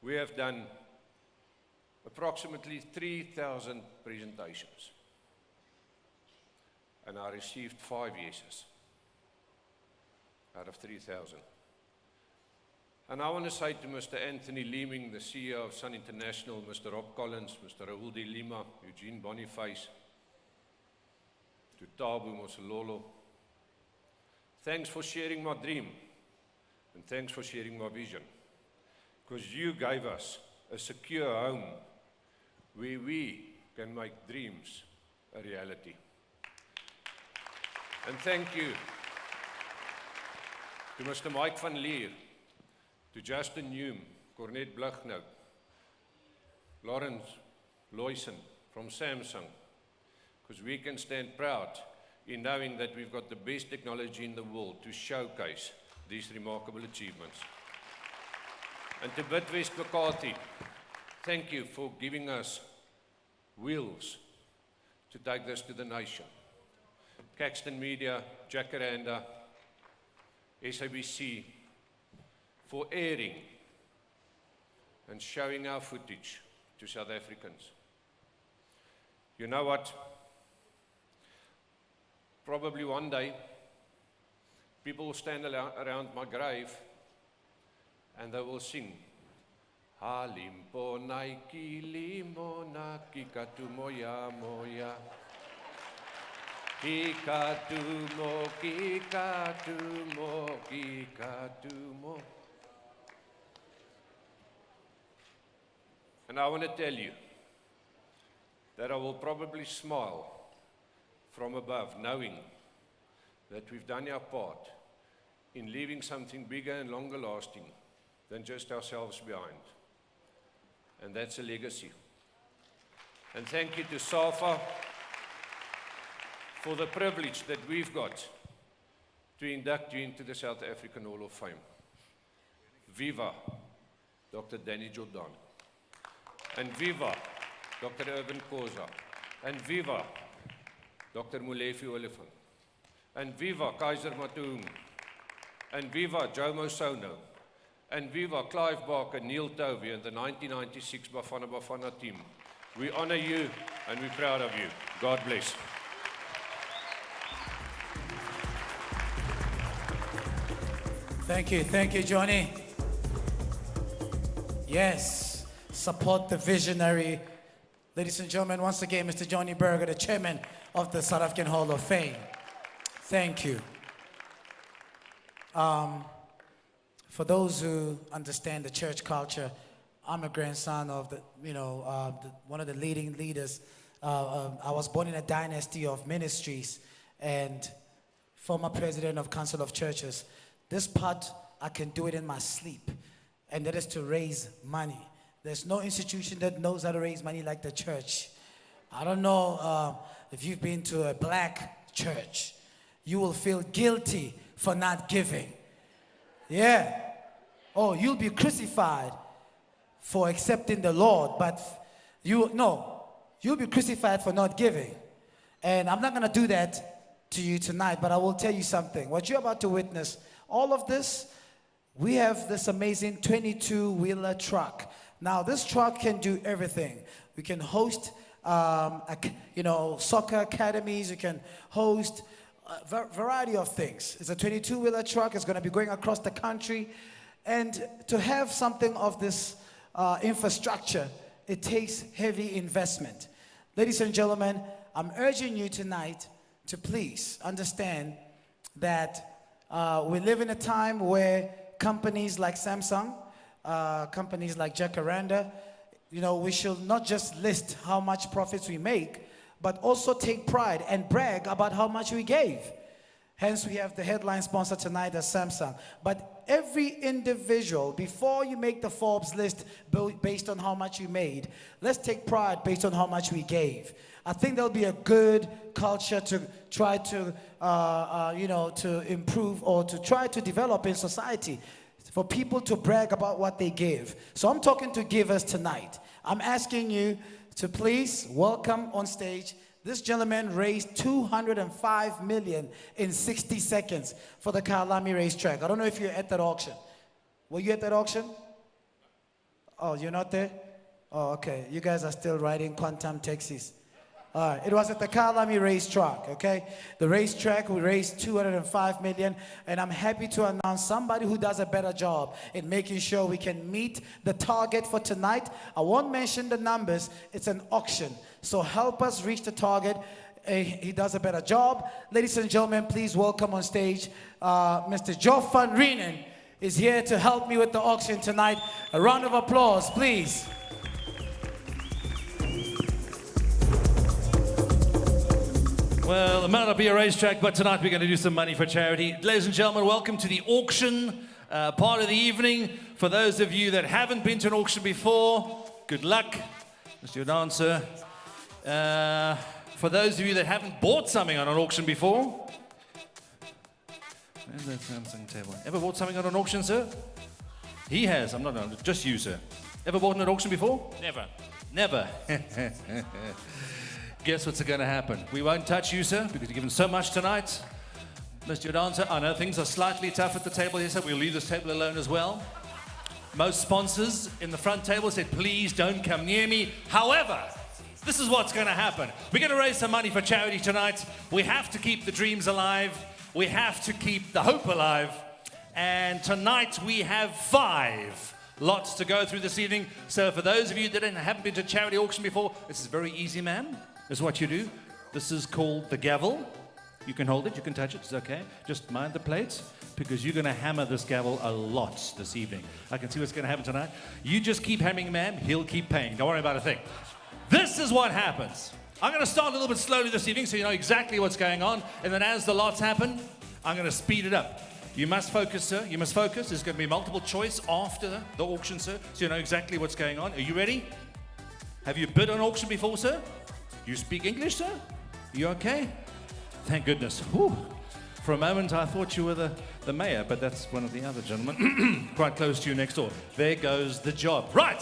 we have done approximately 3,000 presentations. And I received 5 yeses out of 3,000. And I want to say to Mr. Anthony Leeming, the CEO of Sun International, Mr. Rob Collins, Mr. Raul de Lima, Eugene Boniface, to Tabu Mosololo, thanks for sharing my dream, and thanks for sharing my vision, because you gave us a secure home where we can make dreams a reality. And thank you to Mr. Mike van Leer, to Justin Hume, Cornet Blignout, Lawrence Loyson from Samsung, because we can stand proud in knowing that we've got the best technology in the world to showcase these remarkable achievements. And to Bidwest McCarthy, thank you for giving us wheels to take this to the nation. Caxton Media, Jacaranda, SABC, for airing and showing our footage to South Africans. You know what? Probably one day, people will stand around my grave and they will sing, Halimpo naiki limo na kikatu moya moya. Kikatumo, kikatumo, kikatumo. And I want to tell you that I will probably smile from above, knowing that we've done our part in leaving something bigger and longer lasting than just ourselves behind. And that's a legacy. And thank you to SAFA for the privilege that we've got to induct you into the South African Hall of Fame. Viva Dr. Danny Jordan. And viva Dr. Urban Khoza. And viva Dr. Molefi Oliphant. And viva Kaiser Matuum. And viva Joe Mosono. And viva Clive Barker, Neil Tovey, and the 1996 Bafana Bafana team. We honor you and we're proud of you. God bless. Thank you, Johnny. Yes, support the visionary. Ladies and gentlemen, once again, Mr. Johnny Berger, the chairman of the South African Hall of Fame. Thank you. For those who understand the church culture, I'm a grandson of one of the leading leaders. I was born in a dynasty of ministries and former president of Council of Churches. This part, I can do it in my sleep. and that is to raise money. There's no institution that knows how to raise money like the church. I don't know if you've been to a black church. You will feel guilty for not giving. Yeah. Oh, you'll be crucified for accepting the Lord, but you'll be crucified for not giving. And I'm not going to do that to you tonight, but I will tell you something. What you're about to witness, all of this, we have this amazing 22-wheeler truck. Now, this truck can do everything. We can host, soccer academies. We can host a variety of things. It's a 22-wheeler truck. It's going to be going across the country. And to have something of this infrastructure, it takes heavy investment. Ladies and gentlemen, I'm urging you tonight to please understand that we live in a time where companies like Samsung, companies like Jacaranda, we should not just list how much profits we make, but also take pride and brag about how much we gave. Hence, we have the headline sponsor tonight as Samsung. But every individual, before you make the Forbes list based on how much you made, let's take pride based on how much we gave. I think there'll be a good culture to try to, to improve or to try to develop in society for people to brag about what they give. So I'm talking to givers tonight. I'm asking you to please welcome on stage. This gentleman raised 205 million in 60 seconds for the Kyalami racetrack. I don't know if you're at that auction. Were you at that auction? Oh, you're not there? Oh, okay. You guys are still riding quantum taxis. All right. It was at the Kyalami racetrack, okay? The racetrack, we raised 205 million, and I'm happy to announce somebody who does a better job in making sure we can meet the target for tonight. I won't mention the numbers. It's an auction. So help us reach the target. He does a better job. Ladies and gentlemen, please welcome on stage Mr. Joe van Reenen is here to help me with the auction tonight. A round of applause, please. Well, it might not be a racetrack, but tonight we're going to do some money for charity. Ladies and gentlemen, welcome to the auction part of the evening. For those of you that haven't been to an auction before, good luck. Mr. Dancer. For those of you that haven't bought something on an auction before, where's that Samsung table? Ever bought something on an auction, sir? He has. I'm not, no, just you, sir. Ever bought on an auction before? Never. Never. Guess what's going to happen? We won't touch you, sir, because you've given so much tonight. Mr. Dancer, I know things are slightly tough at the table here, so we'll leave this table alone as well. Most sponsors in the front table said, please don't come near me. However, this is what's going to happen. We're going to raise some money for charity tonight. We have to keep the dreams alive. We have to keep the hope alive. And tonight we have 5 lots to go through this evening. So for those of you that haven't been to a charity auction before, this is very easy, ma'am. This is what you do. This is called the gavel. You can hold it, you can touch it, it's okay. Just mind the plates, because you're going to hammer this gavel a lot this evening. I can see what's going to happen tonight. You just keep hammering, ma'am. He'll keep paying. Don't worry about a thing. This is what happens. I'm going to start a little bit slowly this evening so you know exactly what's going on. And then as the lots happen, I'm going to speed it up. You must focus, sir. You must focus. There's going to be multiple choice after the auction, sir, so you know exactly what's going on. Are you ready? Have you bid on auction before, sir? You speak English, sir? You okay? Thank goodness. Whew. For a moment, I thought you were the mayor, but that's one of the other gentlemen quite close to you next door. There goes the job. Right.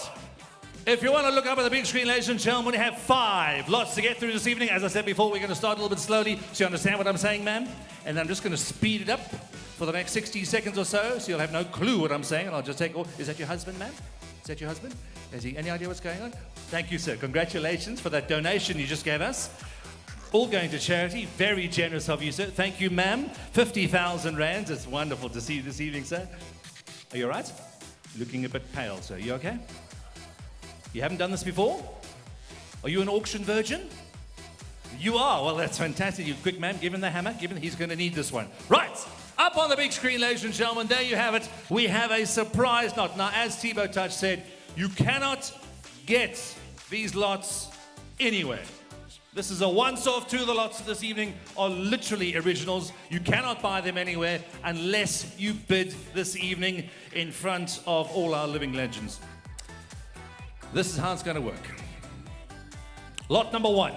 If you want to look up at the big screen, ladies and gentlemen, we have 5 lots to get through this evening. As I said before, we're going to start a little bit slowly, so you understand what I'm saying, ma'am. And I'm just going to speed it up for the next 60 seconds or so you'll have no clue what I'm saying, and I'll just take... Oh, is that your husband, ma'am? Is that your husband? Has he any idea what's going on? Thank you, sir. Congratulations for that donation you just gave us. All going to charity. Very generous of you, sir. Thank you, ma'am. 50,000 rands. It's wonderful to see you this evening, sir. Are you all right? Looking a bit pale, sir. You okay? You haven't done this before? Are you an auction virgin? You are. Well, that's fantastic. You quick, ma'am. Give him the hammer. He's going to need this one. Right. Up on the big screen, ladies and gentlemen, there you have it. We have a surprise lot. Now, as Thibaut Touch said, you cannot get these lots anywhere. This is a once-off. Two of the lots this evening are literally originals. You cannot buy them anywhere unless you bid this evening in front of all our living legends. This is how it's going to work. Lot number one,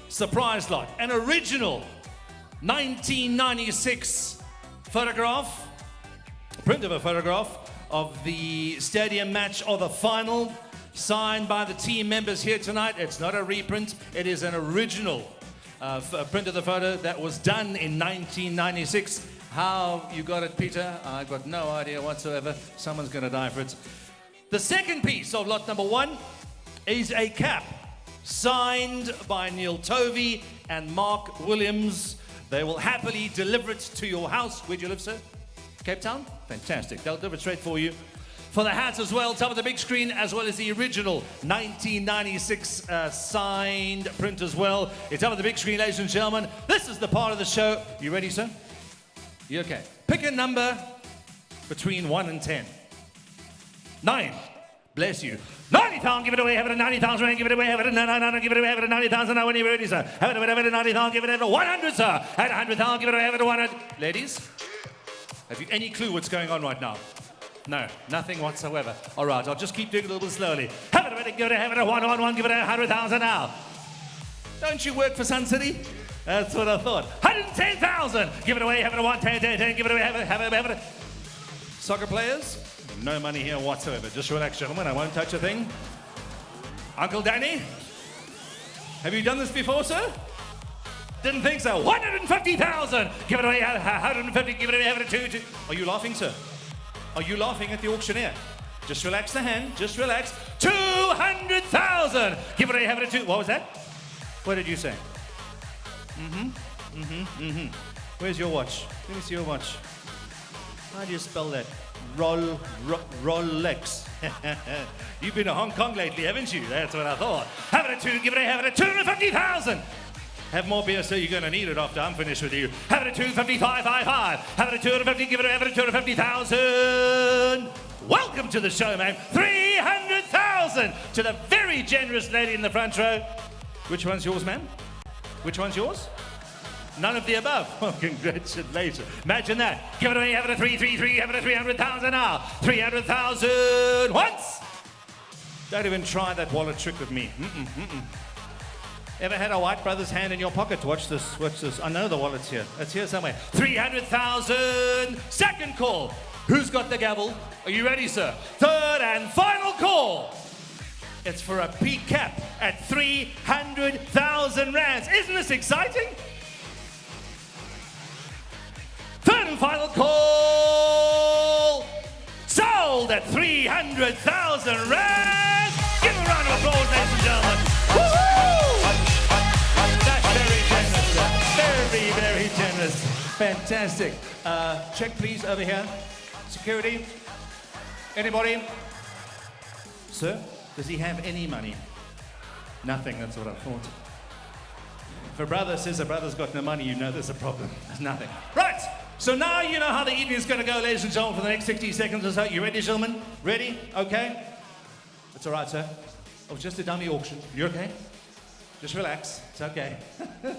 surprise lot, an original 1996 photograph, print of a photograph of the stadium match or the final, signed by the team members here tonight. It's not a reprint, it is an original print of the photo that was done in 1996. How you got it, Peter? I've got no idea whatsoever. Someone's going to die for it. The second piece of lot number one is a cap signed by Neil Tovey and Mark Williams. They will happily deliver it to your house. Where do you live, sir? Cape Town? Fantastic. They'll deliver it straight for you. For the hats as well, top of the big screen, as well as the original 1996 signed print as well. It's up on the big screen, ladies and gentlemen. This is the part of the show. You ready, sir? You okay? Pick a number between 1 and 10. 9. Bless you. 90,000, give it away, have it at 90,000 rand, give it away, have it at 99, give it away, have it at 90,000, now when you're ready, sir. Have it at 90,000, give it at 100, sir. At 100,000, give it away, have it at 100. Ladies, have you any clue what's going on right now? No, nothing whatsoever. All right, I'll just keep doing it a little bit slowly. Have it at, give it at 111, give it at 100,000 now. Don't you work for Sun City? That's what I thought. 110,000, give it away, have it at 110, give it away, have it. Soccer players? No money here whatsoever. Just relax, gentlemen. I won't touch a thing. Uncle Danny? Have you done this before, sir? Didn't think so. 150,000. Give it away. 150. Give it away. Have it at 2. Are you laughing, sir? Are you laughing at the auctioneer? Just relax the hand. Just relax. 200,000. Give it away. Have it at 2. What was that? What did you say? Where's your watch? Let me see your watch. How do you spell that? Rolex. You've been to Hong Kong lately, haven't you? That's what I thought. Have it at 2, give it a, have it at 250,000. Have more beer, sir, you're going to need it after I'm finished with you. Have it at 255, have it at 250, give it a, have it at 250,000. Welcome to the show, man. 300,000 to the very generous lady in the front row. Which one's yours, ma'am? Which one's yours? None of the above. Oh, congratulations. Imagine that. Give it away, have it at 333, have it at 300,000 now. 300,000 once. Don't even try that wallet trick with me. Ever had a White Brothers hand in your pocket? Watch this, watch this. I know the wallet's here. It's here somewhere. 300,000. Second call. Who's got the gavel? Are you ready, sir? Third and final call. It's for a peak cap at 300,000 rands. Isn't this exciting? Third and final call. Sold at 300,000 rands. Give a round of applause, ladies and gentlemen. Woo-hoo! That's very generous, sir. Very, very generous. Fantastic. Check, please, over here. Security. Anybody? Sir, does he have any money? Nothing, that's what I thought. If a brother says a brother's got no money, you know there's a problem. There's nothing. Right. So now you know how the evening's going to go, ladies and gentlemen, for the next 60 seconds or so. You ready, gentlemen? Ready? Okay? It's all right, sir. It was just a dummy auction. You okay? Just relax. It's okay. You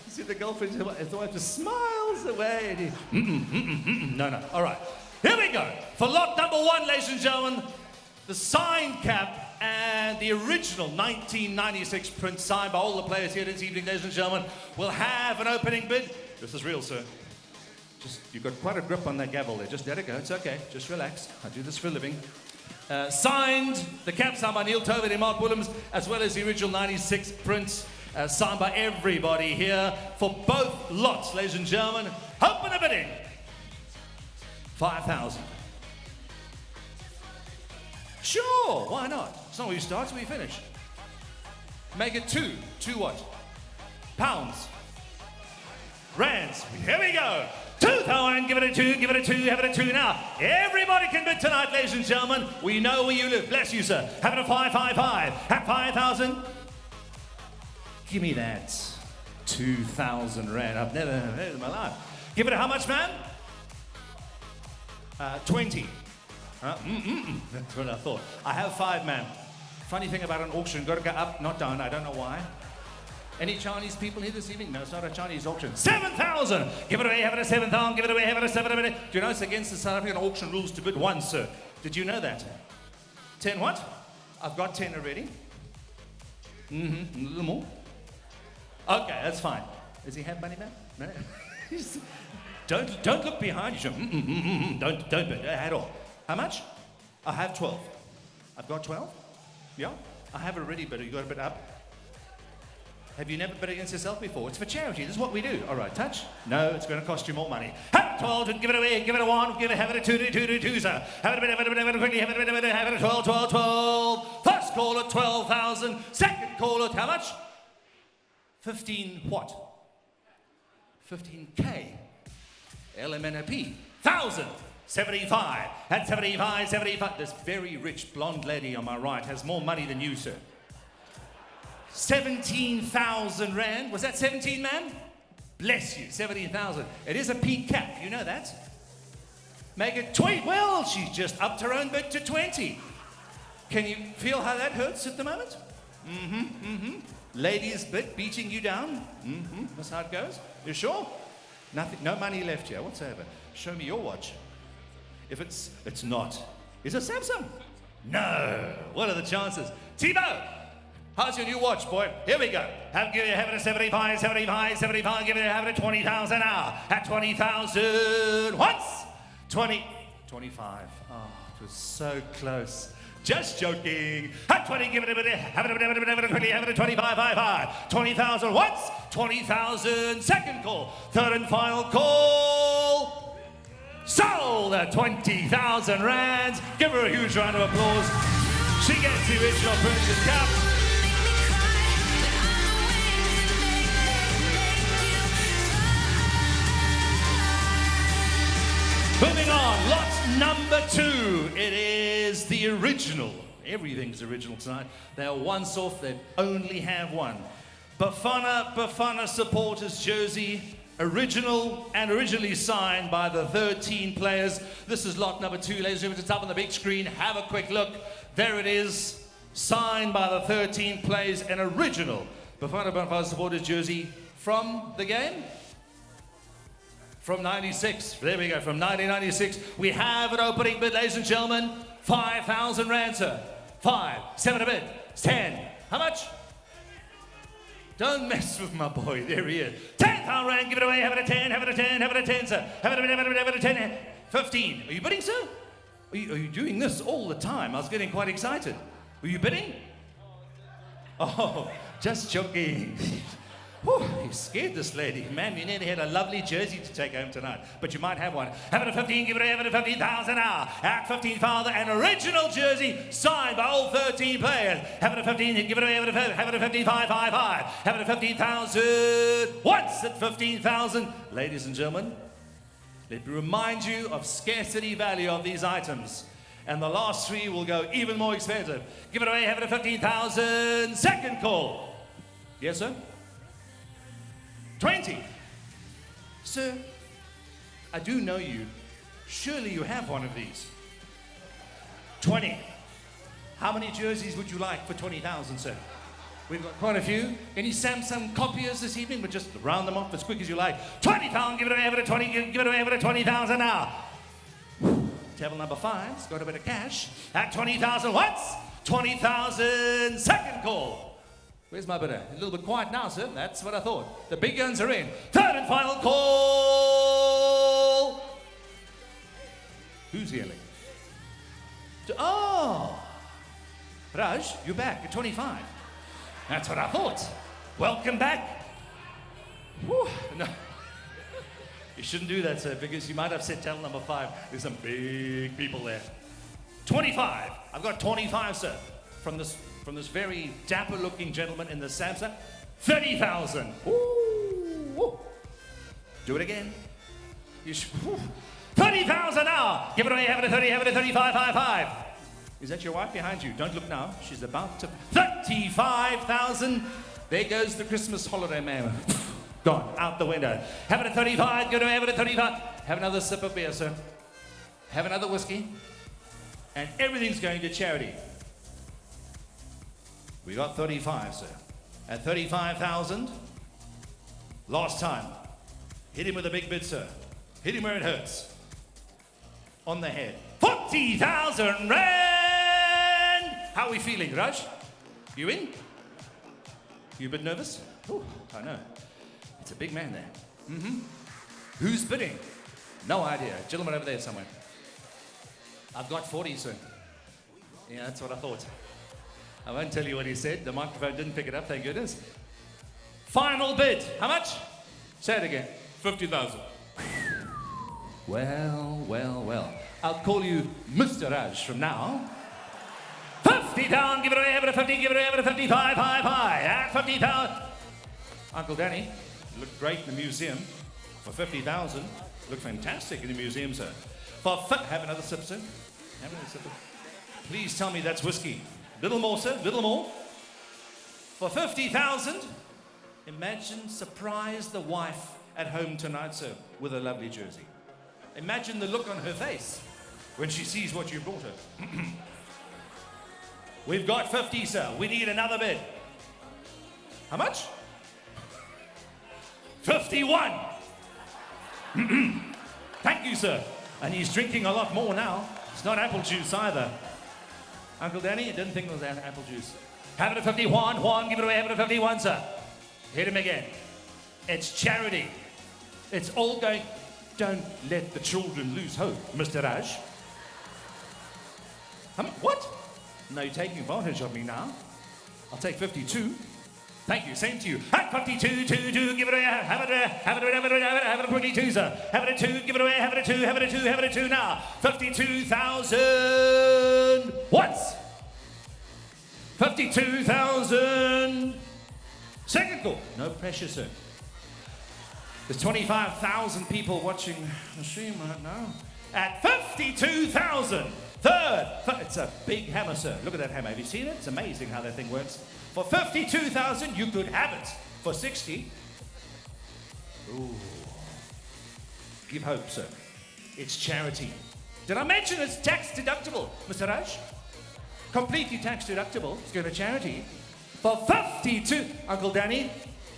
see the girlfriend, the wife just smiles away. No. All right. Here we go. For lot number one, ladies and gentlemen, the signed cap and the original 1996 print signed by all the players here this evening, ladies and gentlemen, will have an opening bid. This is real, sir. You've got quite a grip on that gavel there. Just let it go. It's okay. Just relax. I do this for a living. Signed, the cap signed by Neil Tovey and Mark Williams, as well as the original 96 print signed by everybody here for both lots, ladies and gentlemen. Open the bidding. 5,000. Sure, why not? It's not where you start, it's where you finish. Make it 2. 2 what? Pounds. Rands. Here we go. 2,000, give it a 2, give it a 2, have it a 2 now. Everybody can bid tonight, ladies and gentlemen. We know where you live. Bless you, sir. Have it a 555. Have 5,000. Give me that 2,000 rand. I've never heard it in my life. Give it a how much, man? 20. That's what I thought. I have 5, man. Funny thing about an auction, got to go up, not down. I don't know why. Any Chinese people here this evening? No, it's not a Chinese auction. 7,000! Give it away, have it at 7,000. Give it away, have it at 7,000. Do you know it's against the South African auction rules to bid once, sir? Did you know that? 10 what? I've got 10 already. Mm-hmm, a little more. Okay, that's fine. Does he have money now? No? Don't look behind you. Don't bid at all. How much? I have 12. I've got 12? Yeah? I have already bid. You got a bit up? Have you never bid against yourself before? It's for charity. This is what we do. All right, touch? No, it's going to cost you more money. Have it 12 and give it away. Give it a 1. Have it a 2, sir. Have it a bit, have it a bit, quickly. Have it a bit, have it a 12. First call at 12,000. Second call at how much? 15 what? 15K. LMNOP. 1,000. 75. At 75. This very rich blonde lady on my right has more money than you, sir. 17,000 rand. Was that 17, man? Bless you, 17,000. It is a peak cap, you know that? Make it 20. Well, she's just upped her own bid to 20. Can you feel how that hurts at the moment? Ladies' bid beating you down. That's how it goes. You sure? Nothing. No money left here whatsoever. Show me your watch. If it's not. Is it Samsung? No. What are the chances? Tebow! How's your new watch, boy? Here we go. Have it at 75. Give it, have it at 20,000 now. At 20,000 once. 20, 25. Oh, it was so close. Just joking. At 20, give it a bit. Have it at 25. 20,000 once. 20,000 second call. Third and final call. Sold at 20,000 rands. Give her a huge round of applause. She gets the original purchase cap. Moving on, lot number 2. It is the original. Everything's original tonight. They're once off, they only have one. Bafana supporters jersey, original and originally signed by the 13 players. This is lot number 2, ladies and gentlemen. It's up on the big screen. Have a quick look. There it is, signed by the 13 players, an original Bafana Bafana supporters jersey from the game. From 96, there we go, from 1996. We have an opening bid, ladies and gentlemen. 5,000 rand, sir. 5, 7 a bid, 10. How much? Don't mess with my boy, there he is. 10,000 rand, give it away, have it at 10, have it at 10, have it at 10, sir. Have it at 10, 15. Are you bidding, sir? Are you doing this all the time? I was getting quite excited. Were you bidding? Oh, just joking. Whew, you scared this lady. Man, you nearly had a lovely jersey to take home tonight. But you might have one. Have it at 15, give it away, have it at 15,000 now. At 15,000, an original jersey signed by all 13 players. Have it at 15, give it away, have it at 15,555. Have it at 15,000. Once at 15,000. Ladies and gentlemen, let me remind you of scarcity value of these items. And the last 3 will go even more expensive. Give it away, have it at 15,000. Second call. Yes, sir? 20. Sir, I do know you. Surely you have one of these. 20. How many jerseys would you like for 20,000, sir? We've got quite a few. Any Samsung copiers this evening? We'll just round them off as quick as you like. 20,000, give it away, have it at 20, give it away, have it at 20,000 now. Table number 5's got a bit of cash. At 20,000 once, 20,000 second call. Where's my bidder? A little bit quiet now, sir. That's what I thought. The big guns are in. Third and final call. Who's yelling? Oh! Raj, you're back at 25. That's what I thought. Welcome back. Whew. No. You shouldn't do that, sir, because you might upset table number 5. There's some big people there. 25. I've got 25, sir. From this very dapper-looking gentleman in the Samsung. 30,000. Ooh. Do it again. 30,000 now. Give it away, have it at 30, have it at 35. Is that your wife behind you? Don't look now. She's about to... 35,000. There goes the Christmas holiday man. Gone, out the window. Have it at 35, give it away, have it at 35. Have another sip of beer, sir. Have another whiskey. And everything's going to charity. We got 35, sir. At 35,000. Last time. Hit him with a big bid, sir. Hit him where it hurts. On the head. 40,000 rand! How are we feeling, Raj? You in? You a bit nervous? Ooh, I know. It's a big man there. Mm-hmm. Who's bidding? No idea. Gentleman over there somewhere. I've got 40, sir. Yeah, that's what I thought. I won't tell you what he said. The microphone didn't pick it up, thank goodness. Final bid. How much? Say it again. 50,000. Well, well, well. I'll call you Mr. Raj from now. 50 down, give it away, have it at 50, give it away, have it at 55, high. At 50,000. Uncle Danny, you look great in the museum. For 50,000, look fantastic in the museum, sir. Have another sip, sir. Have another sip. Please tell me that's whiskey. Little more, sir, little more. For 50,000, imagine surprise the wife at home tonight, sir, with a lovely jersey. Imagine the look on her face when she sees what you brought her. We've got 50, sir. We need another bid. How much? 51. Thank you, sir. And he's drinking a lot more now. It's not apple juice either. Uncle Danny, I didn't think it was apple juice. Have it at 51. Juan, give it away. Have it at 51, sir. Hit him again. It's charity. It's all going... Don't let the children lose hope, Mr. Raj. What? No, you're taking advantage of me now. I'll take 52. Thank you, same to you. At 52, 2, give it away, have it at 22, sir. Have it at 2, give it away, have it at 2, have it at 2, have it at 2 now. 52,000 once. 52,000. Second call. No pressure, sir. There's 25,000 people watching the stream right now. At 52,000. Third. It's a big hammer, sir. Look at that hammer. Have you seen it? It's amazing how that thing works. For 52,000, you could have it. For 60. Ooh. Give hope, sir. It's charity. Did I mention it's tax deductible, Mr. Raj? Completely tax deductible. It's going to charity. For 52. Uncle Danny,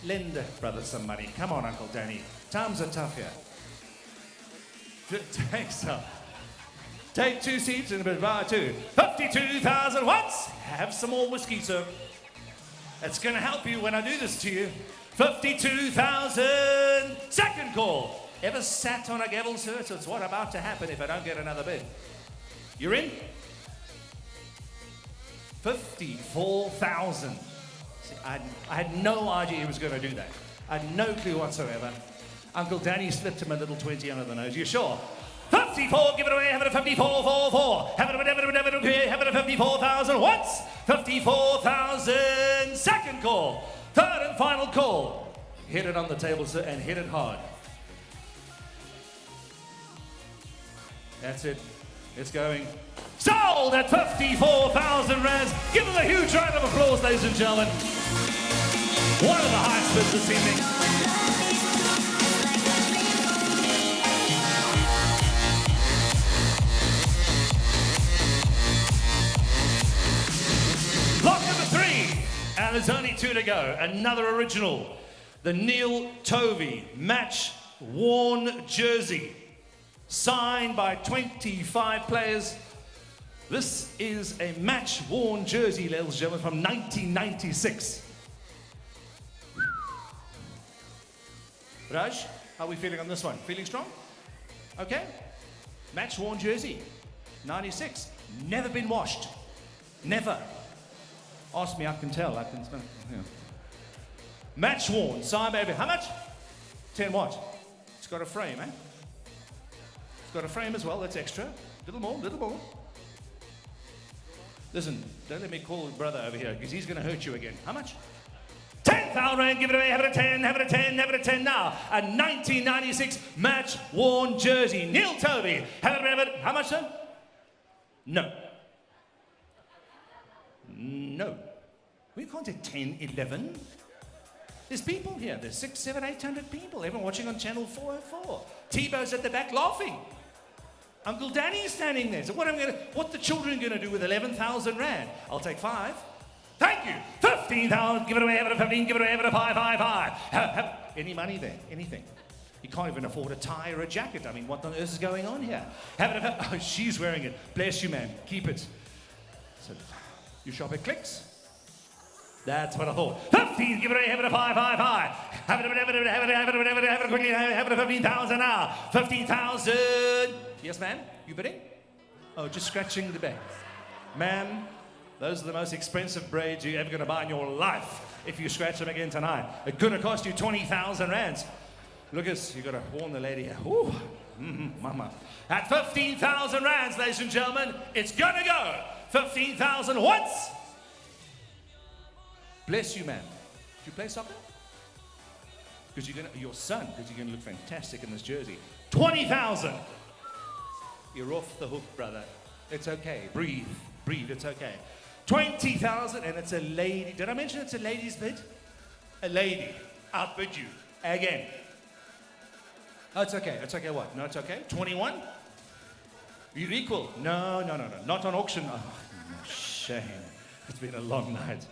lend brother some money. Come on, Uncle Danny. Times are tough here. Take some. Take 2 seats and a bit of 2. 52,000 once. Have some more whiskey, sir. It's going to help you when I do this to you. 52,000. Second call. Ever sat on a gavel, sir? So it's what about to happen if I don't get another bid. You're in? 54,000. I had no idea he was going to do that. I had no clue whatsoever. Uncle Danny slipped him a little 20 under the nose. You sure? 54, give it away, have it at 54, 4, 4. Have it at 54,000 once. 54,000. Second call. Third and final call. Hit it on the table, sir, and hit it hard. That's it. It's going. Sold at 54,000 rands. Give them a huge round of applause, ladies and gentlemen. One of the highest bids this evening. Block number 3. And there's only 2 to go. Another original. The Neil Tovey match worn jersey. Signed by 25 players. This is a match-worn jersey, ladies and gentlemen, from 1996. Raj, how are we feeling on this one? Feeling strong? Okay. Match-worn jersey, 96. Never been washed. Never. Ask me, I can tell. I can smell. Yeah. Match-worn, signed baby. How much? 10 what? It's got a frame, eh? It's got a frame as well, that's extra. Little more, little more. Listen, don't let me call brother over here, because he's going to hurt you again. How much? 10,000 rand, give it away, have it at 10, have it at 10, have it at 10 now. A 1996 match-worn jersey. Neil Tovey, have it, how much, sir? No. No. We can't do 10, 11. There's people here. There's 600, 700, 800 people. Everyone watching on channel 404. Tebow's at the back laughing. Uncle Danny's standing there. So what the children going to do with 11,000 rand? I'll take 5. Thank you. 15,000. Give it away, have it a 15. Give it away, have it a 5. Any money there? Anything? You can't even afford a tie or a jacket. I mean, what on earth is going on here? Have it a... Oh, she's wearing it. Bless you, man. Keep it. So, you shop at Clicks? That's what I thought. 15, give it away, have it a 5. Have it quickly, have it a 15,000 now. 15,000. Yes, ma'am? You bidding? Oh, just scratching the back. Ma'am, those are the most expensive braids you're ever going to buy in your life if you scratch them again tonight. It could have cost you 20,000 rands. Lucas, you've got to warn the lady here. Ooh, mama. At 15,000 rands, ladies and gentlemen, it's going to go. 15,000 once. Bless you, man. Do you play soccer? Because you're gonna, your son, because you're going to look fantastic in this jersey. 20,000. You're off the hook, brother. It's okay. Breathe. Breathe. It's okay. 20,000, and it's a lady. Did I mention it's a lady's bid? A lady. Outbid you. Again. Oh, it's okay. It's okay what? No, it's okay. 21? You're equal. No. Not on auction. Oh, shame. It's been a long night.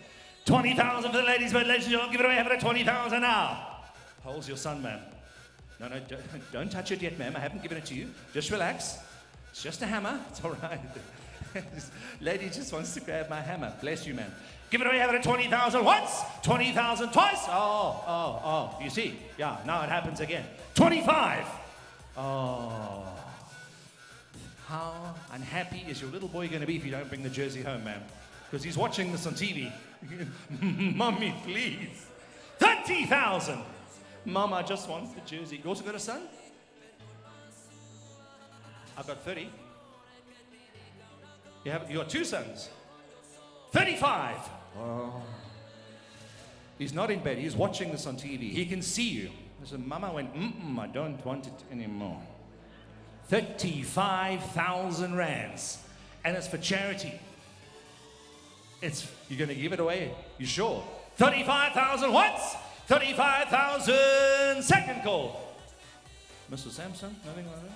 20,000 for the ladies, but ladies and gentlemen, give it away, have it at 20,000 now. Hole's your son, ma'am. No, don't touch it yet, ma'am. I haven't given it to you. Just relax. It's just a hammer. It's all right. This lady just wants to grab my hammer. Bless you, ma'am. Give it away, have it at 20,000 once, 20,000 twice. Oh, you see? Yeah, now it happens again. 25. Oh. How unhappy is your little boy going to be if you don't bring the jersey home, ma'am? Because he's watching this on TV. Mommy, please. 30,000. Mama just wants the jersey. You also got a son? I've got 30. You got 2 sons. 35. Oh. He's not in bed. He's watching this on TV. He can see you. So Mama went, I don't want it anymore. 35,000 rands. And it's for charity. You're going to give it away? You sure? 35,000 once, 35,000 second call. Mr. Sampson, nothing like that?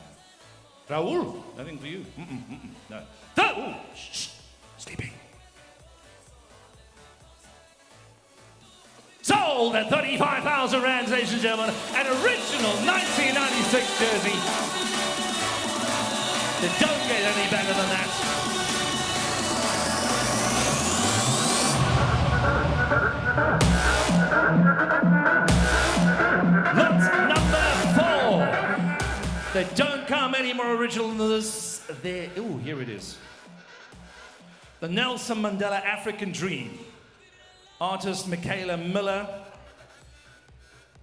Raul, nothing for you. No. Ooh, shh, sleeping. Sold at 35,000 rands, ladies and gentlemen. An original 1996 jersey. They don't get any better than that. Lot number 4. They don't come any more original than this. Ooh, here it is. The Nelson Mandela African Dream. Artist Michaela Miller.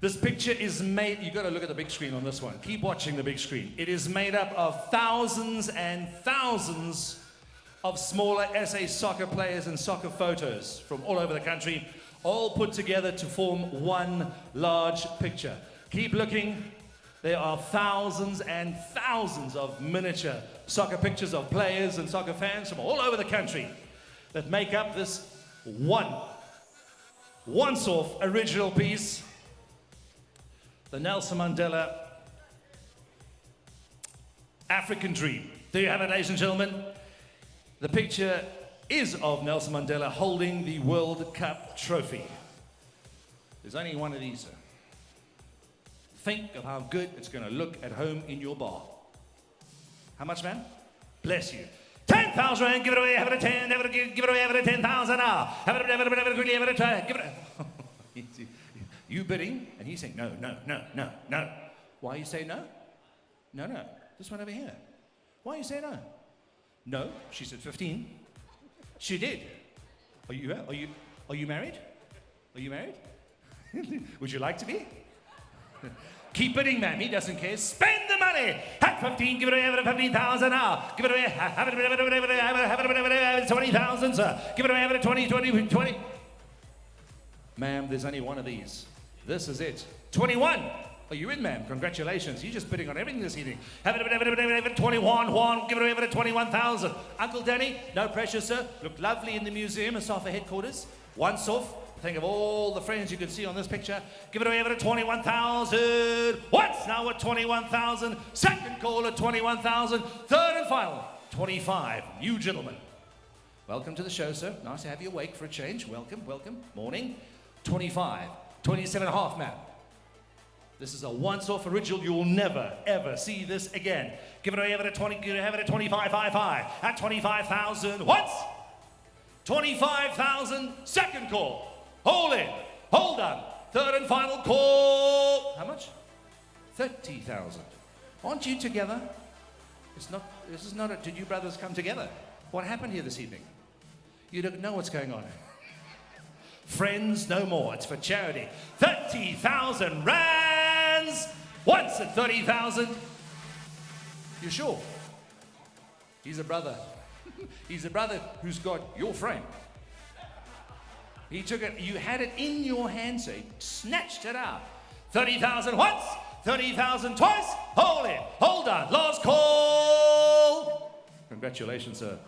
This picture is made, you've got to look at the big screen on this one. Keep watching the big screen. It is made up of thousands and thousands of smaller SA soccer players and soccer photos from all over the country, all put together to form one large picture. Keep looking. There are thousands and thousands of miniature soccer pictures of players and soccer fans from all over the country that make up this once-off original piece. The Nelson Mandela African Dream. There you have it, ladies and gentlemen. The picture is of Nelson Mandela holding the World Cup trophy. There's only one of these, sir. Think of how good it's going to look at home in your bar. How much, man? Bless you. 10,000 rand, give it away, have it at 10, give it away, have it at 10,000 now. Have it quickly, have it at give it. You bidding, and he's saying, no. Why you say no? No. This one over here. Why you say no? No, she said 15. She did. Are you married? Are you married? Would you like to be? Keep bidding, ma'am. He doesn't care. Spend the money. At 15, give it away, have it at 15,000 now. Give it away, have it at 20,000, sir. Give it away, have it at 20. Ma'am, there's only one of these. This is it. 21. Are you in, ma'am? Congratulations. You're just bidding on everything this evening. Have it at 21. Juan, give it away, have it at 21,000. Uncle Danny, no pressure, sir. Look lovely in the museum and Safa headquarters. Once off. Think of all the friends you can see on this picture. Give it away at 21,000. Once now at 21,000. Second call at 21,000. Third and final, 25. You gentlemen. Welcome to the show, sir. Nice to have you awake for a change. Welcome, welcome. Morning. 25, 27.5, man. This is a once-off original. You will never, ever see this again. Give it away at 20, give it away at 25.55. At 25,000 once. 25,000 second call. Hold in. Hold on. Third and final call. How much? 30,000. Aren't you together? This is not a, did you brothers come together? What happened here this evening? You don't know what's going on. Friends no more. It's for charity. 30,000 rands. Once at 30,000. You sure? He's a brother. He's a brother who's got your frame. He took it, you had it in your hand, so he snatched it out. 30,000 once, 30,000 twice. Hold it, hold on. Last call. Congratulations, sir.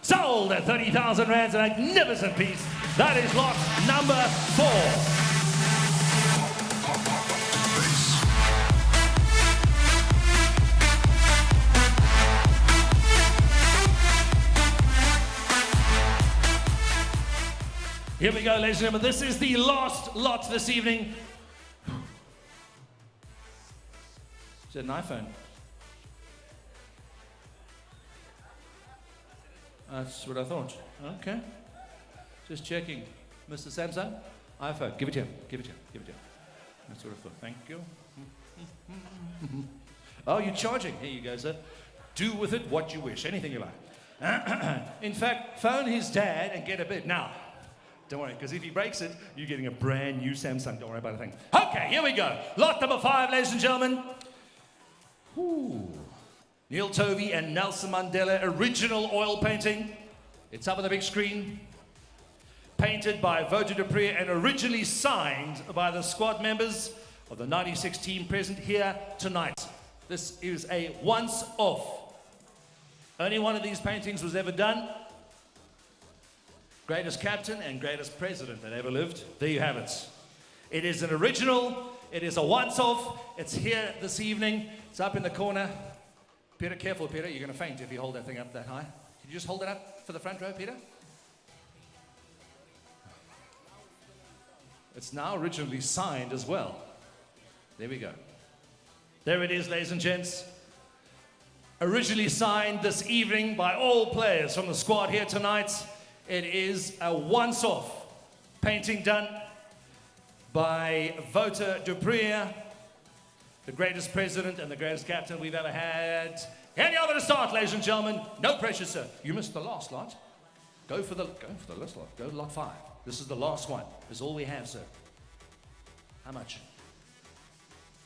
Sold at 30,000 rands, a magnificent piece. That is lot number 4. Here we go, ladies and gentlemen. This is the last lot this evening. Is it an iPhone? That's what I thought. Okay. Just checking. Mr. Samsung, iPhone. Give it to him. Give it to him. Give it to him. That's what I thought. Thank you. Oh, you're charging. Here you go, sir. Do with it what you wish. Anything you like. In fact, phone his dad and get a bid. Now, don't worry, because if he breaks it, you're getting a brand new Samsung. Don't worry about a thing. Okay, here we go. Lot number 5, ladies and gentlemen. Ooh. Neil Tovey and Nelson Mandela original oil painting. It's up on the big screen. Painted by Voter Dupree and originally signed by the squad members of the 96 team present here tonight. This is a once-off. Only one of these paintings was ever done. Greatest captain and greatest president that ever lived. There you have it. It is an original. It is a once-off. It's here this evening. It's up in the corner. Peter, careful, Peter. You're going to faint if you hold that thing up that high. Can you just hold it up for the front row, Peter? It's now originally signed as well. There we go. There it is, ladies and gents. Originally signed this evening by all players from the squad here tonight. It is a once-off painting done by Voter Dupree, the greatest president and the greatest captain we've ever had. Any other to start, ladies and gentlemen? No pressure, sir. You missed the last lot. Go for the last lot. Go to lot 5. This is the last one. This is all we have, sir. How much?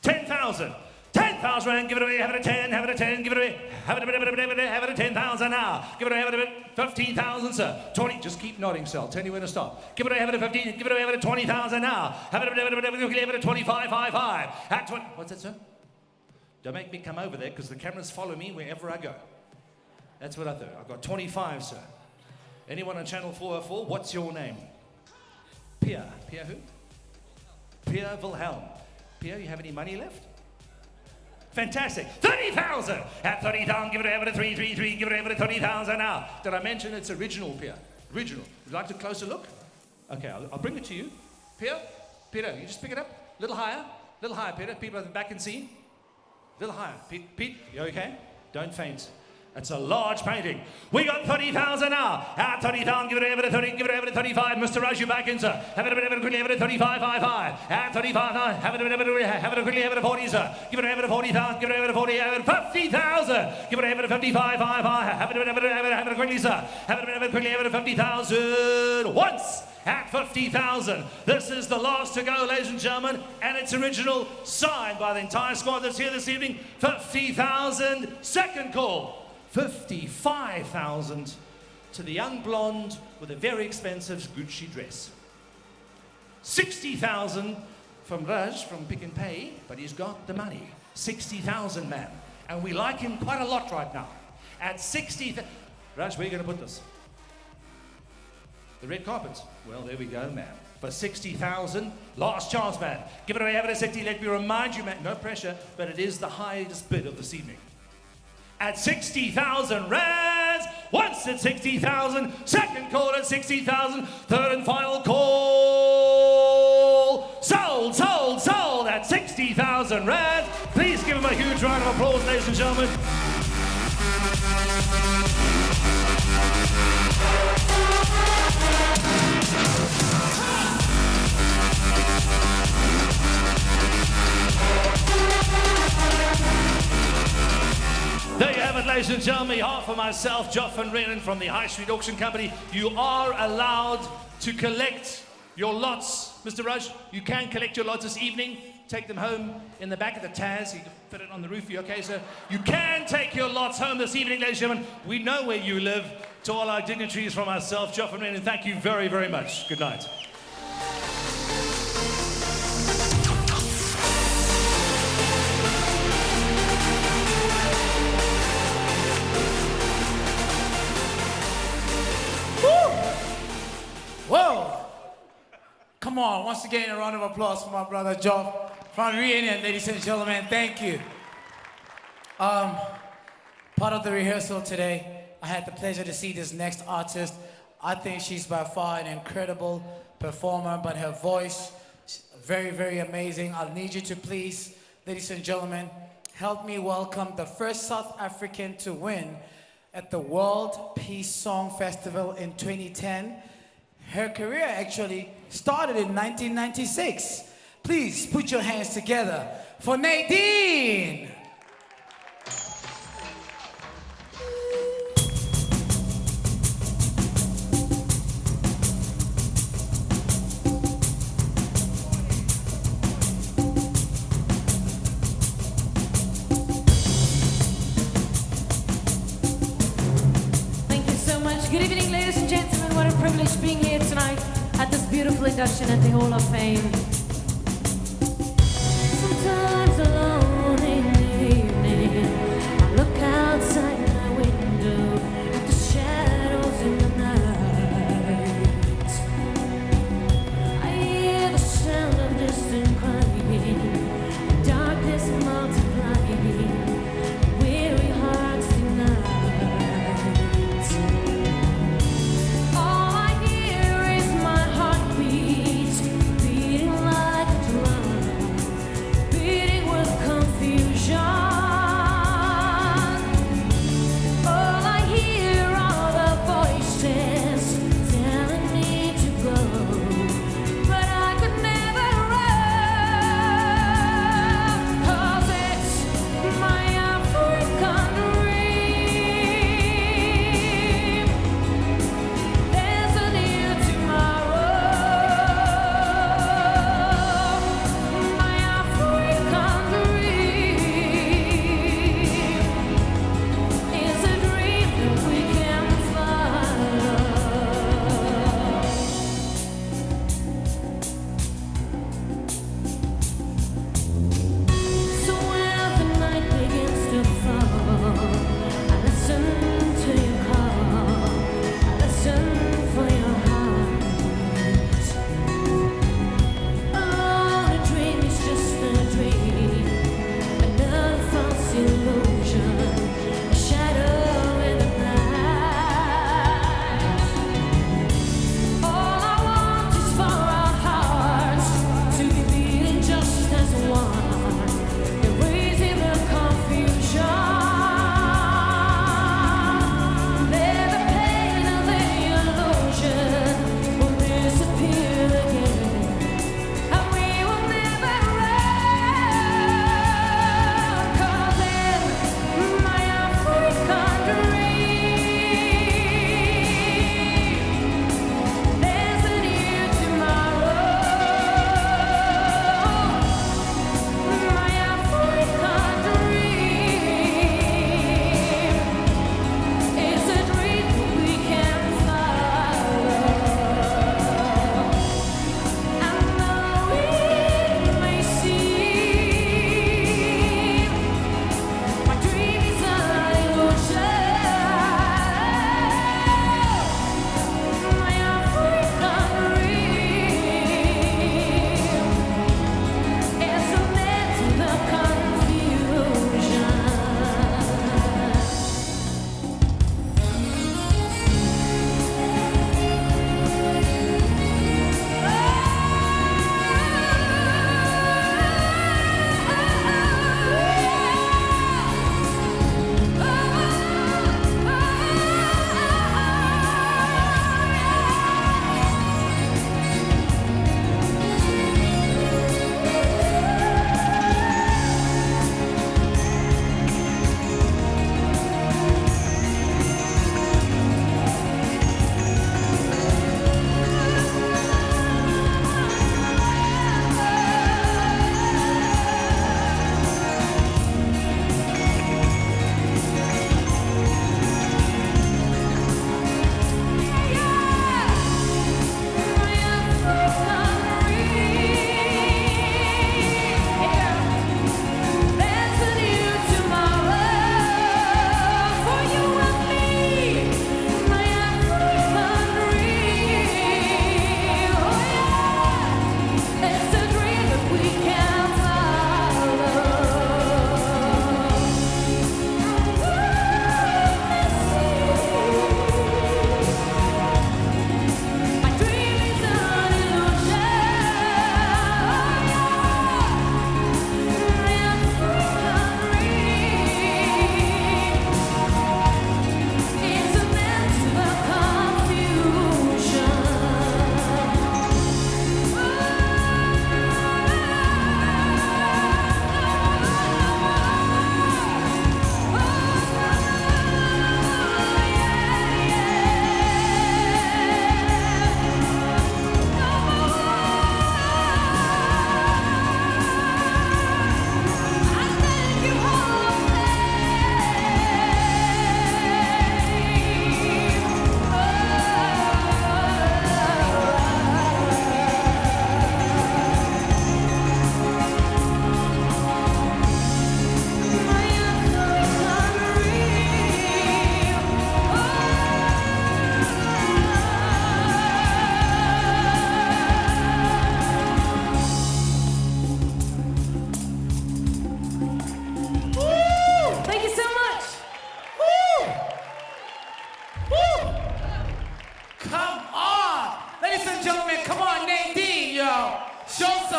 10,000. 10,000 rand, give it away, have it at 10, have it at 10, give it away, have it at 10,000 now, give it away, have it at 15,000, sir, 20, just keep nodding, sir, I'll tell you when to stop, give it away, have it at 15, give it away, have it at 20,000 now, have it at 25,555, at 20, what's that, sir? Don't make me come over there, because the cameras follow me wherever I go. That's what I thought, I've got 25, sir. Anyone on channel 404, what's your name? Pierre who? Pierre Wilhelm. Pierre, you have any money left? Fantastic. 30,000. At 30,000, give it over to 333. Give it over to 30,000 now. Did I mention it's original, Pierre? Original. Would you like a closer look? Okay, I'll bring it to you. Pierre, Peter, you just pick it up. A little higher, Peter. People at the back can see. A little higher. Pete, you okay? Don't faint. It's a large painting. We got 30,000 now. At 30,000, give it over to 30, give it over to 35. Mr. Raj, you back in, sir. Have it quickly over to 35.55. At 35 now. Have it quickly over to 40, sir. Give it over to 40,000. Give it over to 40. 50,000. Give it over to 55.55. Have it quickly, sir. Have it quickly over to 50,000. Once. At 50,000. This is the last to go, ladies and gentlemen, and it's original, signed by the entire squad that's here this evening. 50,000. Second call. 55,000 to the young blonde with a very expensive Gucci dress. 60,000 from Raj from Pick and Pay, but he's got the money. 60,000, man. And we like him quite a lot right now. At 60,000. Raj, where are you going to put this? The red carpet. Well, there we go, man. For 60,000, last chance, man. Give it away, have it at 60. Let me remind you, man, no pressure, but it is the highest bid of this evening. At 60,000 rands, Once at 60,000, second call at 60,000, third and final call. Sold, sold, sold at 60,000 rand. Please give him a huge round of applause, ladies and gentlemen. There you have it, ladies and gentlemen. On behalf of myself, Joff and Renan from the High Street Auction Company, you are allowed to collect your lots. Mr. Rush, you can collect your lots this evening. Take them home in the back of the Taz. You can fit it on the roof. You okay, sir? You can take your lots home this evening, ladies and gentlemen. We know where you live. To all our dignitaries from myself, Joff and Renan, thank you very, very much. Good night. Whoa! Come on, once again, a round of applause for my brother Joe. From Reunion, ladies and gentlemen, thank you. Part of the rehearsal today, I had the pleasure to see this next artist. I think she's by far an incredible performer, but her voice, very, very amazing. I'll need you to please, ladies and gentlemen, help me welcome the first South African to win at the World Peace Song Festival in 2010. Her career actually started in 1996. Please put your hands together for Nadine. Thank you so much. Good evening, ladies and gentlemen. What a privilege being here tonight at this beautiful induction at the Hall of Fame. Sometimes alone in the evening, I look outside my window at the shadows in the night. I hear the sound of distant crying, darkness multiplying, weary hearts tonight. All I hear is my heartbeat, beating like a drum, beating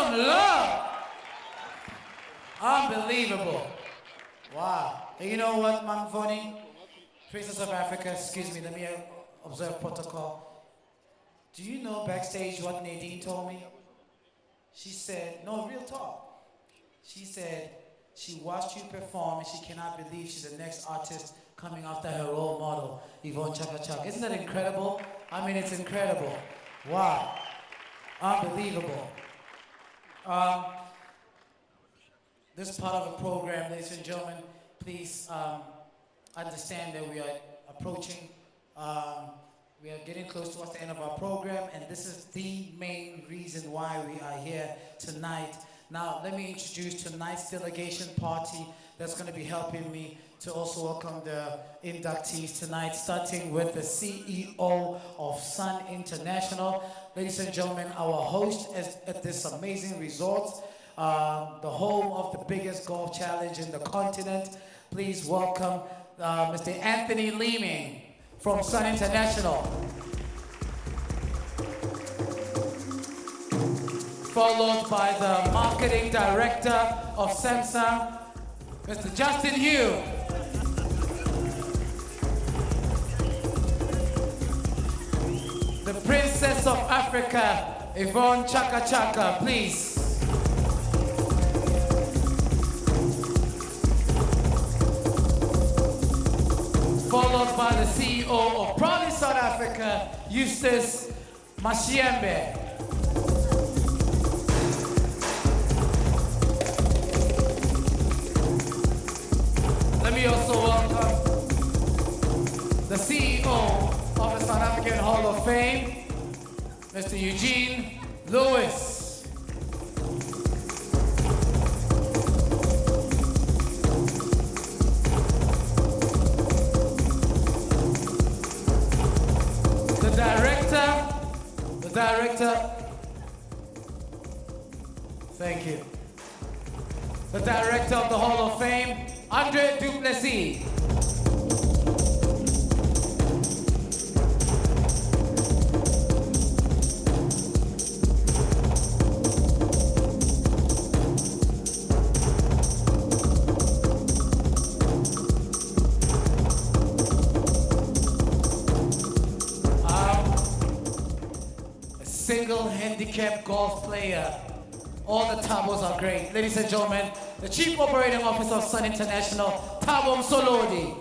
some love. Unbelievable. Wow. And you know what, Mamfoni? Princess of Africa, excuse me, let me observe protocol. Do you know backstage what Nadine told me? She said, no, real talk. She said she watched you perform and she cannot believe she's the next artist coming after her role model, Yvonne Chaka Chaka. Isn't that incredible? I mean, it's incredible. Wow. Unbelievable. This part of the program, ladies and gentlemen, please understand that we are approaching, we are getting close towards the end of our program, and this is the main reason why we are here tonight. Now, let me introduce tonight's delegation party that's going to be helping me to also welcome the inductees tonight, starting with the CEO of Sun International. Ladies and gentlemen, our host at this amazing resort, the home of the biggest golf challenge in the continent. Please welcome Mr. Anthony Leeming from Sun International. Followed by the marketing director of Samsung, Mr. Justin Hugh. The Princess of Africa, Yvonne Chaka Chaka, please. Followed by the CEO of Proudly South Africa, Eustace Mashiembe. Let me also welcome the CEO of the South African Hall of Fame, Mr. Eugene Lewis. The director, thank you. The director of the Hall of Fame, Andre Duplessis. Single handicap golf player. All the tabos are great. Ladies and gentlemen, the Chief Operating Officer of Sun International, Thabo Msolodi.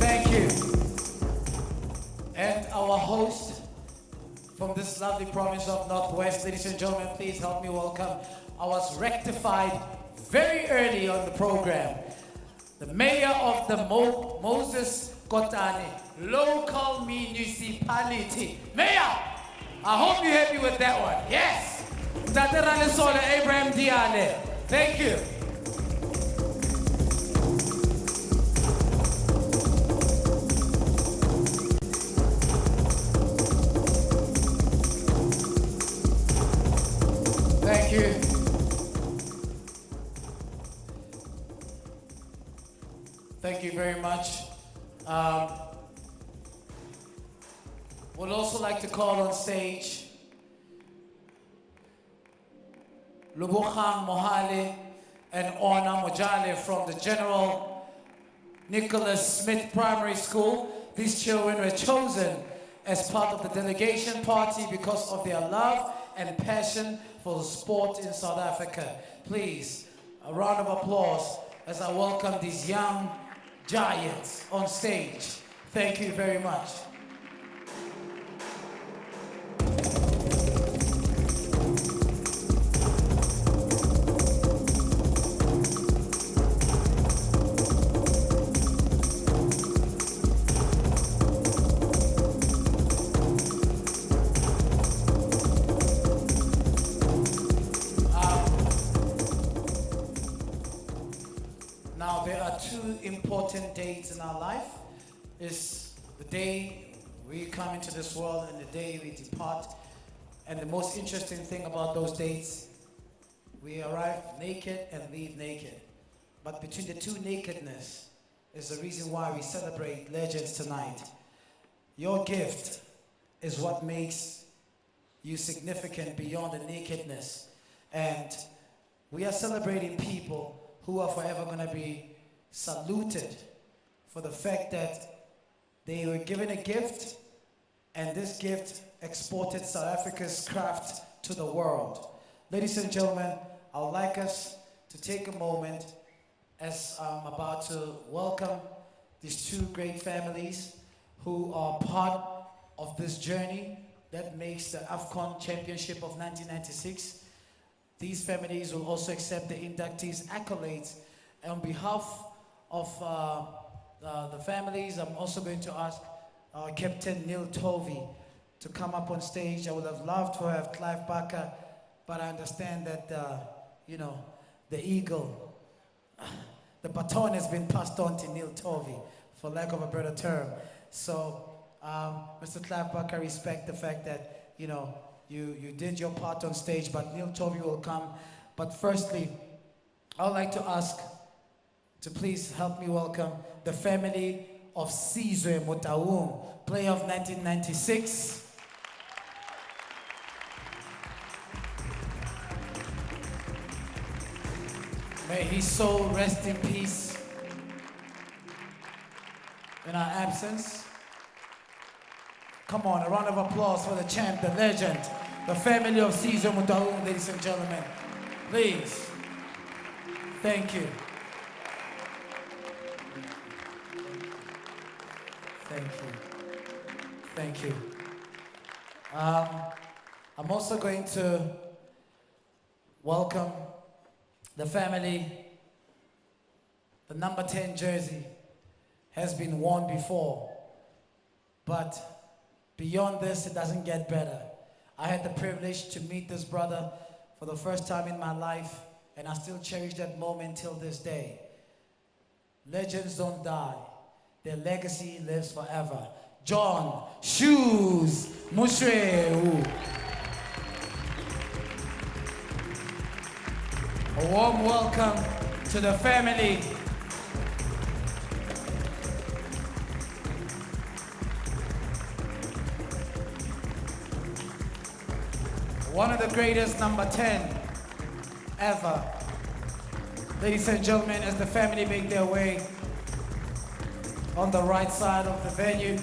Thank you. And our host from this lovely province of Northwest, ladies and gentlemen, please help me welcome. I was rectified very early on the program. The mayor of the Moses Kotane local municipality. Mayor, I hope you're happy with that one. Yes. Taterane Sole Abraham Diane. Thank you. Thank you. Thank you very much. Would also like to call on stage Lubukhang Mohale and Ona Mojale from the General Nicholas Smith Primary School. These children were chosen as part of the delegation party because of their love and passion for the sport in South Africa. Please, a round of applause as I welcome these young giants on stage. Thank you very much. Important dates in our life is the day we come into this world and the day we depart. And the most interesting thing about those dates, we arrive naked and leave naked. But between the two nakedness, is the reason why we celebrate legends tonight. Your gift is what makes you significant beyond the nakedness. And we are celebrating people who are forever going to be saluted for the fact that they were given a gift, and this gift exported South Africa's craft to the world. Ladies and gentlemen, I would like us to take a moment as I'm about to welcome these two great families who are part of this journey that makes the AFCON Championship of 1996. These families will also accept the inductees' accolades. On behalf of the families, I'm also going to ask Captain Neil Tovey to come up on stage. I would have loved to have Clive Barker, but I understand that, you know, the eagle, the baton has been passed on to Neil Tovey, for lack of a better term. So, Mr. Clive Barker, respect the fact that, you know, you did your part on stage, but Neil Tovey will come. But firstly, I would like to ask to please help me welcome the family of Sizwe Mutaung, player of 1996. May his soul rest in peace in our absence. Come on, a round of applause for the champ, the legend, the family of Sizwe Mutaung, ladies and gentlemen. Please. Thank you. Thank you. Thank you. I'm also going to welcome the family. The number 10 jersey has been worn before, but beyond this, it doesn't get better. I had the privilege to meet this brother for the first time in my life, and I still cherish that moment till this day. Legends don't die. Their legacy lives forever. John Shoes Mushweu. A warm welcome to the family. One of the greatest number 10 ever. Ladies and gentlemen, as the family make their way on the right side of the venue,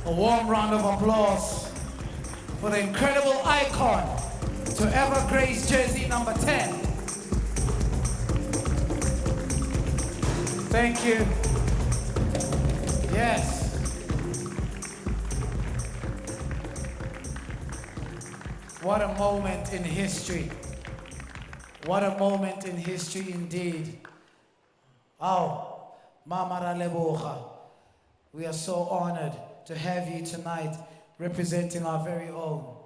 a warm round of applause for the incredible icon to ever grace jersey number 10. Thank you. Yes. What a moment in history. What a moment in history indeed. Oh, Mamara Leboha, we are so honored to have you tonight representing our very own.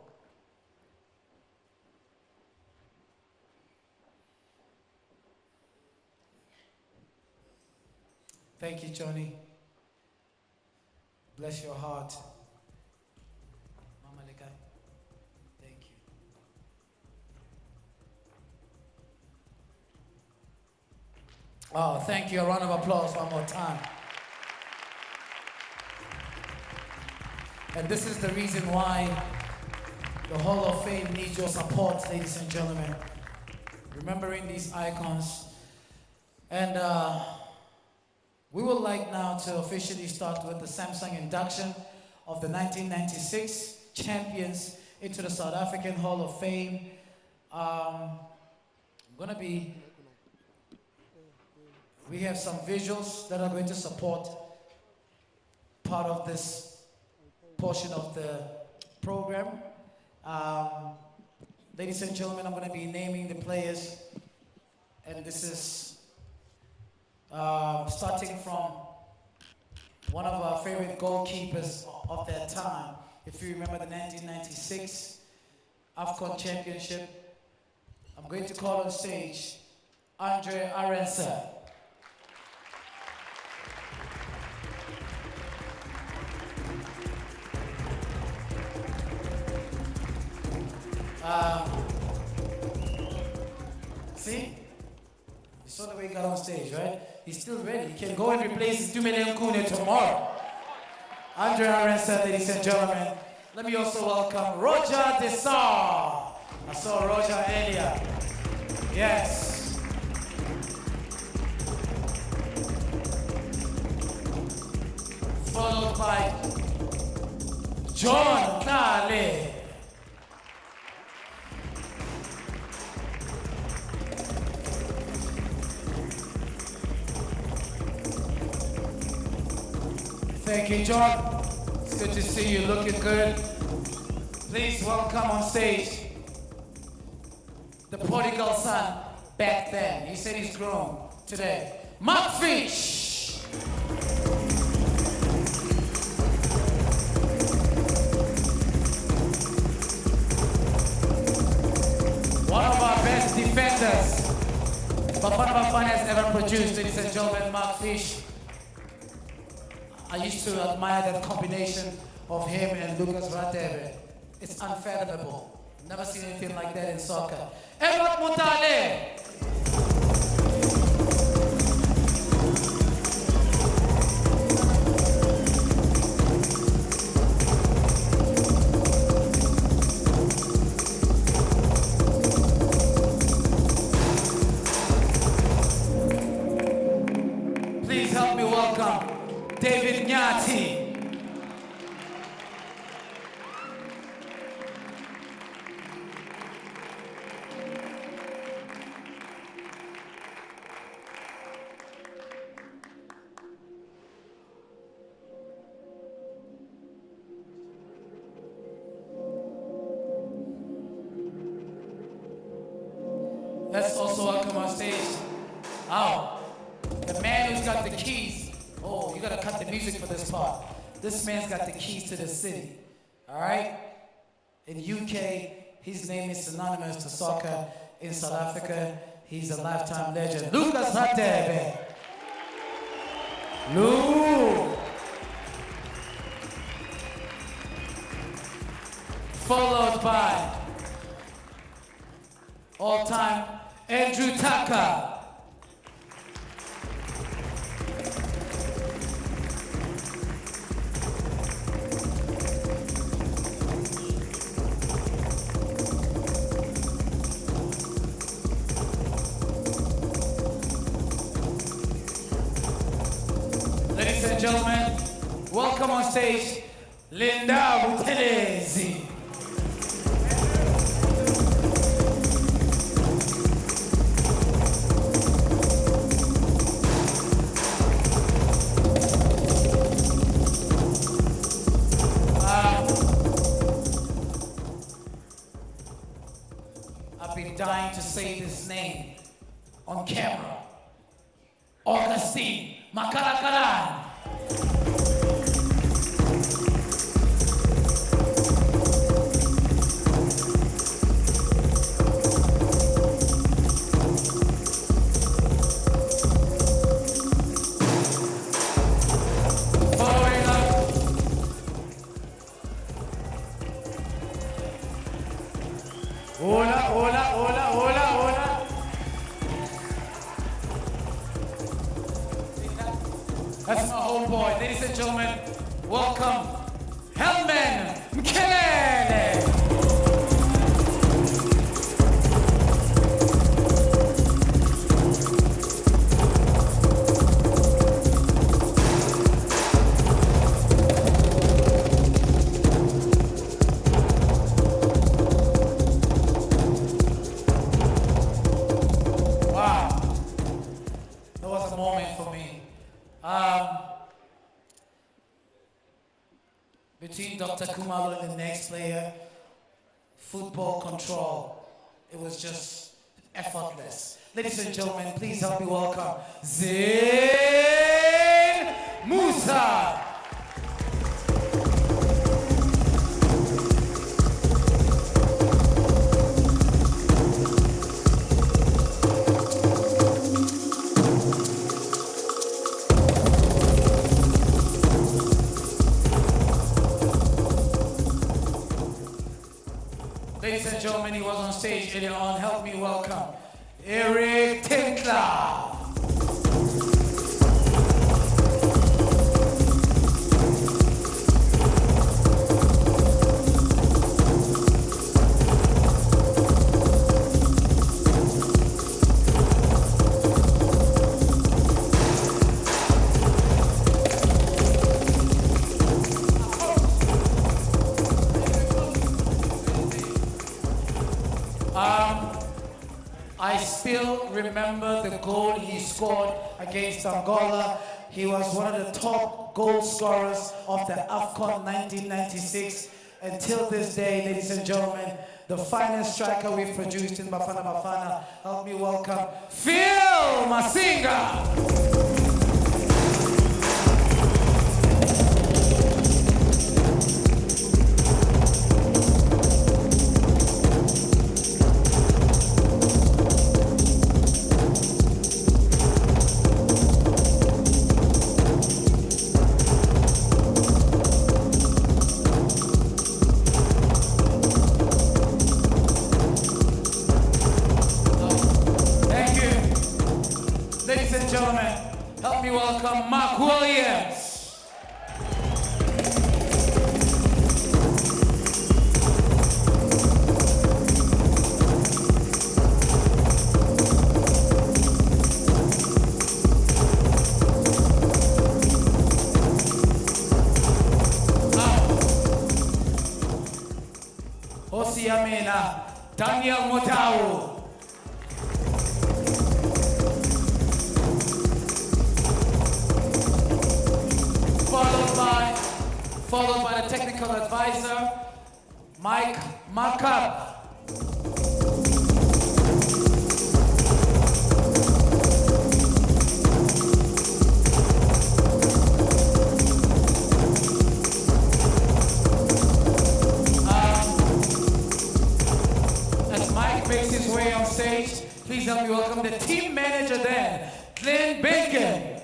Thank you, Johnny. Bless your heart. Mama Leka, thank you. Oh, thank you. A round of applause one more time. And this is the reason why the Hall of Fame needs your support, ladies and gentlemen. Remembering these icons. And we would like now to officially start with the Samsung induction of the 1996 champions into the South African Hall of Fame. We have some visuals that are going to support part of this portion of the program. Ladies and gentlemen, I'm going to be naming the players, and this is starting from one of our favorite goalkeepers of that time. If you remember the 1996 AFCON Championship, I'm going to call on stage Andre Arensa. See? You saw the way he got on stage, right? He's still ready. He can go and replace Tumele Nkune tomorrow. Andre Arensa, ladies and gentlemen. Let me also welcome Roger Desar. I saw Roger earlier. Yes. Followed by John Kale. Thank you, John. It's good to see you, looking good. Please welcome on stage the prodigal son back then. He said he's grown today. Mark Fish. One of our best defenders Bafana Bafana has ever produced, ladies and gentlemen, Mark Fish. I used to admire that combination of him and Lucas Ratebe. It's unfathomable. Never seen anything like that in soccer. Edward Mutale. Please help me welcome David Nyati. Let's also welcome on stage, the man who's got the keys. Oh, you gotta cut the music for this part. This man's got the keys to the city, all right? In UK, his name is synonymous to soccer. In South Africa, he's a lifetime legend. Lucas Ratebe. Lou. Followed by all-time Andrew Tucker. Ladies and gentlemen, welcome on stage, Linda Butelezi. I've been dying to say this name on camera. Augustine Makalakalan. Following up, hola, hola, hola, hola, hola. That's my homeboy. Ladies and gentlemen, welcome Helman Mkelele. Wow, that was a moment for me. Between Dr. Kumalo and the next player, football control, it was just effortless. Ladies and gentlemen, please help me welcome Zain Musa. Ladies and gentlemen, he was on stage earlier on. Help me welcome Eric Tinkler. still remember the goal he scored against Angola. He was one of the top goal scorers of the AFCON 1996. Until this day, ladies and gentlemen, the finest striker we've produced in Bafana Bafana. Help me welcome Phil Masinga. Help me welcome Mark Williams. Hosi Amina, Daniel Motau. Followed by the technical advisor, Mike Markup. As Mike makes his way on stage, please help me welcome the team manager then, Glenn Bacon.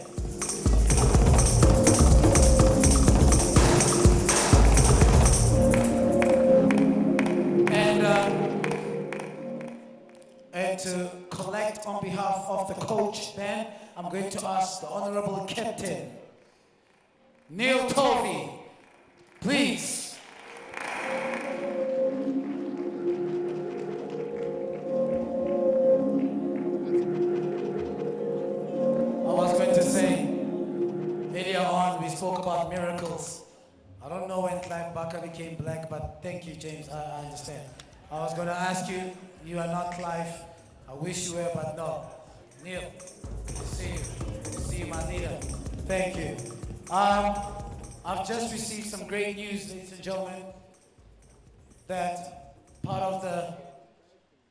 And to collect on behalf of the coach, then I'm going to ask the Honorable Captain, Neil Tovey, please. I was going to say, earlier on we spoke about miracles. I don't know when Clive Barker became black, but thank you, James, I understand. I was going to ask you, you are not Clive. I wish you were, but no. Neil, good to see you. Good to see you, my leader. Thank you. I've just received some great news, ladies and gentlemen, that part of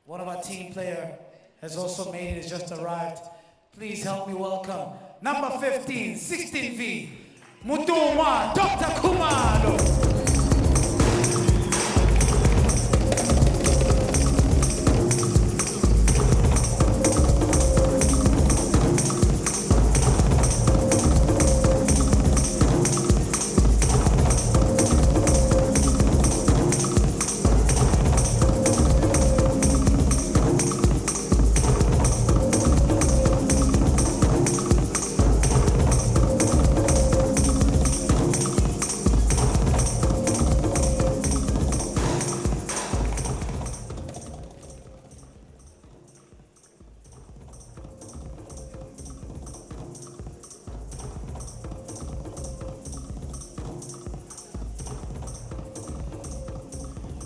one of our team player has also made it, has just arrived. Please help me welcome number 15, 16V, Mutuma, Dr. Kumalo.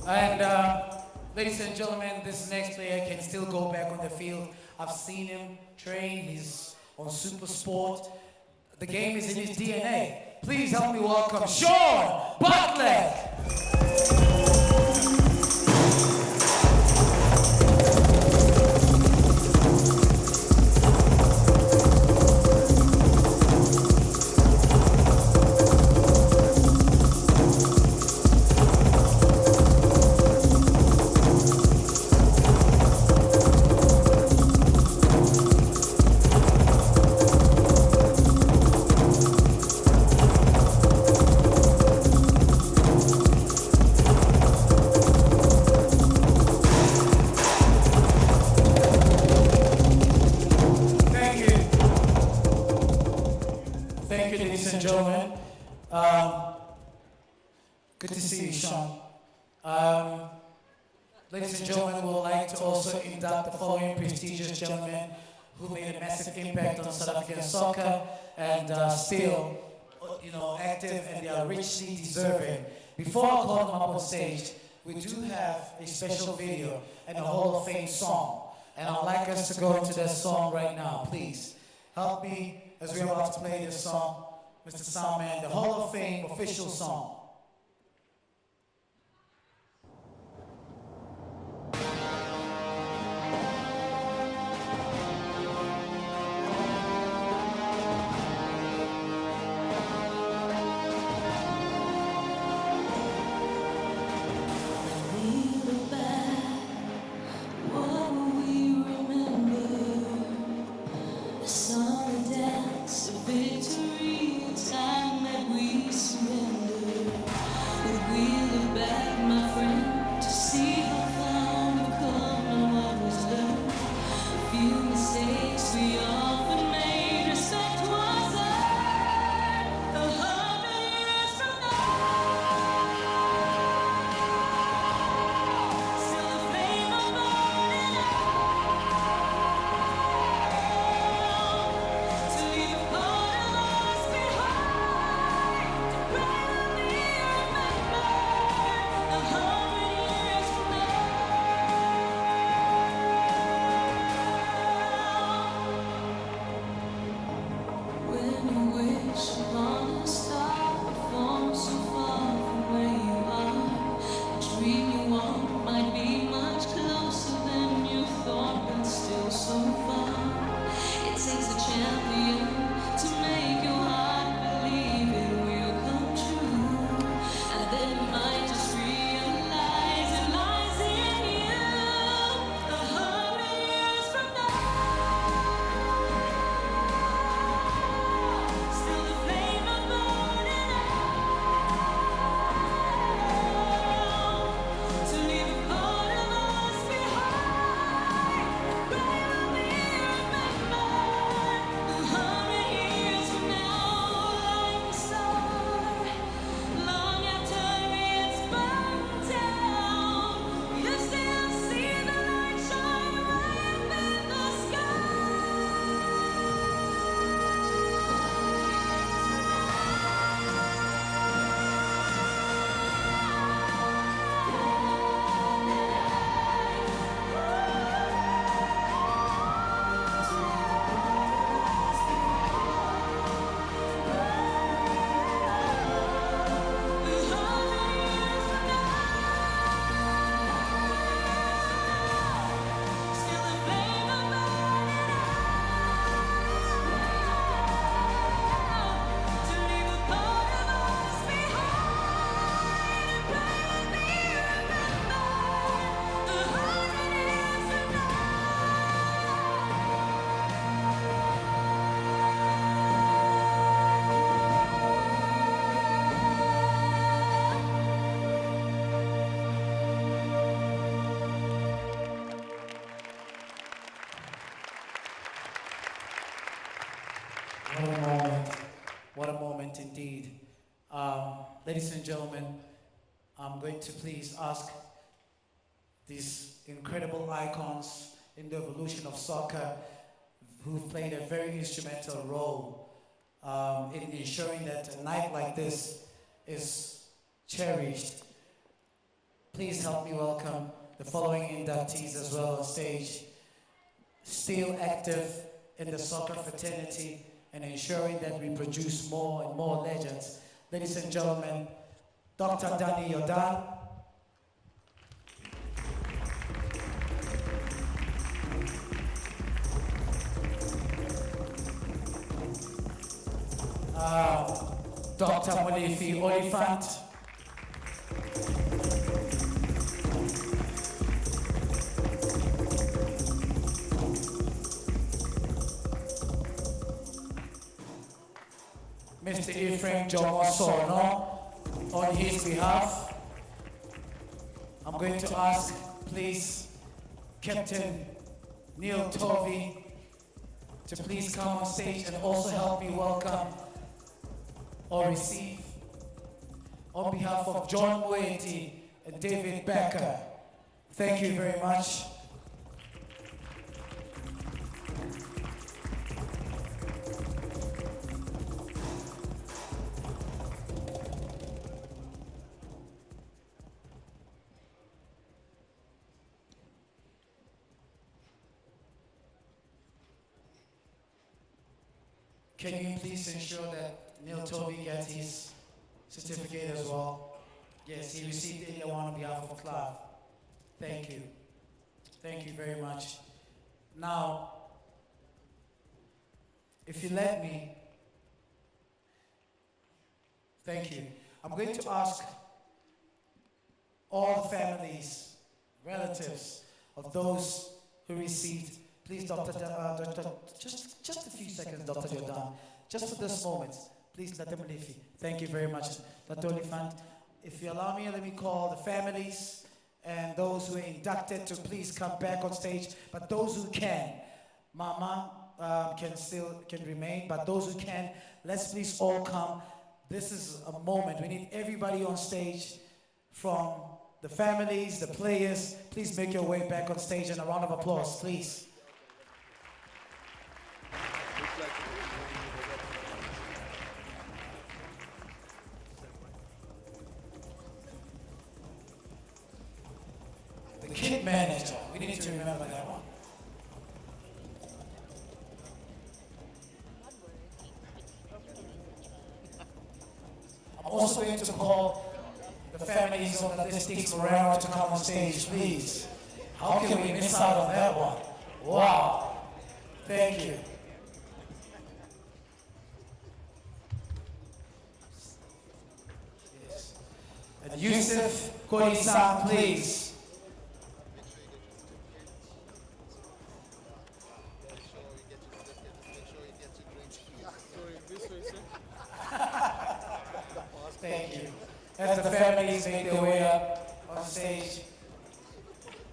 And ladies and gentlemen, this next player can still go back on the field. I've seen him train, he's on Super Sport. The game is in his DNA. Please help me welcome Sean Butler. Good to see you, Sean. Ladies and gentlemen, we would like to also induct the following prestigious gentlemen who made a massive impact on South African soccer and still, active, and they are richly deserving. Before I call them up on stage, we do have a special video and a Hall of Fame song And I'd like us to go into that song right now, please. Help me as we're about to play this song, Mr. Soundman, the Hall of Fame official song. What a moment indeed. Ladies and gentlemen, I'm going to please ask these incredible icons in the evolution of soccer who've played a very instrumental role in ensuring that a night like this is cherished. Please help me welcome the following inductees as well on stage. Still active in the soccer fraternity and ensuring that we produce more and more legends. Ladies and gentlemen, Dr. Danny Jordan. Dr. Molefi Oliphant. Mr. Ephraim Jomo Sono, on his behalf, I'm going to ask, please, Captain Neil Tovey to please come on stage and also help me welcome or receive, on behalf of John Moeti and David Becker. Thank you very much. Can you please ensure that Neil Toby gets his certificate as well? Yes, he received it on behalf of Clive. Thank you. Thank you very much. Now, if you let me, thank you. I'm going to ask all the families, relatives of those who received, please, just a few seconds, Dr. Jordan, just for this moment, please let them leave you. Thank you very much, Dr. Olifant. If you allow me, let me call the families and those who are inducted to please come back on stage, but those who can, Mama can remain, but those who can, let's please all come. This is a moment, we need everybody on stage, from the families, the players, please make your way back on stage, and a round of applause, please. The kid manager, we need to remember that one. I'm also going to call the families of the districts around to come on stage, please. How can we miss out on that one? Wow. Thank you. Yes. And Yusuf Kodisan, please. Thank you. As the families make their way up on stage,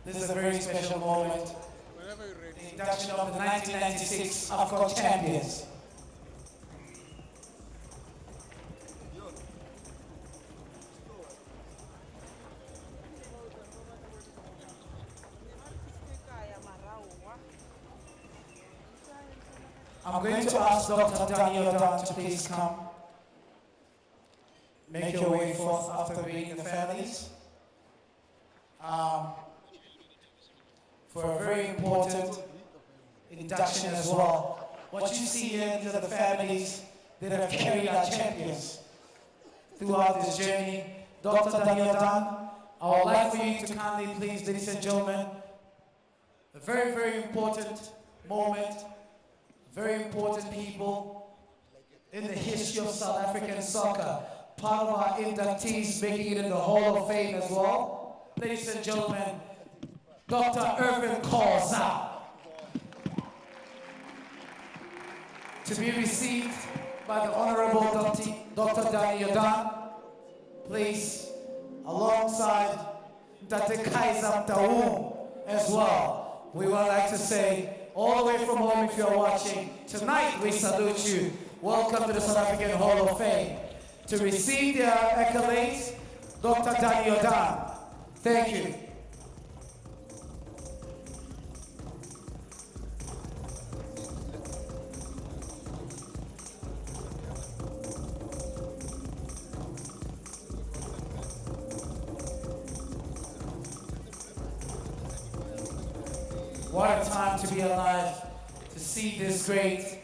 this is a very special moment. The induction of the 1996 AFCON champions. I'm going to ask Dr. Daniel Don to please come. Make your way forth after greeting the families. For a very important induction as well. What you see here, these are the families that have carried our champions throughout this journey. Dr. Daniel Dan, I would like for you to kindly please, ladies and gentlemen, a very, very important moment, very important people in the history of South African soccer. Part of our inductees making it in the Hall of Fame as well. Ladies and gentlemen, Dr. Irvin Koza. To be received by the Honorable Dr. Daniel Dan, please, alongside Dr. Kaiser Taum as well. We would like to say, all the way from home if you're watching, tonight we salute you. Welcome to the South African Hall of Fame. To receive their accolades, Dr. Daniel Dan. Thank you. What a time to be alive, to see this great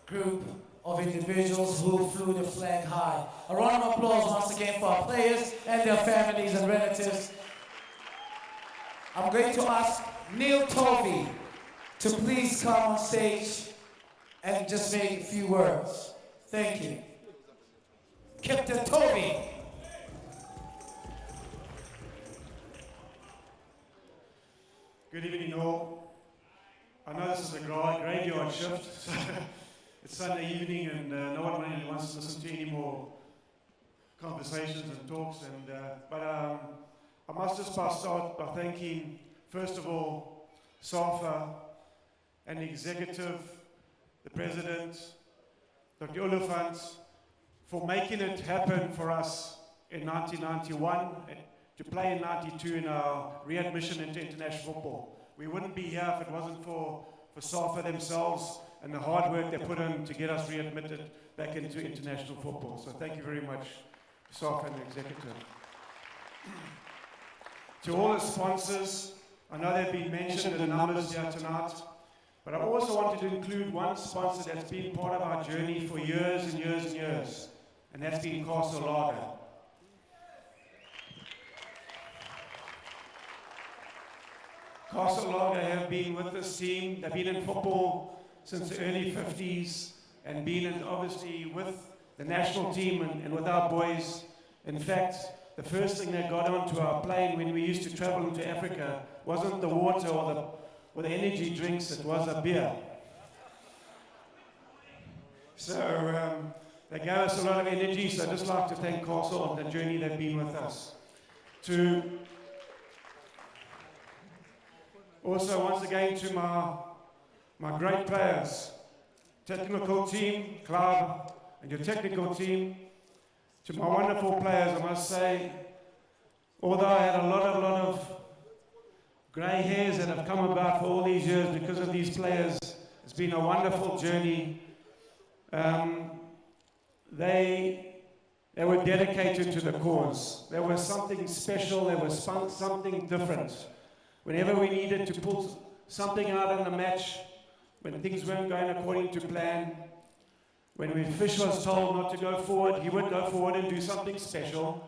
group of individuals who flew the flag high. A round of applause once again for our players and their families and relatives. I'm going to ask Neil Tovey to please come on stage and just make a few words. Thank you. Captain Tovey. Good evening all. I know this is a graveyard shift. It's Sunday evening and no one really wants to listen to any more conversations and talks. But I must just start by thanking, first of all, SAFA and the executive, the president, Dr. Olifant, for making it happen for us in 1991, to play in 92 in our readmission into international football. We wouldn't be here if it wasn't for SAFA themselves and the hard work they put in to get us readmitted back into international football. So thank you very much, SAFA and the executive. To all the sponsors, I know they've been mentioned in the numbers here tonight. But I also wanted to include one sponsor that's been part of our journey for years and years and years, and that's been Castle Lager. Castle Lager have been with this team. They've been in football since the early 50s and been in, obviously with the national team and with our boys. In fact, the first thing that got onto our plane when we used to travel into Africa wasn't the water or the energy drinks, it was a beer. So they gave us a lot of energy, so I'd just like to thank Castle on the journey they've been with us. Also, once again, to my great players, technical team, Clive, and your technical team, to my wonderful players, I must say, although I had a lot of grey hairs that have come about for all these years because of these players, it's been a wonderful journey. They were dedicated to the cause. There was something special, there was something different. Whenever we needed to pull something out in the match, when things weren't going according to plan, when Fish was told not to go forward, he would go forward and do something special.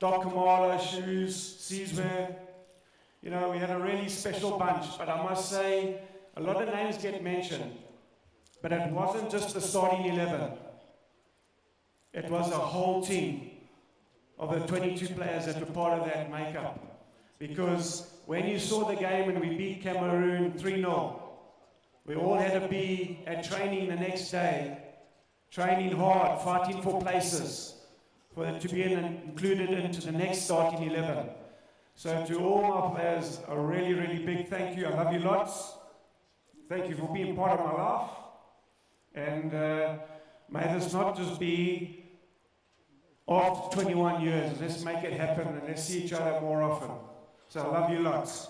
Doc Kamala, Shoes, Caesar, you know, we had a really special bunch. But I must say, a lot of names get mentioned, but it wasn't just the starting 11. It was a whole team of the 22 players that were part of that makeup. Because when you saw the game and we beat Cameroon 3-0, we all had to be at training the next day, training hard, fighting for places, for it to be included into the next starting 11. So to all my players, a really, really big thank you. I love you lots. Thank you for being part of my life. And may this not just be after 21 years. Let's make it happen and let's see each other more often. So I love you lots.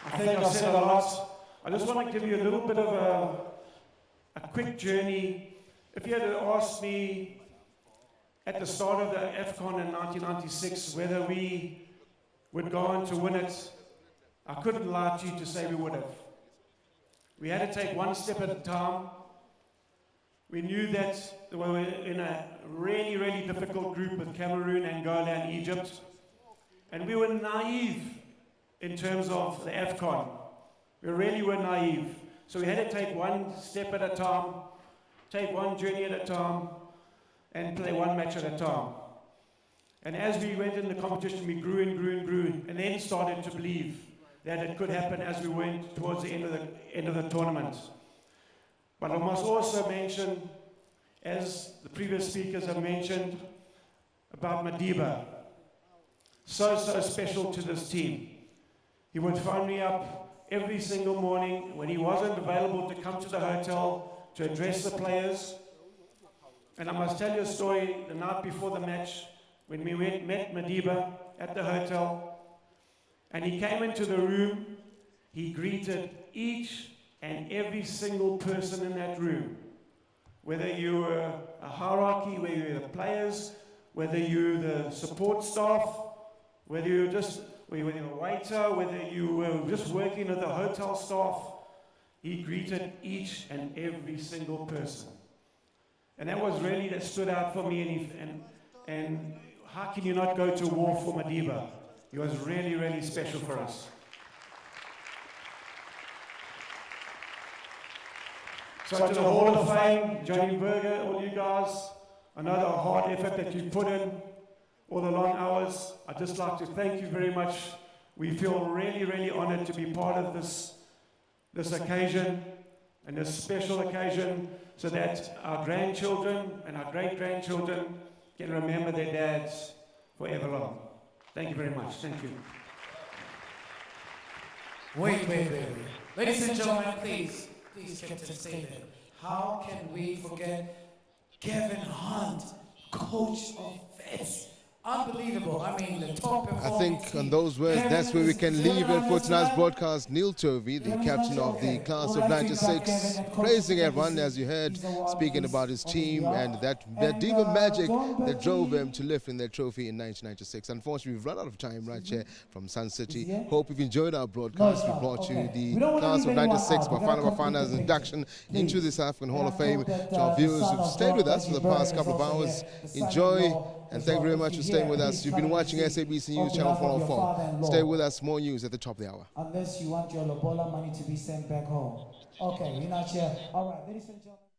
I think I've said a lot. I just want to give you a little bit of a quick journey. If you had to ask me at the start of the AFCON in 1996 whether we would go on to win it, I couldn't lie to you to say we would have. We had to take one step at a time. We knew that we were in a really, really difficult group with Cameroon, Angola, and Egypt. And we were naive in terms of the AFCON. We really were naive. So we had to take one step at a time, take one journey at a time, and play one match at a time. And as we went in the competition, we grew and grew and grew, and then started to believe that it could happen as we went towards the end of the tournament. But I must also mention, as the previous speakers have mentioned, about Madiba. So special to this team. He would phone me up every single morning when he wasn't available to come to the hotel to address the players. And I must tell you a story the night before the match when we met Madiba at the hotel. And he came into the room, he greeted each and every single person in that room. Whether you were a hierarchy, whether you were the players, whether you were the support staff, whether you were a waiter, whether you were just working with the hotel staff, he greeted each and every single person. And that was really, that stood out for me. And how can you not go to war for Madiba? He was really, really special for us. So to the Hall of Fame, Johnny Berger, all you guys, I know the hard effort that you put in, all the long hours. I'd just like to thank you very much. We feel really, really honored to be part of this occasion and this special occasion so that our grandchildren and our great-grandchildren can remember their dads forever long. Thank you very much. Thank you. Wait. Ladies and gentlemen, please, Captain, stay there. How can we forget Kevin Hunt, coach of Vets? Unbelievable. I mean, the top performance. I think on those words, that's where we can leave it for tonight's broadcast. Neil Tovey, the captain of the class of 96, praising everyone, as you heard, speaking about his team and that diva magic that drove him to lift in their trophy in 1996. Unfortunately, we've run out of time right here from Sun City. Hope you've enjoyed our broadcast. We brought you the class of 96, Bafana Bafana's induction into the South African Hall of Fame. To our viewers who've stayed with us for the past couple of hours, enjoy. And thank you very much for staying with us. You've been watching SABC News Channel 404. Stay with us, more news at the top of the hour. Unless you want your Lobola money to be sent back home. Okay, we're not here. All right, ladies and gentlemen.